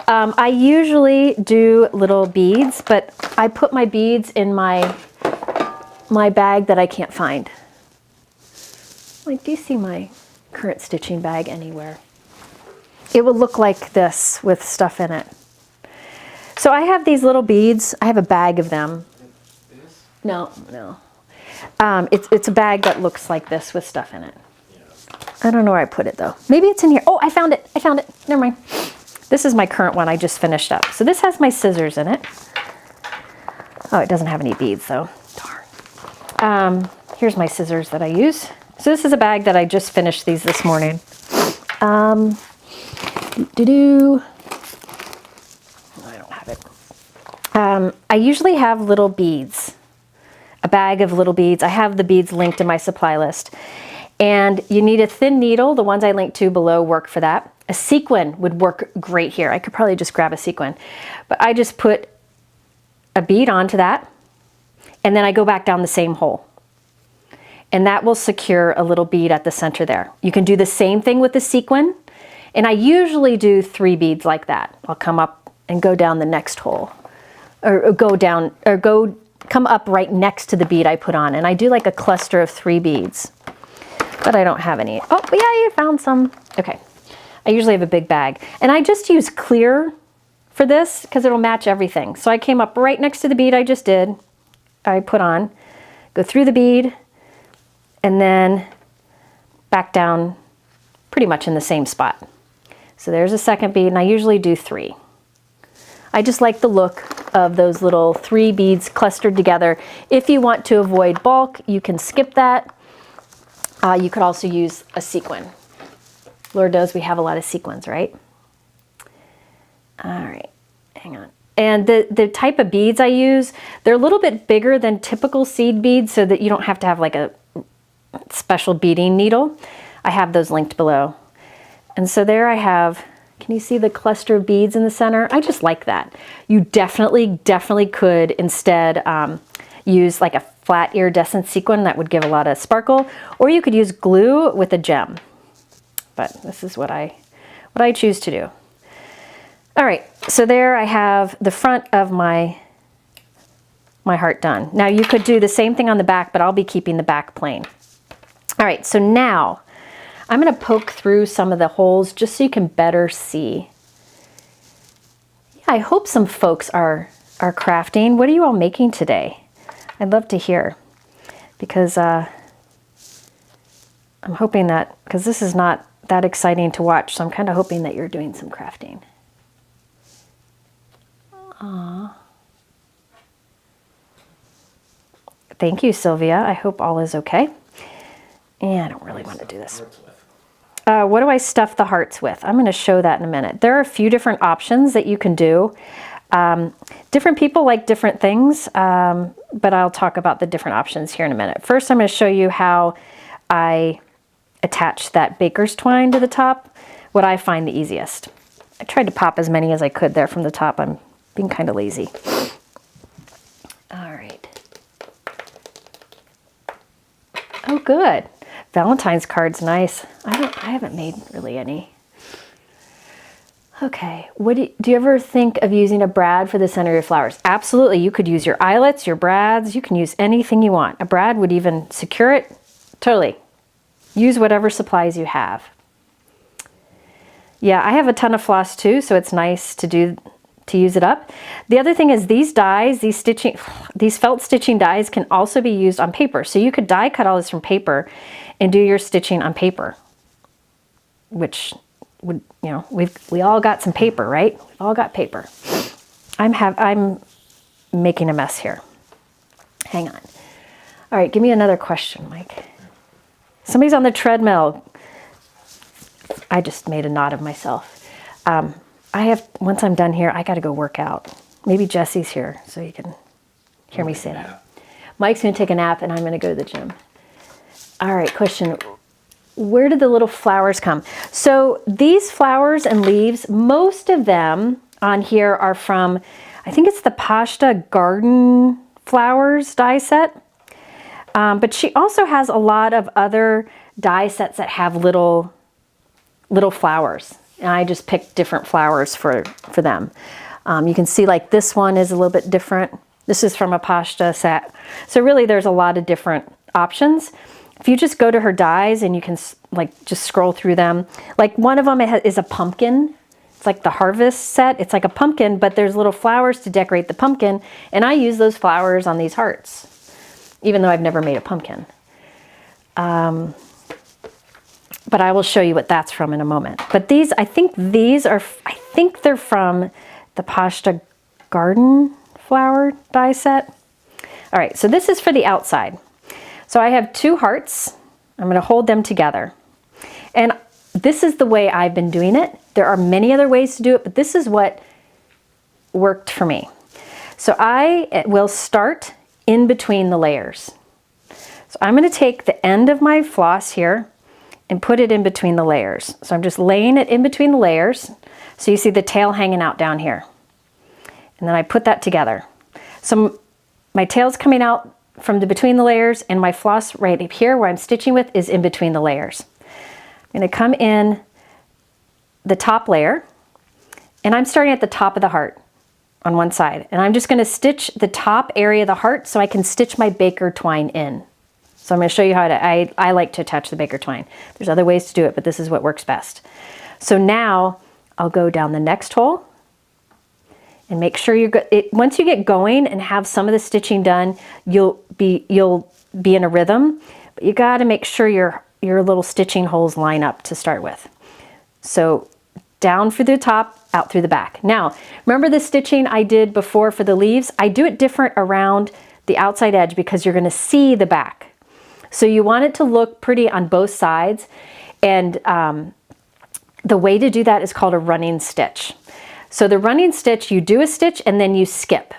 I usually do little beads, but I put my beads in my bag that I can't find. Like, do you see my current stitching bag anywhere? It will look like this with stuff in it. So I have these little beads. I have a bag of them. This? No. It's a bag that looks like this with stuff in it. I don't know where I put it though. Maybe it's in here. Oh, I found it. Never mind. This is my current one I just finished up. So this has my scissors in it. Oh, it doesn't have any beads though. Darn. Here's my scissors that I use. So this is a bag that I just finished these this morning. I don't have it. I usually have little beads, a bag of little beads. I have the beads linked in my supply list. And you need a thin needle. The ones I linked to below work for that. A sequin would work great here. I could probably just grab a sequin. But I just put a bead onto that, and then I go back down the same hole. And that will secure a little bead at the center there. You can do the same thing with the sequin. And I usually do 3 beads like that. I'll come up and go down the next hole. Or come up right next to the bead I put on. And I do like a cluster of 3 beads. But I don't have any. Oh, yeah, you found some. Okay. I usually have a big bag. And I just use clear for this because it'll match everything. So I came up right next to the bead I just did. I put on, go through the bead, and then back down pretty much in the same spot. So there's a second bead, and I usually do 3. I just like the look of those little 3 beads clustered together. If you want to avoid bulk, you can skip that. You could also use a sequin. Lord knows we have a lot of sequins, right? All right, hang on. And the type of beads I use, they're a little bit bigger than typical seed beads so that you don't have to have like a special beading needle. I have those linked below. And so there I have, can you see the cluster of beads in the center? I just like that. You definitely could instead use like a flat iridescent sequin that would give a lot of sparkle, or you could use glue with a gem. But this is what I choose to do. All right, so there I have the front of my heart done. Now you could do the same thing on the back, but I'll be keeping the back plain. All right, so now I'm gonna poke through some of the holes just so you can better see. Yeah, I hope some folks are crafting. What are you all making today? I'd love to hear, because I'm hoping that, because this is not that exciting to watch, so I'm kind of hoping that you're doing some crafting. Aww. Thank you, Sylvia. I hope all is okay. And I don't really want to do this. What do I stuff the hearts with? I'm going to show that in a minute. There are a few different options that you can do. Different people like different things, but I'll talk about the different options here in a minute. First, I'm going to show you how I attach that baker's twine to the top, what I find the easiest. I tried to pop as many as I could there from the top. I'm being kind of lazy. All right. Oh, good. Valentine's card's nice. I haven't made really any. Okay, do you ever think of using a brad for the center of your flowers? Absolutely, you could use your eyelets, your brads, you can use anything you want. A brad would even secure it. Totally. Use whatever supplies you have. Yeah, I have a ton of floss too, so it's nice to use it up. The other thing is these dies, these felt stitching dies can also be used on paper. So you could die cut all this from paper and do your stitching on paper, which would, you know, we all got some paper, right? We've all got paper. I'm making a mess here. Hang on. All right, give me another question, Mike. Somebody's on the treadmill. I just made a knot of myself. Once I'm done here, I got to go work out. Maybe Jesse's here, so you can hear me say that. Mike's going to take a nap, and I'm going to go to the gym. All right, question. Where did the little flowers come? So these flowers and leaves, most of them on here are from, I think it's the Poshta Garden Flowers die set. But she also has a lot of other die sets that have little flowers. And I just picked different flowers for them. You can see like this one is a little bit different. This is from a Poshta set. So really there's a lot of different options. If you just go to her dies and you can like just scroll through them. Like one of them is a pumpkin. It's like the harvest set. It's like a pumpkin, but there's little flowers to decorate the pumpkin. And I use those flowers on these hearts, even though I've never made a pumpkin. But I will show you what that's from in a moment. But these, I think they're from the Poshta Garden Flower die set. All right, so this is for the outside. So I have two hearts. I'm going to hold them together. And this is the way I've been doing it. There are many other ways to do it, but this is what worked for me. So I will start in between the layers. So I'm going to take the end of my floss here and put it in between the layers. So I'm just laying it in between the layers. So you see the tail hanging out down here. And then I put that together. So my tail's coming out from between the layers, and my floss right up here where I'm stitching with is in between the layers. I'm going to come in the top layer, and I'm starting at the top of the heart on one side. And I'm just going to stitch the top area of the heart so I can stitch my baker twine in. So I'm going to show you how I like to attach the baker twine. There's other ways to do it, but this is what works best. So now I'll go down the next hole and make sure you're good. Once you get going and have some of the stitching done, you'll be in a rhythm, but you got to make sure your little stitching holes line up to start with. So down through the top, out through the back. Now, remember the stitching I did before for the leaves? I do it different around the outside edge because you're going to see the back. So you want it to look pretty on both sides. And the way to do that is called a running stitch. So the running stitch, you do a stitch and then you skip.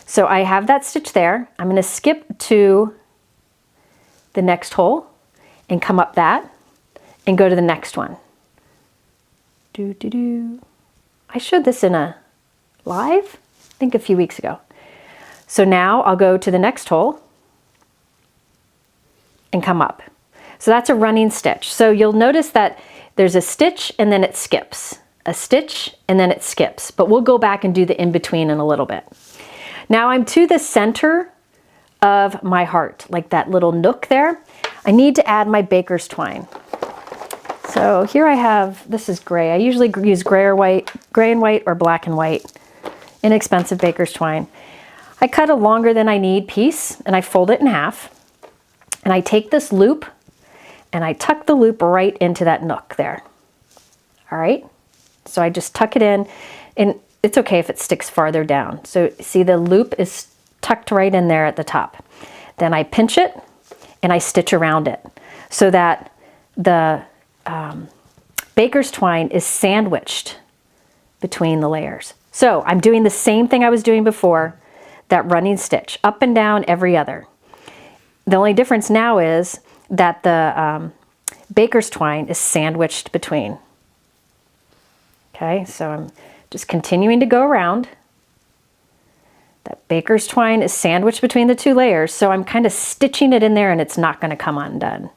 So I have that stitch there. I'm going to skip to the next hole and come up that and go to the next one. I showed this in a live, I think a few weeks ago. So now I'll go to the next hole and come up. So that's a running stitch. So you'll notice that there's a stitch and then it skips, a stitch and then it skips, but we'll go back and do the in-between in a little bit. Now I'm to the center of my heart, like that little nook there. I need to add my baker's twine. So here I have, this is gray. I usually use gray and white or black and white, inexpensive baker's twine. I cut a longer than I need piece and I fold it in half. And I take this loop and I tuck the loop right into that nook there. All right. So I just tuck it in, and it's okay if it sticks farther down. So see, the loop is tucked right in there at the top. Then I pinch it and I stitch around it so that the baker's twine is sandwiched between the layers. So I'm doing the same thing I was doing before, that running stitch, up and down every other. The only difference now is that the baker's twine is sandwiched between. Okay, so I'm just continuing to go around. That baker's twine is sandwiched between the two layers, so I'm kind of stitching it in there and it's not going to come undone.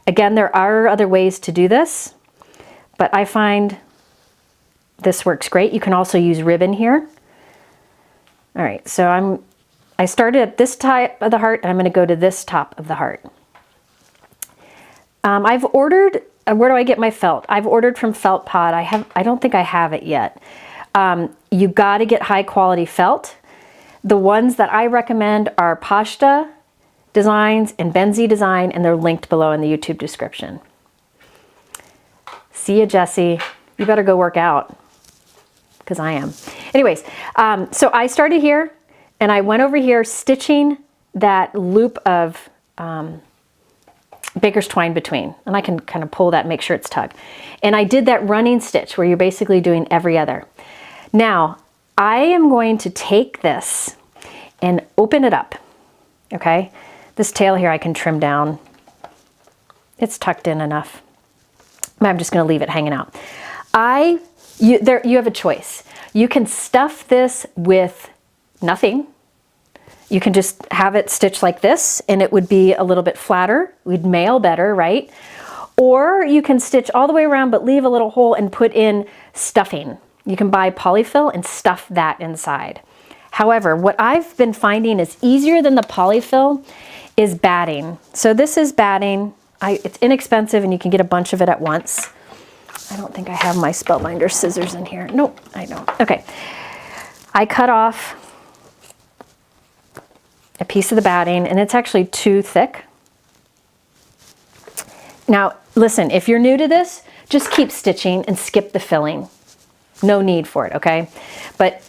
Again, there are other ways to do this, but I find this works great. You can also use ribbon here. All right, so I started at this top of the heart and I'm going to go to this top of the heart. I've ordered, where do I get my felt? I've ordered from Felt Pod. I don't think I have it yet. You got to get high quality felt. The ones that I recommend are Poshta Designs and Benzie Design, and they're linked below in the YouTube description. See ya, Jessie. You better go work out, because I am. Anyways, so I started here and I went over here stitching that loop of baker's twine between, and I can kind of pull that, make sure it's tugged. And I did that running stitch where you're basically doing every other. Now, I am going to take this and open it up, okay? This tail here I can trim down. It's tucked in enough. I'm just gonna leave it hanging out. You have a choice. You can stuff this with nothing. You can just have it stitched like this and it would be a little bit flatter. We'd mail better, right? Or you can stitch all the way around but leave a little hole and put in stuffing. You can buy polyfill and stuff that inside. However, what I've been finding is easier than the polyfill is batting. So this is batting. It's inexpensive and you can get a bunch of it at once. I don't think I have my Spellbinders scissors in here. Nope, I don't. Okay. I cut off a piece of the batting and it's actually too thick. Now, listen, if you're new to this, just keep stitching and skip the filling. No need for it, okay? But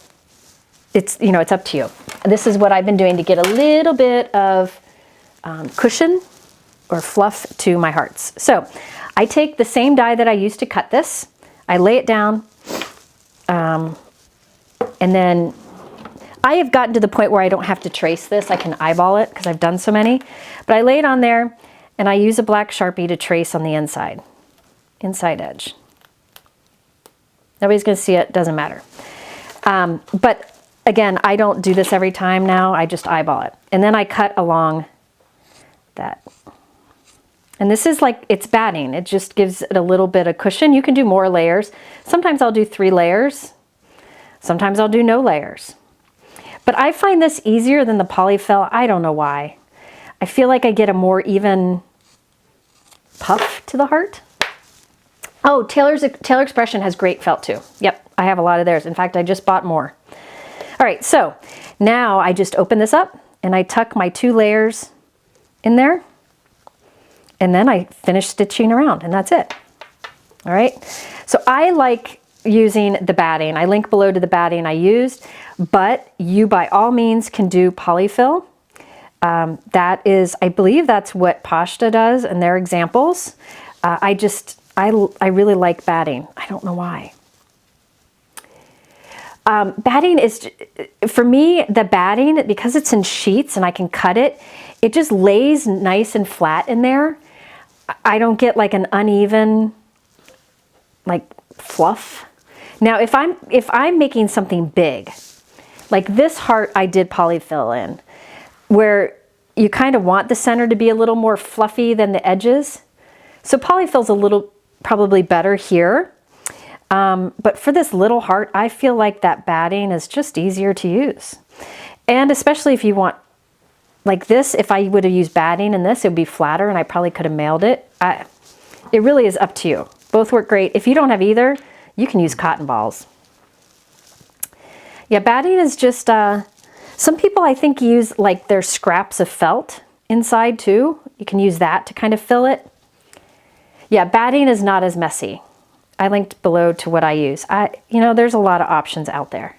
it's, you know, it's up to you. This is what I've been doing to get a little bit of cushion or fluff to my hearts. So I take the same die that I used to cut this, I lay it down, and then I have gotten to the point where I don't have to trace this. I can eyeball it because I've done so many. But I lay it on there and I use a black Sharpie to trace on the inside edge. Nobody's going to see it, doesn't matter. But again, I don't do this every time now. I just eyeball it. And then I cut along that. And this is like, it's batting. It just gives it a little bit of cushion. You can do more layers. Sometimes I'll do 3 layers. Sometimes I'll do no layers. But I find this easier than the polyfill. I don't know why. I feel like I get a more even puff to the heart. Oh, Taylor Expression has great felt too. Yep, I have a lot of theirs. In fact, I just bought more. All right, so now I just open this up and I tuck my 2 layers in there. And then I finish stitching around and that's it. All right, so I like using the batting. I link below to the batting I used, but you by all means can do polyfill. That is, I believe that's what Poshta does in their examples. I really like batting. I don't know why. Batting is, for me, the batting, because it's in sheets and I can cut it, it just lays nice and flat in there. I don't get like an uneven, like fluff. Now, if I'm making something big, like this heart I did polyfill in, where you kind of want the center to be a little more fluffy than the edges. So polyfill's a little probably better here. But for this little heart, I feel like that batting is just easier to use. And especially if you want, like this, if I would have used batting in this, it would be flatter and I probably could have mailed it. It really is up to you. Both work great. If you don't have either, you can use cotton balls. Yeah, batting is just, some people I think use like their scraps of felt inside too. You can use that to kind of fill it. Yeah, batting is not as messy. I linked below to what I use. You know, there's a lot of options out there.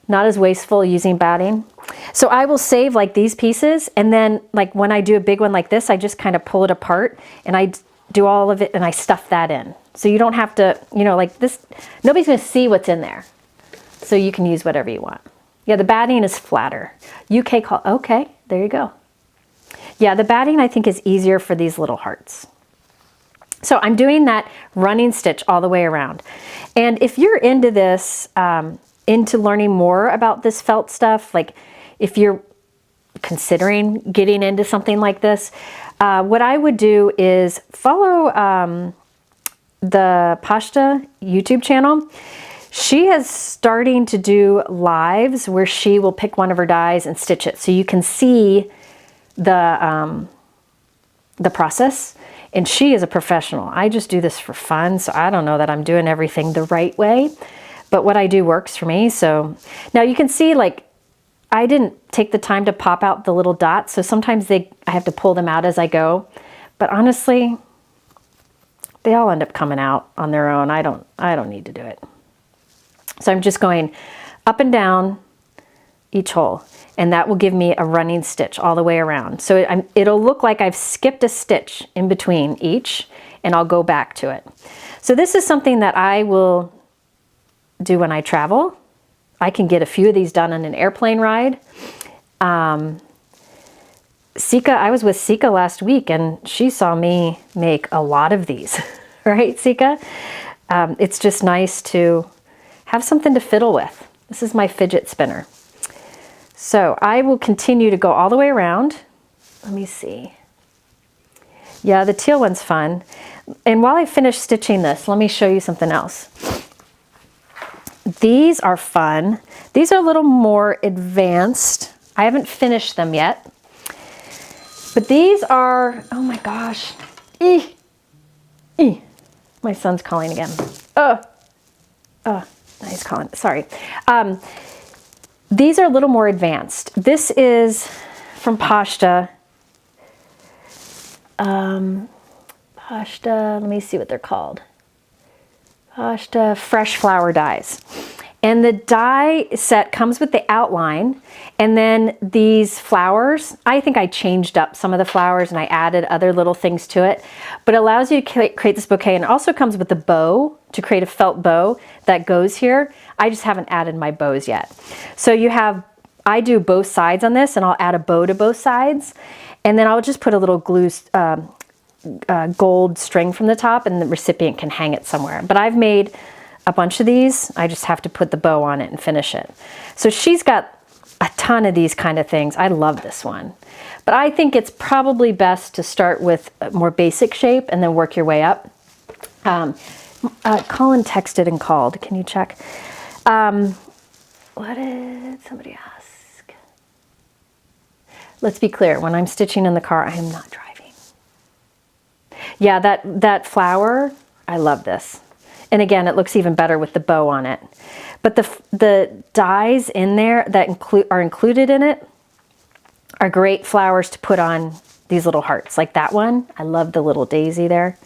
Not as wasteful using batting. So I will save like these pieces, and then like when I do a big one like this, I just kind of pull it apart and I do all of it and I stuff that in. So you don't have to, you know, like this, nobody's gonna see what's in there. So you can use whatever you want. Yeah, the batting is flatter. UK call, okay, there you go. Yeah, the batting I think is easier for these little hearts. So I'm doing that running stitch all the way around. And if you're into this, into learning more about this felt stuff, like if you're considering getting into something like this, what I would do is follow the Poshta YouTube channel. She is starting to do lives where she will pick one of her dies and stitch it. So you can see the process. And she is a professional. I just do this for fun, so I don't know that I'm doing everything the right way, but what I do works for me. So now you can see, like, I didn't take the time to pop out the little dots, so sometimes I have to pull them out as I go. But honestly, they all end up coming out on their own. I don't need to do it. So I'm just going up and down each hole, and that will give me a running stitch all the way around. So it'll look like I've skipped a stitch in between each, and I'll go back to it. So this is something that I will do when I travel. I can get a few of these done on an airplane ride. Sika, I was with Sika last week, and she saw me make a lot of these, right, Sika? It's just nice to have something to fiddle with. This is my fidget spinner. So I will continue to go all the way around. Let me see. Yeah, the teal one's fun. And while I finish stitching this, let me show you something else. These are fun. These are a little more advanced. I haven't finished them yet. But these are, oh my gosh. My son's calling again. He's calling, sorry. These are a little more advanced. This is from Poshta. Poshta, let me see what they're called. Poshta Fresh Flower Dies. And the die set comes with the outline, and then these flowers, I think I changed up some of the flowers and I added other little things to it, but it allows you to create this bouquet, and it also comes with the bow to create a felt bow that goes here. I just haven't added my bows yet. So you have, I do both sides on this, and I'll add a bow to both sides, and then I'll just put a little glue, gold string from the top, and the recipient can hang it somewhere. But I've made a bunch of these. I just have to put the bow on it and finish it. So she's got a ton of these kind of things. I love this one. But I think it's probably best to start with a more basic shape and then work your way up. Colin texted and called. Can you check? What did somebody ask? Let's be clear. When I'm stitching in the car, I am not driving. Yeah, that flower, I love this. And again, it looks even better with the bow on it. But the dies in there that are included in it are great flowers to put on these little hearts. Like that one, I love the little daisy there.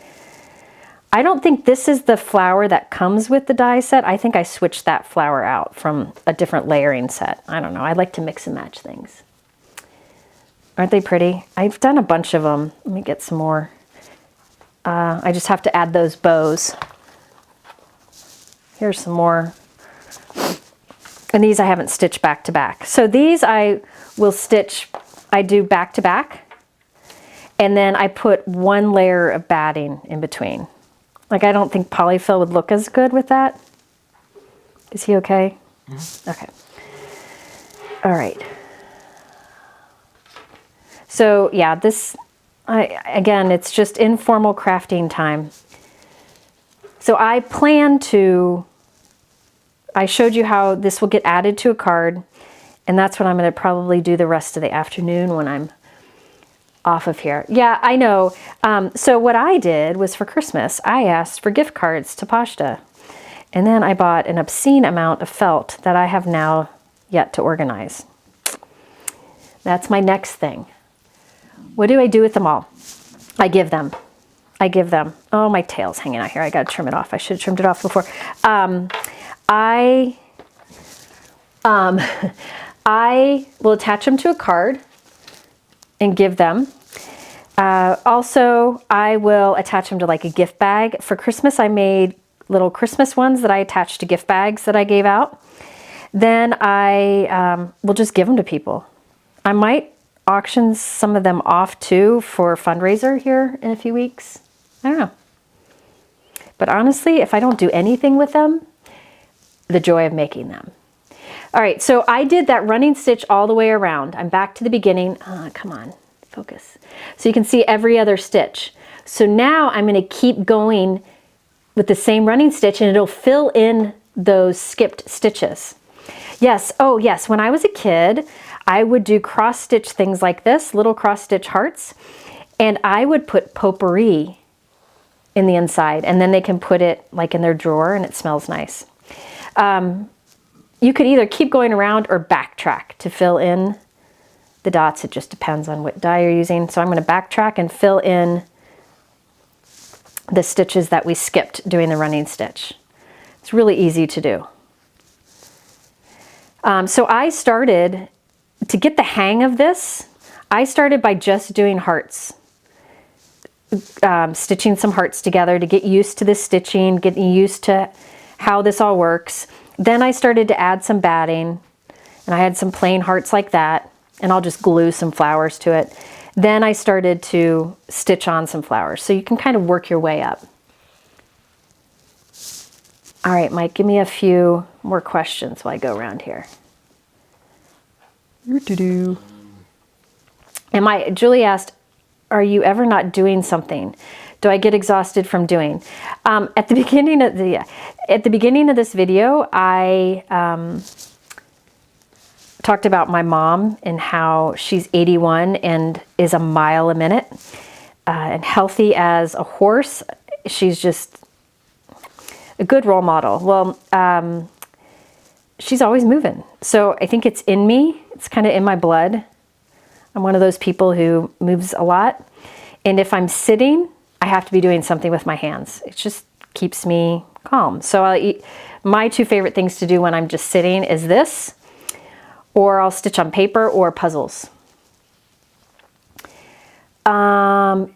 I don't think this is the flower that comes with the die set. I think I switched that flower out from a different layering set. I don't know. I like to mix and match things. Aren't they pretty? I've done a bunch of them. Let me get some more. I just have to add those bows. Here's some more And these I haven't stitched back to back. So these I will stitch, I do back to back. And then I put one layer of batting in between. Like, I don't think polyfill would look as good with that. Is he okay? Mm-hmm. Okay. All right. So yeah, this, again, it's just informal crafting time. So I plan to, I showed you how this will get added to a card, and that's what I'm going to probably do the rest of the afternoon when I'm off of here. Yeah, I know. So what I did was for Christmas, I asked for gift cards to Poshta. And then I bought an obscene amount of felt that I have now yet to organize. That's my next thing. What do I do with them all? I give them. I give them. Oh, my tail's hanging out here. I got to trim it off. I should have trimmed it off before. I will attach them to a card and give them. Also, I will attach them to like a gift bag. For Christmas, I made little Christmas ones that I attached to gift bags that I gave out. Then I will just give them to people. I might auction some of them off too for a fundraiser here in a few weeks. I don't know. But honestly, if I don't do anything with them, the joy of making them. All right, so I did that running stitch all the way around. I'm back to the beginning. Come on, focus. So you can see every other stitch. So now I'm going to keep going with the same running stitch, and it'll fill in those skipped stitches. Yes, oh yes, when I was a kid, I would do cross stitch things like this, little cross stitch hearts, and I would put potpourri in the inside, and then they can put it like in their drawer and it smells nice. You could either keep going around or backtrack to fill in the dots. It just depends on what die you're using. So I'm going to backtrack and fill in the stitches that we skipped doing the running stitch. It's really easy to do. So I started, to get the hang of this, I started by just doing hearts. Stitching some hearts together to get used to this stitching, getting used to how this all works. Then I started to add some batting, and I had some plain hearts like that, and I'll just glue some flowers to it. Then I started to stitch on some flowers, so you can kind of work your way up. All right, Mike, give me a few more questions while I go around here. Julie asked, are you ever not doing something? Do I get exhausted from doing? At the beginning of this video, I talked about my mom and how she's 81 and is a mile a minute and healthy as a horse. She's just a good role model. Well, she's always moving. So I think it's in me. It's kind of in my blood. I'm one of those people who moves a lot. And if I'm sitting, I have to be doing something with my hands. It just keeps me calm. So my two favorite things to do when I'm just sitting is this, or I'll stitch on paper or puzzles. Polly,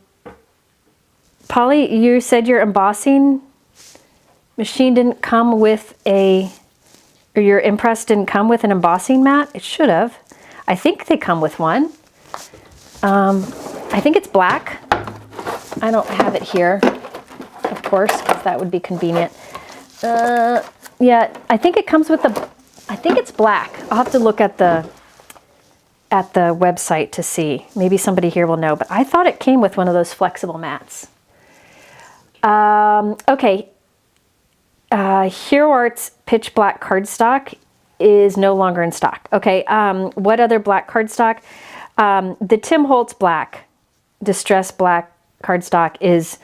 you said your embossing machine didn't come with or your Impress didn't come with an embossing mat? It should have. I think they come with one. I think it's black. I don't have it here, of course, because that would be convenient. Yeah, I think it comes with I think it's black. I'll have to look at the website to see. Maybe somebody here will know, but I thought it came with one of those flexible mats. Okay. Hero Art's pitch black cardstock is no longer in stock. Okay, what other black cardstock? The Tim Holtz black, distress black cardstock is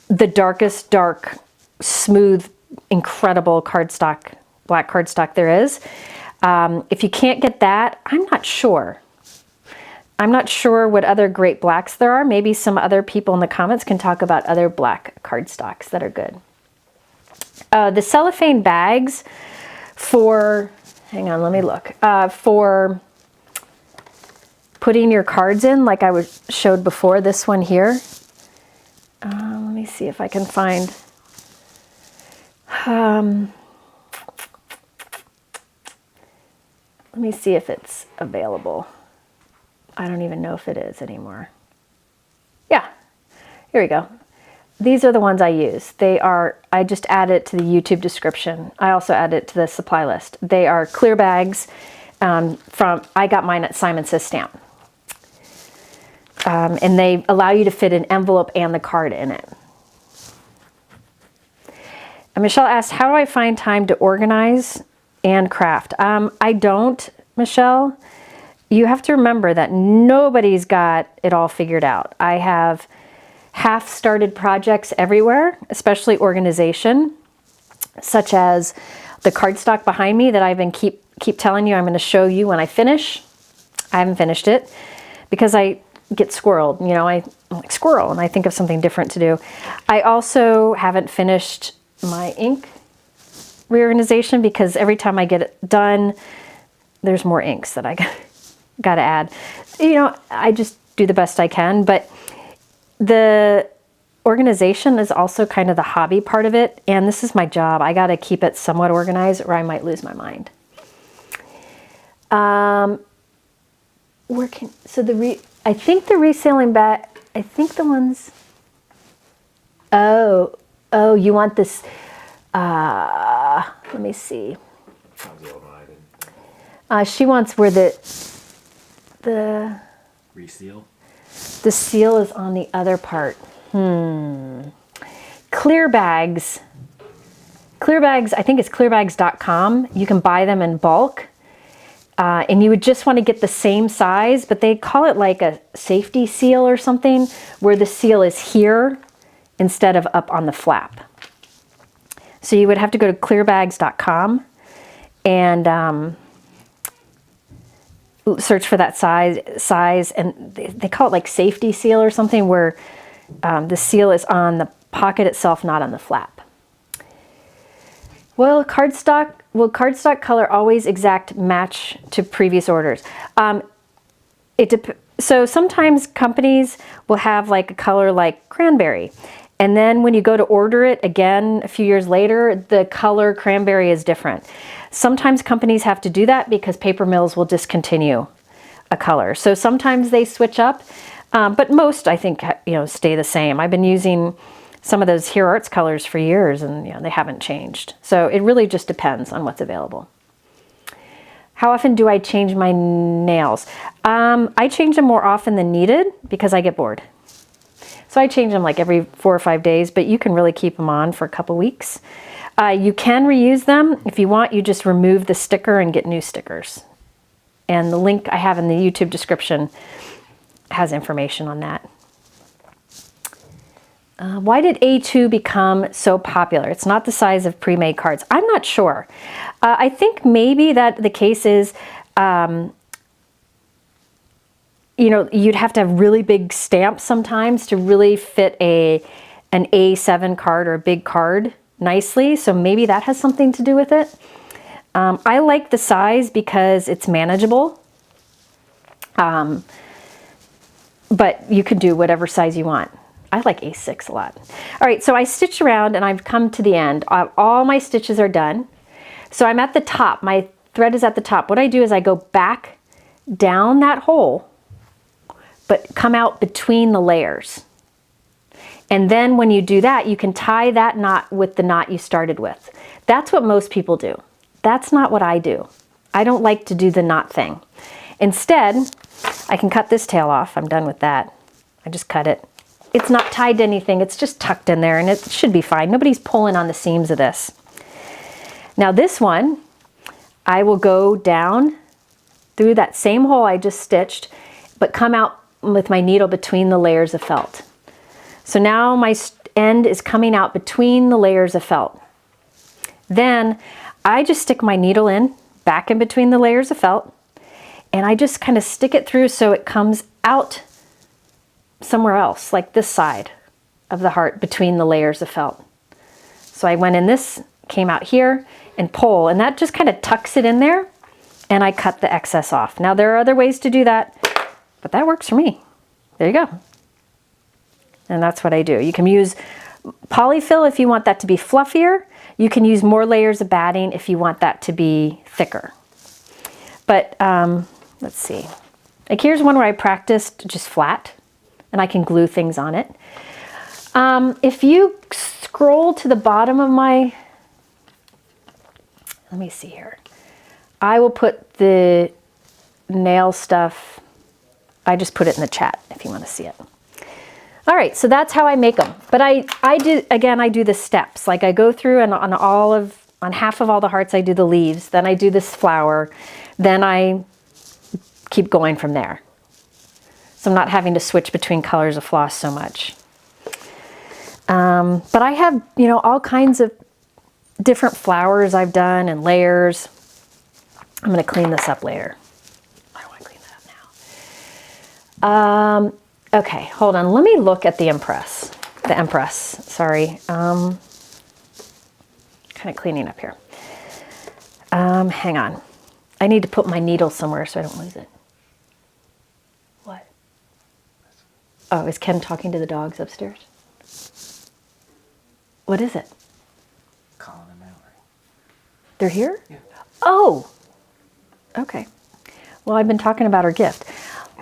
the darkest dark, smooth, incredible cardstock, black cardstock there is. If you can't get that, I'm not sure. I'm not sure what other great blacks there are. Maybe some other people in the comments can talk about other black cardstocks that are good. The cellophane bags for, hang on, let me look, for putting your cards in, like I showed before, this one here. Let me see if I can find, Let me see if it's available. I don't even know if it is anymore. Yeah, here we go. These are the ones I use. They are, I just added it to the YouTube description. I also added it to the supply list. They are clear bags I got mine at Simon Says Stamp. And they allow you to fit an envelope and the card in it. And Michelle asked, how do I find time to organize and craft? I don't, Michelle. You have to remember that nobody's got it all figured out. I have half-started projects everywhere, especially organization, such as the cardstock behind me that I've been keep telling you I'm going to show you when I finish. I haven't finished it because I get squirreled. You know, I'm like squirrel, and I think of something different to do. I also haven't finished my ink reorganization because every time I get it done, there's more inks that I got to add. You know, I just do the best I can, but the organization is also kind of the hobby part of it, and this is my job. I got to keep it somewhat organized or I might lose my mind. I think the reselling bag, I think the ones, oh, you want this, let me see. She wants where the Reseal? The seal is on the other part. Clear bags, I think it's clearbags.com. You can buy them in bulk. And you would just want to get the same size, but they call it like a safety seal or something, where the seal is here instead of up on the flap. So you would have to go to clearbags.com and search for that size, and they call it like safety seal or something, where the seal is on the pocket itself, not on the flap. Will cardstock color always exact match to previous orders? So sometimes companies will have like a color like cranberry, and then when you go to order it again a few years later, the color cranberry is different. Sometimes companies have to do that because paper mills will discontinue a color. So sometimes they switch up, but most I think stay the same. I've been using some of those Here Arts colors for years, and they haven't changed. So it really just depends on what's available. How often do I change my nails? I change them more often than needed because I get bored. So I change them like every 4 or 5 days, but you can really keep them on for a couple weeks. You can reuse them. If you want, you just remove the sticker and get new stickers. And the link I have in the YouTube description has information on that. Why did A2 become so popular? It's not the size of pre-made cards. I'm not sure. I think maybe that the case is, you'd have to have really big stamps sometimes to really fit an A7 card or a big card nicely. So maybe that has something to do with it. I like the size because it's manageable. But you can do whatever size you want. I like A6 a lot. All right, so I stitched around and I've come to the end. All my stitches are done. So I'm at the top. My thread is at the top. What I do is I go back down that hole, but come out between the layers. And then when you do that, you can tie that knot with the knot you started with. That's what most people do. That's not what I do. I don't like to do the knot thing. Instead, I can cut this tail off. I'm done with that. I just cut it. It's not tied to anything. It's just tucked in there and it should be fine. Nobody's pulling on the seams of this. Now this one, I will go down through that same hole I just stitched, but come out with my needle between the layers of felt. So now my end is coming out between the layers of felt. Then I just stick my needle in, back in between the layers of felt, and I just kind of stick it through so it comes out somewhere else, like this side of the heart between the layers of felt. So I went in this, came out here, and pull, and that just kind of tucks it in there, and I cut the excess off. Now there are other ways to do that, but that works for me. There you go. And that's what I do. You can use polyfill if you want that to be fluffier. You can use more layers of batting if you want that to be thicker. But let's see. Like here's one where I practiced just flat and I can glue things on it. If you scroll to the bottom of my, let me see here. I will put the nail stuff, I just put it in the chat if you want to see it. All right, so that's how I make them. But I do the steps. Like I go through and on half of all the hearts I do the leaves, then I do this flower, then I keep going from there. So I'm not having to switch between colors of floss so much. But I have, all kinds of different flowers I've done and layers. I'm going to clean this up later. I don't want to clean that up now. Okay, hold on. Let me look at the Empress. Sorry. Kind of cleaning up here. Hang on. I need to put my needle somewhere so I don't lose it. What? Oh, is Ken talking to the dogs upstairs? What is it? Colin and Mallory. They're here? Yeah. Oh, okay. Well, I've been talking about her gift.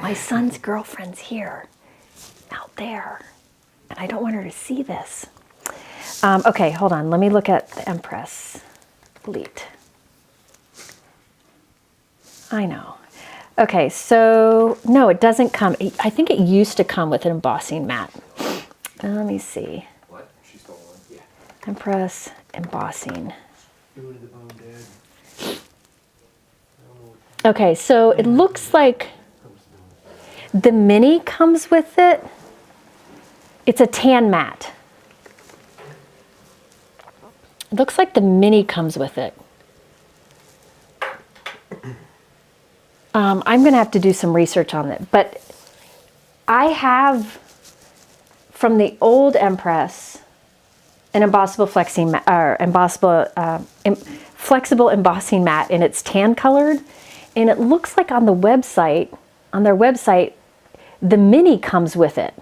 My son's girlfriend's here, out there, and I don't want her to see this. Okay, hold on. Let me look at the Empress Elite. I know. Okay, so no, it doesn't come. I think it used to come with an embossing mat. Let me see. What? She stole one? Yeah. Empress embossing. Okay, so it looks like the mini comes with it. It's a tan mat. It looks like the mini comes with it. I'm going to have to do some research on it, but I have from the old Empress an embossable flexible embossing mat, and it's tan colored, and it looks like on their website, the mini comes with it.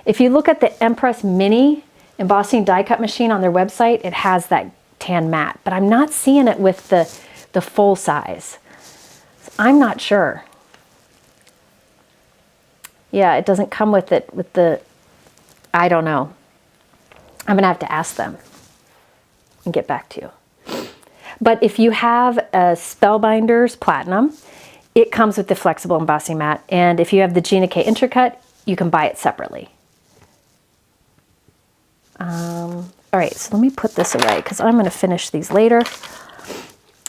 If you look at the Empress Mini embossing die cut machine on their website, it has that tan mat, but I'm not seeing it with the full size. So I'm not sure. Yeah, it doesn't come with it with the, I don't know. I'm gonna have to ask them and get back to you. But if you have a Spellbinders Platinum, it comes with the flexible embossing mat. And if you have the Gina K Intricut, you can buy it separately. All right, so let me put this away because I'm going to finish these later.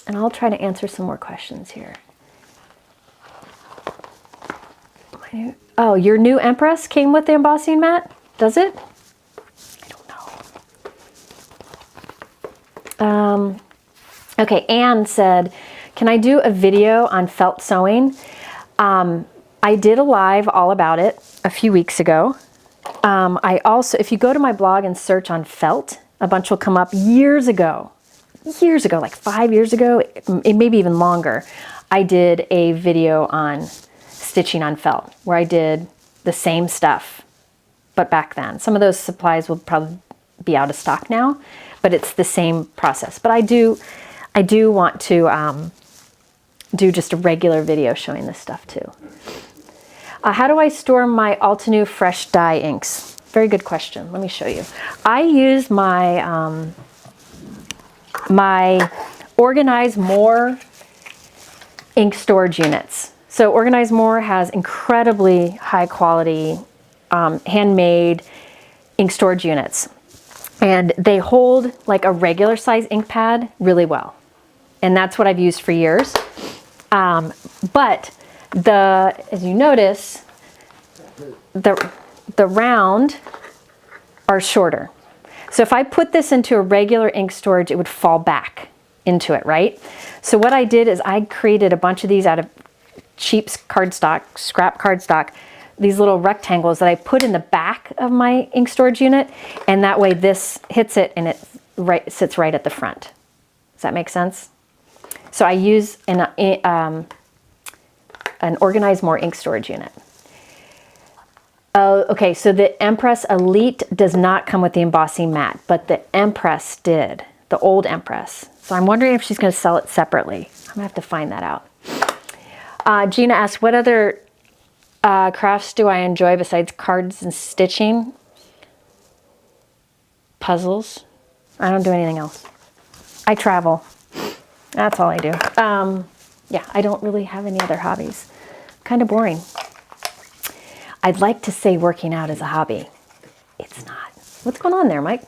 And I'll try to answer some more questions here. Oh, your new Empress came with the embossing mat? Does it? I don't know. Okay, Anne said, can I do a video on felt sewing? I did a live all about it a few weeks ago. I also, if you go to my blog and search on felt, a bunch will come up years ago, like 5 years ago, maybe even longer. I did a video on stitching on felt where I did the same stuff, but back then. Some of those supplies will probably be out of stock now, but it's the same process. But I do want to do just a regular video showing this stuff too. How do I store my Altenew fresh dye inks? Very good question. Let me show you. I use my my Organize More ink storage units. So Organize More has incredibly high quality handmade ink storage units, and they hold like a regular size ink pad really well, and that's what I've used for years. But as you notice, the round are shorter. So if I put this into a regular ink storage, it would fall back into it, right? So what I did is I created a bunch of these out of cheap cardstock, scrap cardstock, these little rectangles that I put in the back of my ink storage unit, and that way this hits it and it sits right at the front. Does that make sense? So I use an Organize More ink storage unit. Okay, so the Empress Elite does not come with the embossing mat, but the Empress did. the old Empress. So I'm wondering if she's going to sell it separately. I'm going to have to find that out. Gina asked, what other crafts do I enjoy besides cards and stitching? Puzzles. I don't do anything else. I travel. That's all I do. Yeah, I don't really have any other hobbies. Kind of boring. I'd like to say working out is a hobby. It's not. What's going on there, Mike?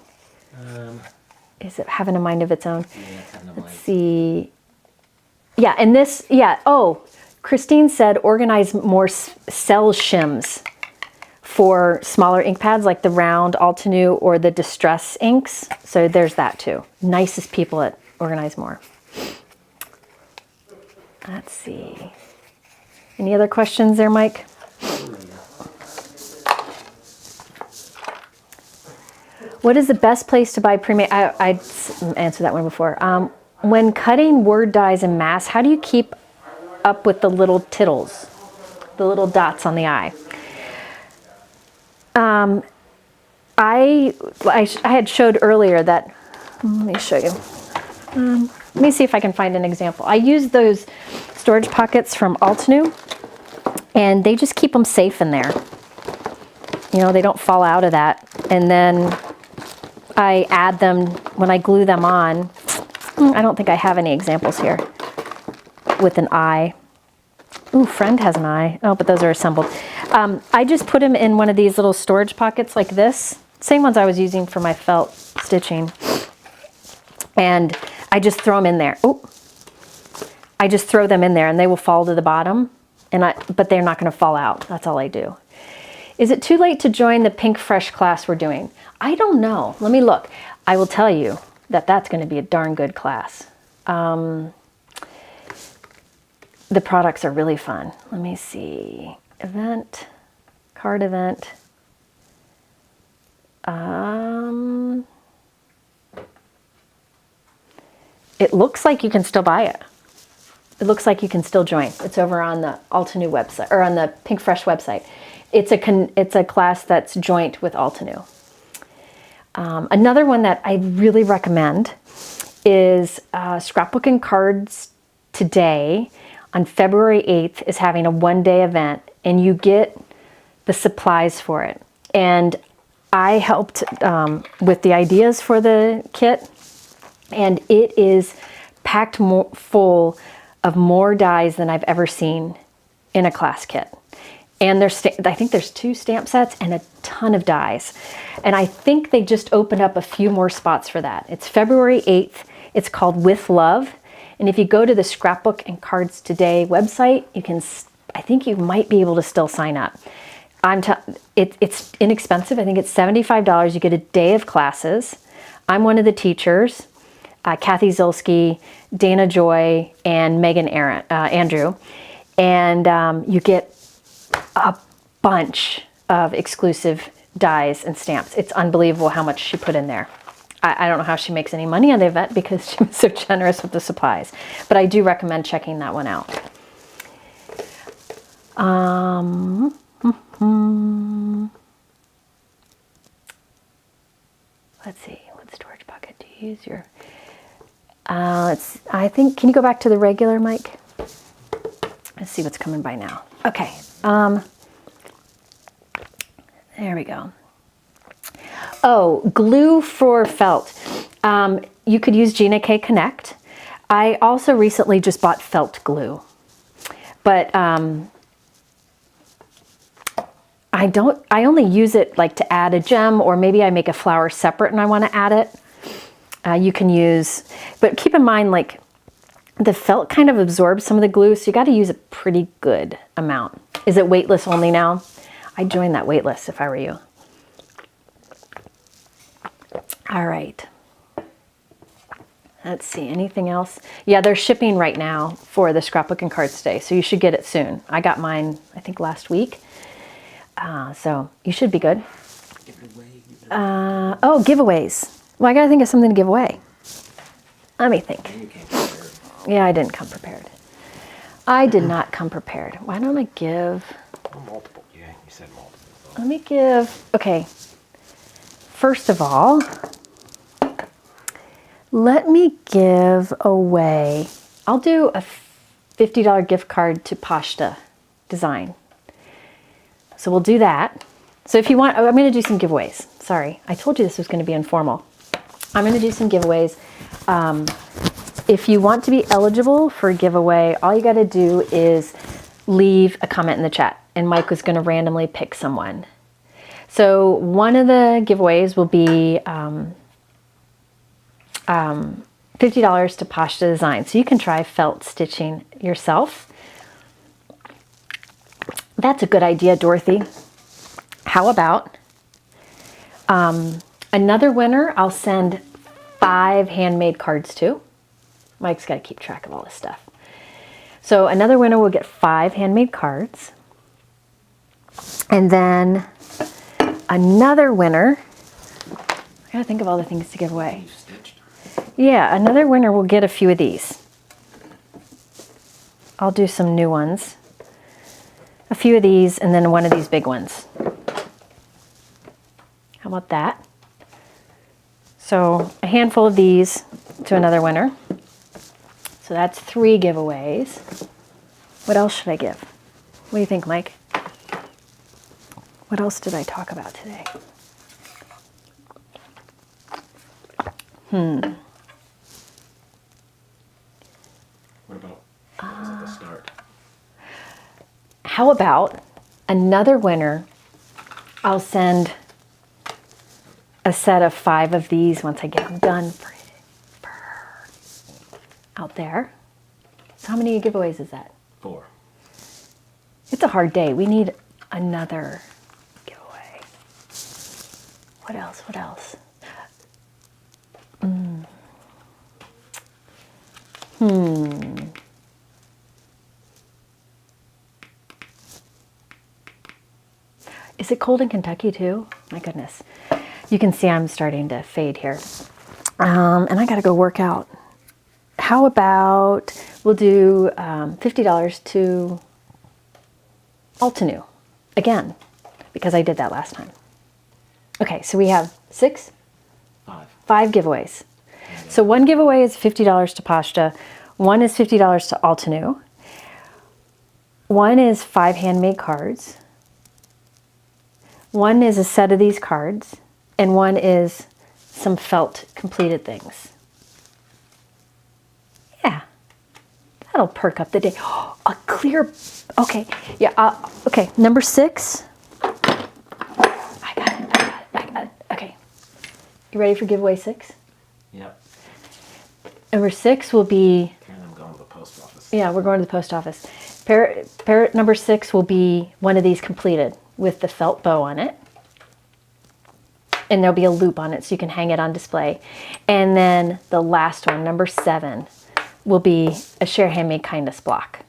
Is it having a mind of its own? Yeah, having a Let's mind. see. Yeah, and this, yeah, oh, Christine said organize more cell shims for smaller ink pads like the round Altenew or the distress inks. So there's that too. Nicest people at Organize More. Let's see. Any other questions there, Mike? What is the best place to buy pre-made? I answered that one before. When cutting word dies in mass, how do you keep up with the little tittles, the little dots on the eye? I had showed earlier that, let me show you. Let me see if I can find an example. I use those storage pockets from Altenew, and they just keep them safe in there. You know, they don't fall out of that. And then I add them when I glue them on. I don't think I have any examples here with an eye. Ooh, friend has an eye. Oh, but those are assembled. I just put them in one of these little storage pockets like this. Same ones I was using for my felt stitching. And I just throw them in there. Ooh. I just throw them in there and they will fall to the bottom. But they're not going to fall out. That's all I do. Is it too late to join the Pink Fresh class we're doing? I don't know. Let me look. I will tell you that that's going to be a darn good class. The products are really fun. Let me see. Event, card event. It looks like you can still buy it. It looks like you can still join. It's over on the Altenew website, or on the Pink Fresh website. It's a class that's joint with Altenew. Another one that I really recommend is Scrapbook and Cards Today on February 8th is having a one-day event, and you get the supplies for it. And I helped with the ideas for the kit, and it is packed full of more dies than I've ever seen in a class kit. And I think there's 2 stamp sets and a ton of dies. And I think they just opened up a few more spots for that. It's February 8th. It's called With Love. And if you go to the Scrapbook and Cards Today website, I think you might be able to still sign up. It's inexpensive. I think it's $75. You get a day of classes. I'm one of the teachers, Kathy Zilski, Dana Joy, and Megan Andrew. And you get a bunch of exclusive dies and stamps. It's unbelievable how much she put in there. I don't know how she makes any money on the event because she was so generous with the supplies, but I do recommend checking that one out. Let's see, what storage bucket do you use? I think, can you go back to the regular, Mike? Let's see what's coming by now. Okay. There we go. Oh, glue for felt. You could use Gina K Connect. I also recently just bought felt glue, but I only use it like to add a gem, or maybe I make a flower separate and I want to add it. You can use, but keep in mind, like, the felt kind of absorbs some of the glue, so you got to use a pretty good amount. Is it weightless only now? I'd join that weightless if I were you. All right. Let's see, anything else? Yeah, they're shipping right now for the Scrapbook and Cards Today, so you should get it soon. I got mine, I think, last week. So you should be good. Oh, giveaways. Well, I got to think of something to give away. Let me think. Yeah, I didn't come prepared. I did not come prepared. Why don't I give... Multiple. Yeah, you said multiple. Let me give... Okay. First of all, Let me give away, I'll do a $50 gift card to Poshta Design. So we'll do that. So if you want, I'm going to do some giveaways. Sorry, I told you this was going to be informal. I'm going to do some giveaways. If you want to be eligible for a giveaway, all you got to do is leave a comment in the chat, and Mike was going to randomly pick someone. So one of the giveaways will be $50 to Poshta Design. So you can try felt stitching yourself. That's a good idea, Dorothy. How about another winner I'll send 5 handmade cards to. Mike's got to keep track of all this stuff. So another winner will get 5 handmade cards. And then another winner, I gotta think of all the things to give away. You've stitched. Yeah, another winner will get a few of these. I'll do some new ones. A few of these and then one of these big ones. How about that? So a handful of these to another winner. So that's 3 giveaways. What else should I give? What do you think, Mike? What else did I talk about today? What about what's at the start? How about another winner? I'll send a set of 5 of these once I get them done for her out there. So how many giveaways is that? 4. It's a hard day. We need another giveaway. What else? What else? Is it cold in Kentucky too? My goodness. You can see I'm starting to fade here. And I got to go work out. How about we'll do $50 to Altenew again, because I did that last time. Okay, so we have 5 giveaways. So one giveaway is $50 to Poshta, one is $50 to Altenew, one is 5 handmade cards, one is a set of these cards, and one is some felt completed things. Yeah, that'll perk up the day. A clear, okay, yeah, okay, number 6. I got it. Okay, you ready for giveaway 6? Yep. Number 6 will be, Karen, I'm going to the post office. yeah, we're going to the post office. Parrot number 6 will be one of these completed with the felt bow on it. And there'll be a loop on it so you can hang it on display. And then the last one, number 7, will be a Share Handmade Kindness block.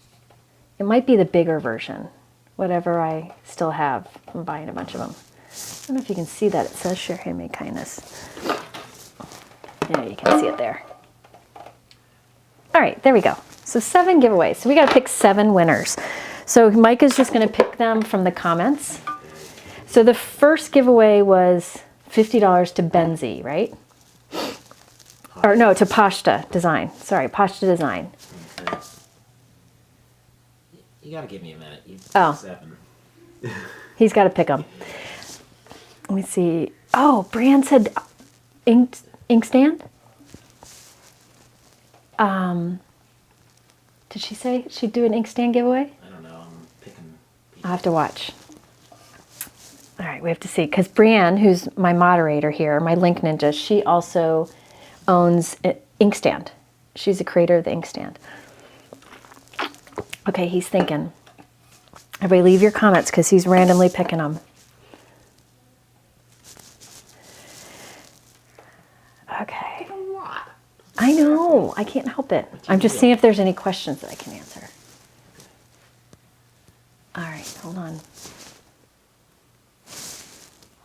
It might be the bigger version, whatever I still have. I'm buying a bunch of them. I don't know if you can see that. It says Share Handmade Kindness. Yeah, you can see it there. All right, there we go. So 7 giveaways. So we got to pick 7 winners. So Mike is just going to pick them from the comments. So the first giveaway was $50 to Benzie, right? Or no, to Poshta Design. Sorry, Poshta Design. Okay. You gotta give me a minute. You Oh. 7. He's got to pick them. Let me see. Oh, Brianne said inkstand? Did she say she'd do an inkstand giveaway? I don't know. I'm picking. I'll have to watch. All right, we have to see. Because Brianne, who's my moderator here, my link ninja, she also owns an inkstand. She's the creator of the inkstand. Okay, he's thinking. Everybody leave your comments because he's randomly picking them. Okay. I know. I can't help it. I'm just seeing if there's any questions that I can answer. All right, hold on.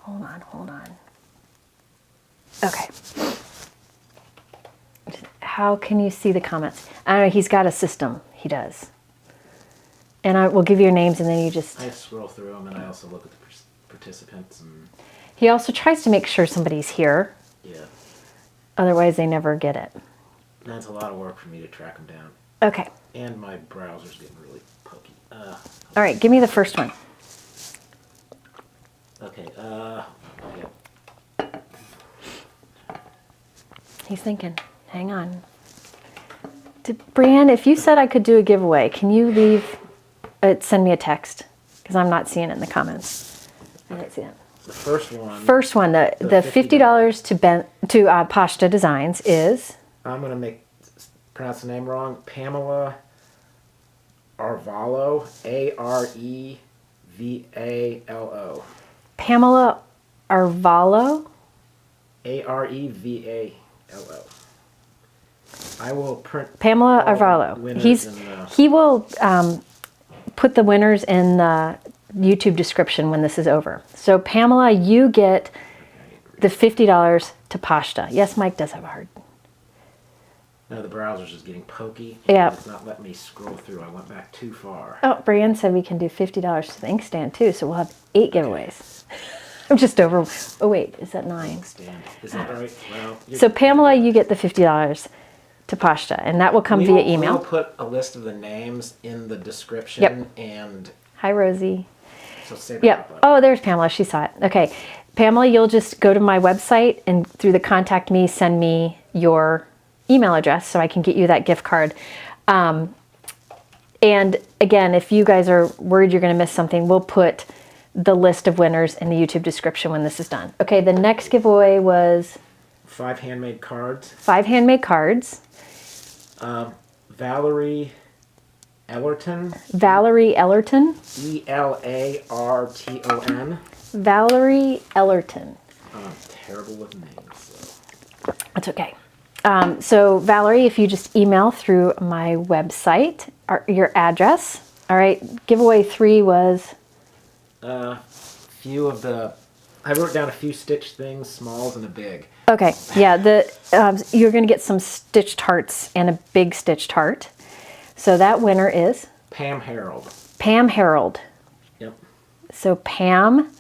Hold on. Okay. How can you see the comments? I don't know, he's got a system. He does. And I will give you your names and then you just... I scroll through them and I also look at the participants and He also tries to make sure somebody's here. yeah. Otherwise, they never get it. That's a lot of work for me to track them down. Okay. And my browser's getting really pokey. All right, give me the first one. Okay, yeah. He's thinking. Hang on. Brianne, if you said I could do a giveaway, can you send me a text? Because I'm not seeing it in the comments. I didn't see it. The first one. First one, the $50 to Poshta Designs is. I'm gonna pronounce the name wrong. Pamela Arvalo. Arevalo. Pamela Arvalo. Arevalo. I will print. Pamela all Arvalo. winners He will put the winners in the YouTube description when this is over. So Pamela, you get the $50 to Poshta. Yes, Mike does have a hard. No, the browser's just getting pokey. Yeah. It's not letting me scroll through. I went back too far. Oh, Brianne said we can do $50 to the inkstand too, so we'll have 8 giveaways. I'm just over. Oh wait, is that 9? Inkstand. Is that right? Well. So Pamela, you get the $50 to Poshta, and that will come via email. We'll put a list of the names in the description. Yep. And Hi, Rosie. so say that. Yep. Oh, there's Pamela. She saw it. Okay, Pamela, you'll just go to my website and through the contact me, send me your email address so I can get you that gift card. And again, if you guys are worried you're going to miss something, we'll put the list of winners in the YouTube description when this is done. Okay, the next giveaway was 5 handmade cards. 5 handmade cards. Valerie Ellerton. Valerie Ellerton. Elarton. Valerie Ellerton. I'm terrible with names. So. That's okay. So Valerie, if you just email through my website your address. All right, giveaway 3 was? Few of the, I wrote down a few stitch things, smalls and a big. Okay, yeah, you're going to get some stitched hearts and a big stitched heart. So that winner is? Pam Harold. Pam Harold. Yep. So Pam,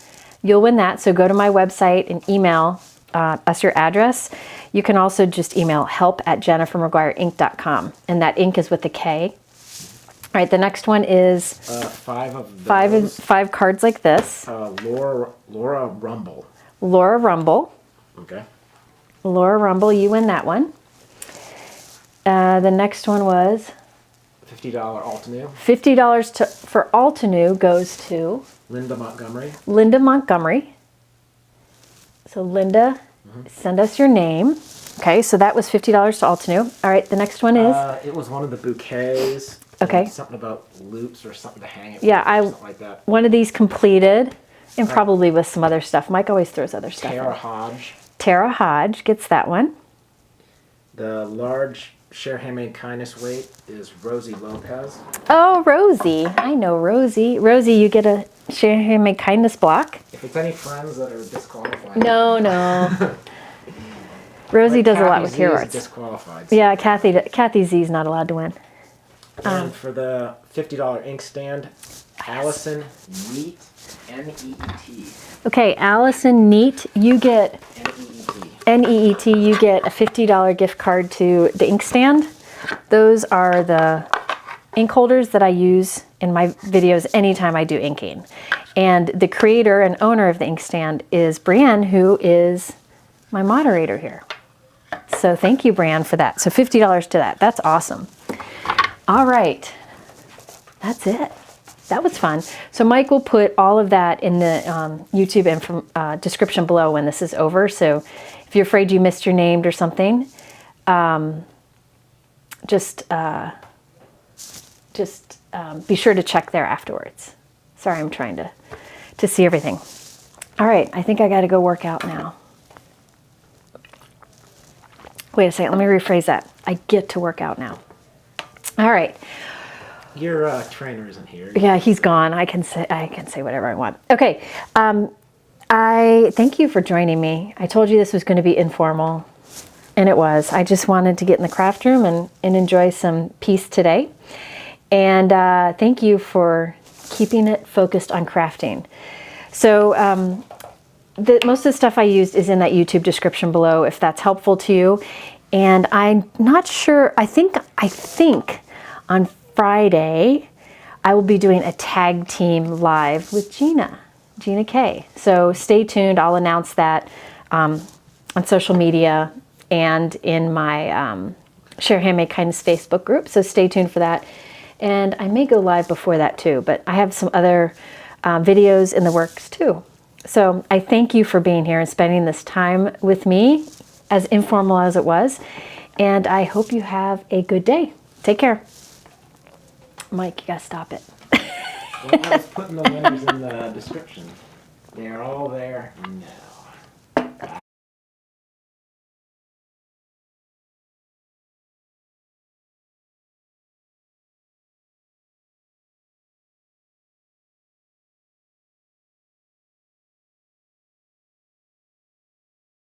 you'll win that. So go to my website and email us your address. You can also just email help@jennifermaguireink.com, and that ink is with a K. All right, the next one is 5 of those. 5 cards like this. Laura Rumble. Laura Rumble. Okay. Laura Rumble, you win that one. The next one was $50 Altenew. $50 for Altenew goes to Linda Montgomery. Linda Montgomery. So Linda, send us your name. Okay, so that was $50 to Altenew. All right, the next one is? It was one of the bouquets. Okay. Something about loops or something to hang it Yeah, with or something like that. One of these completed, and probably with some other stuff. Mike always throws other stuff Tara in. Hodge. Tara Hodge gets that one. The large Share Handmade Kindness weight is Rosie Lopez. Oh, Rosie. I know Rosie. Rosie, you get a Share Handmade Kindness block. If it's any friends that are disqualified. No. Rosie like does a lot Kathy with Z hero is arts. disqualified. Yeah, Kathy Z is not allowed to win. And for the $50 inkstand, Allison Neat, N-E-E-T. Okay, Allison Neat, you get N-E-E-T. N-E-E-T, you get a $50 gift card to the inkstand. Those are the ink holders that I use in my videos anytime I do inking. And the creator and owner of the inkstand is Brianne, who is my moderator here. So thank you, Brianne, for that. So $50 to that. That's awesome. All right. That's it. That was fun. So Mike will put all of that in the YouTube description below when this is over. So if you're afraid you missed your name or something, just be sure to check there afterwards. Sorry, I'm trying to see everything. All right, I think I got to go work out now. Wait a second, let me rephrase that. I get to work out now. All right. Your trainer isn't here. Yeah, he's gone. I can say whatever I want. Okay. I thank you for joining me. I told you this was going to be informal, and it was. I just wanted to get in the craft room and enjoy some peace today. And thank you for keeping it focused on crafting. So most of the stuff I used is in that YouTube description below if that's helpful to you. And I'm not sure, I think on Friday, I will be doing a tag team live with Gina K. So stay tuned. I'll announce that on social media and in my Share Handmade Kindness Facebook group. So stay tuned for that. And I may go live before that too, but I have some other videos in the works too. So I thank you for being here and spending this time with me, as informal as it was. And I hope you have a good day. Take care. Mike, you gotta stop it. Well, I was putting the winners in the description. They are all there now.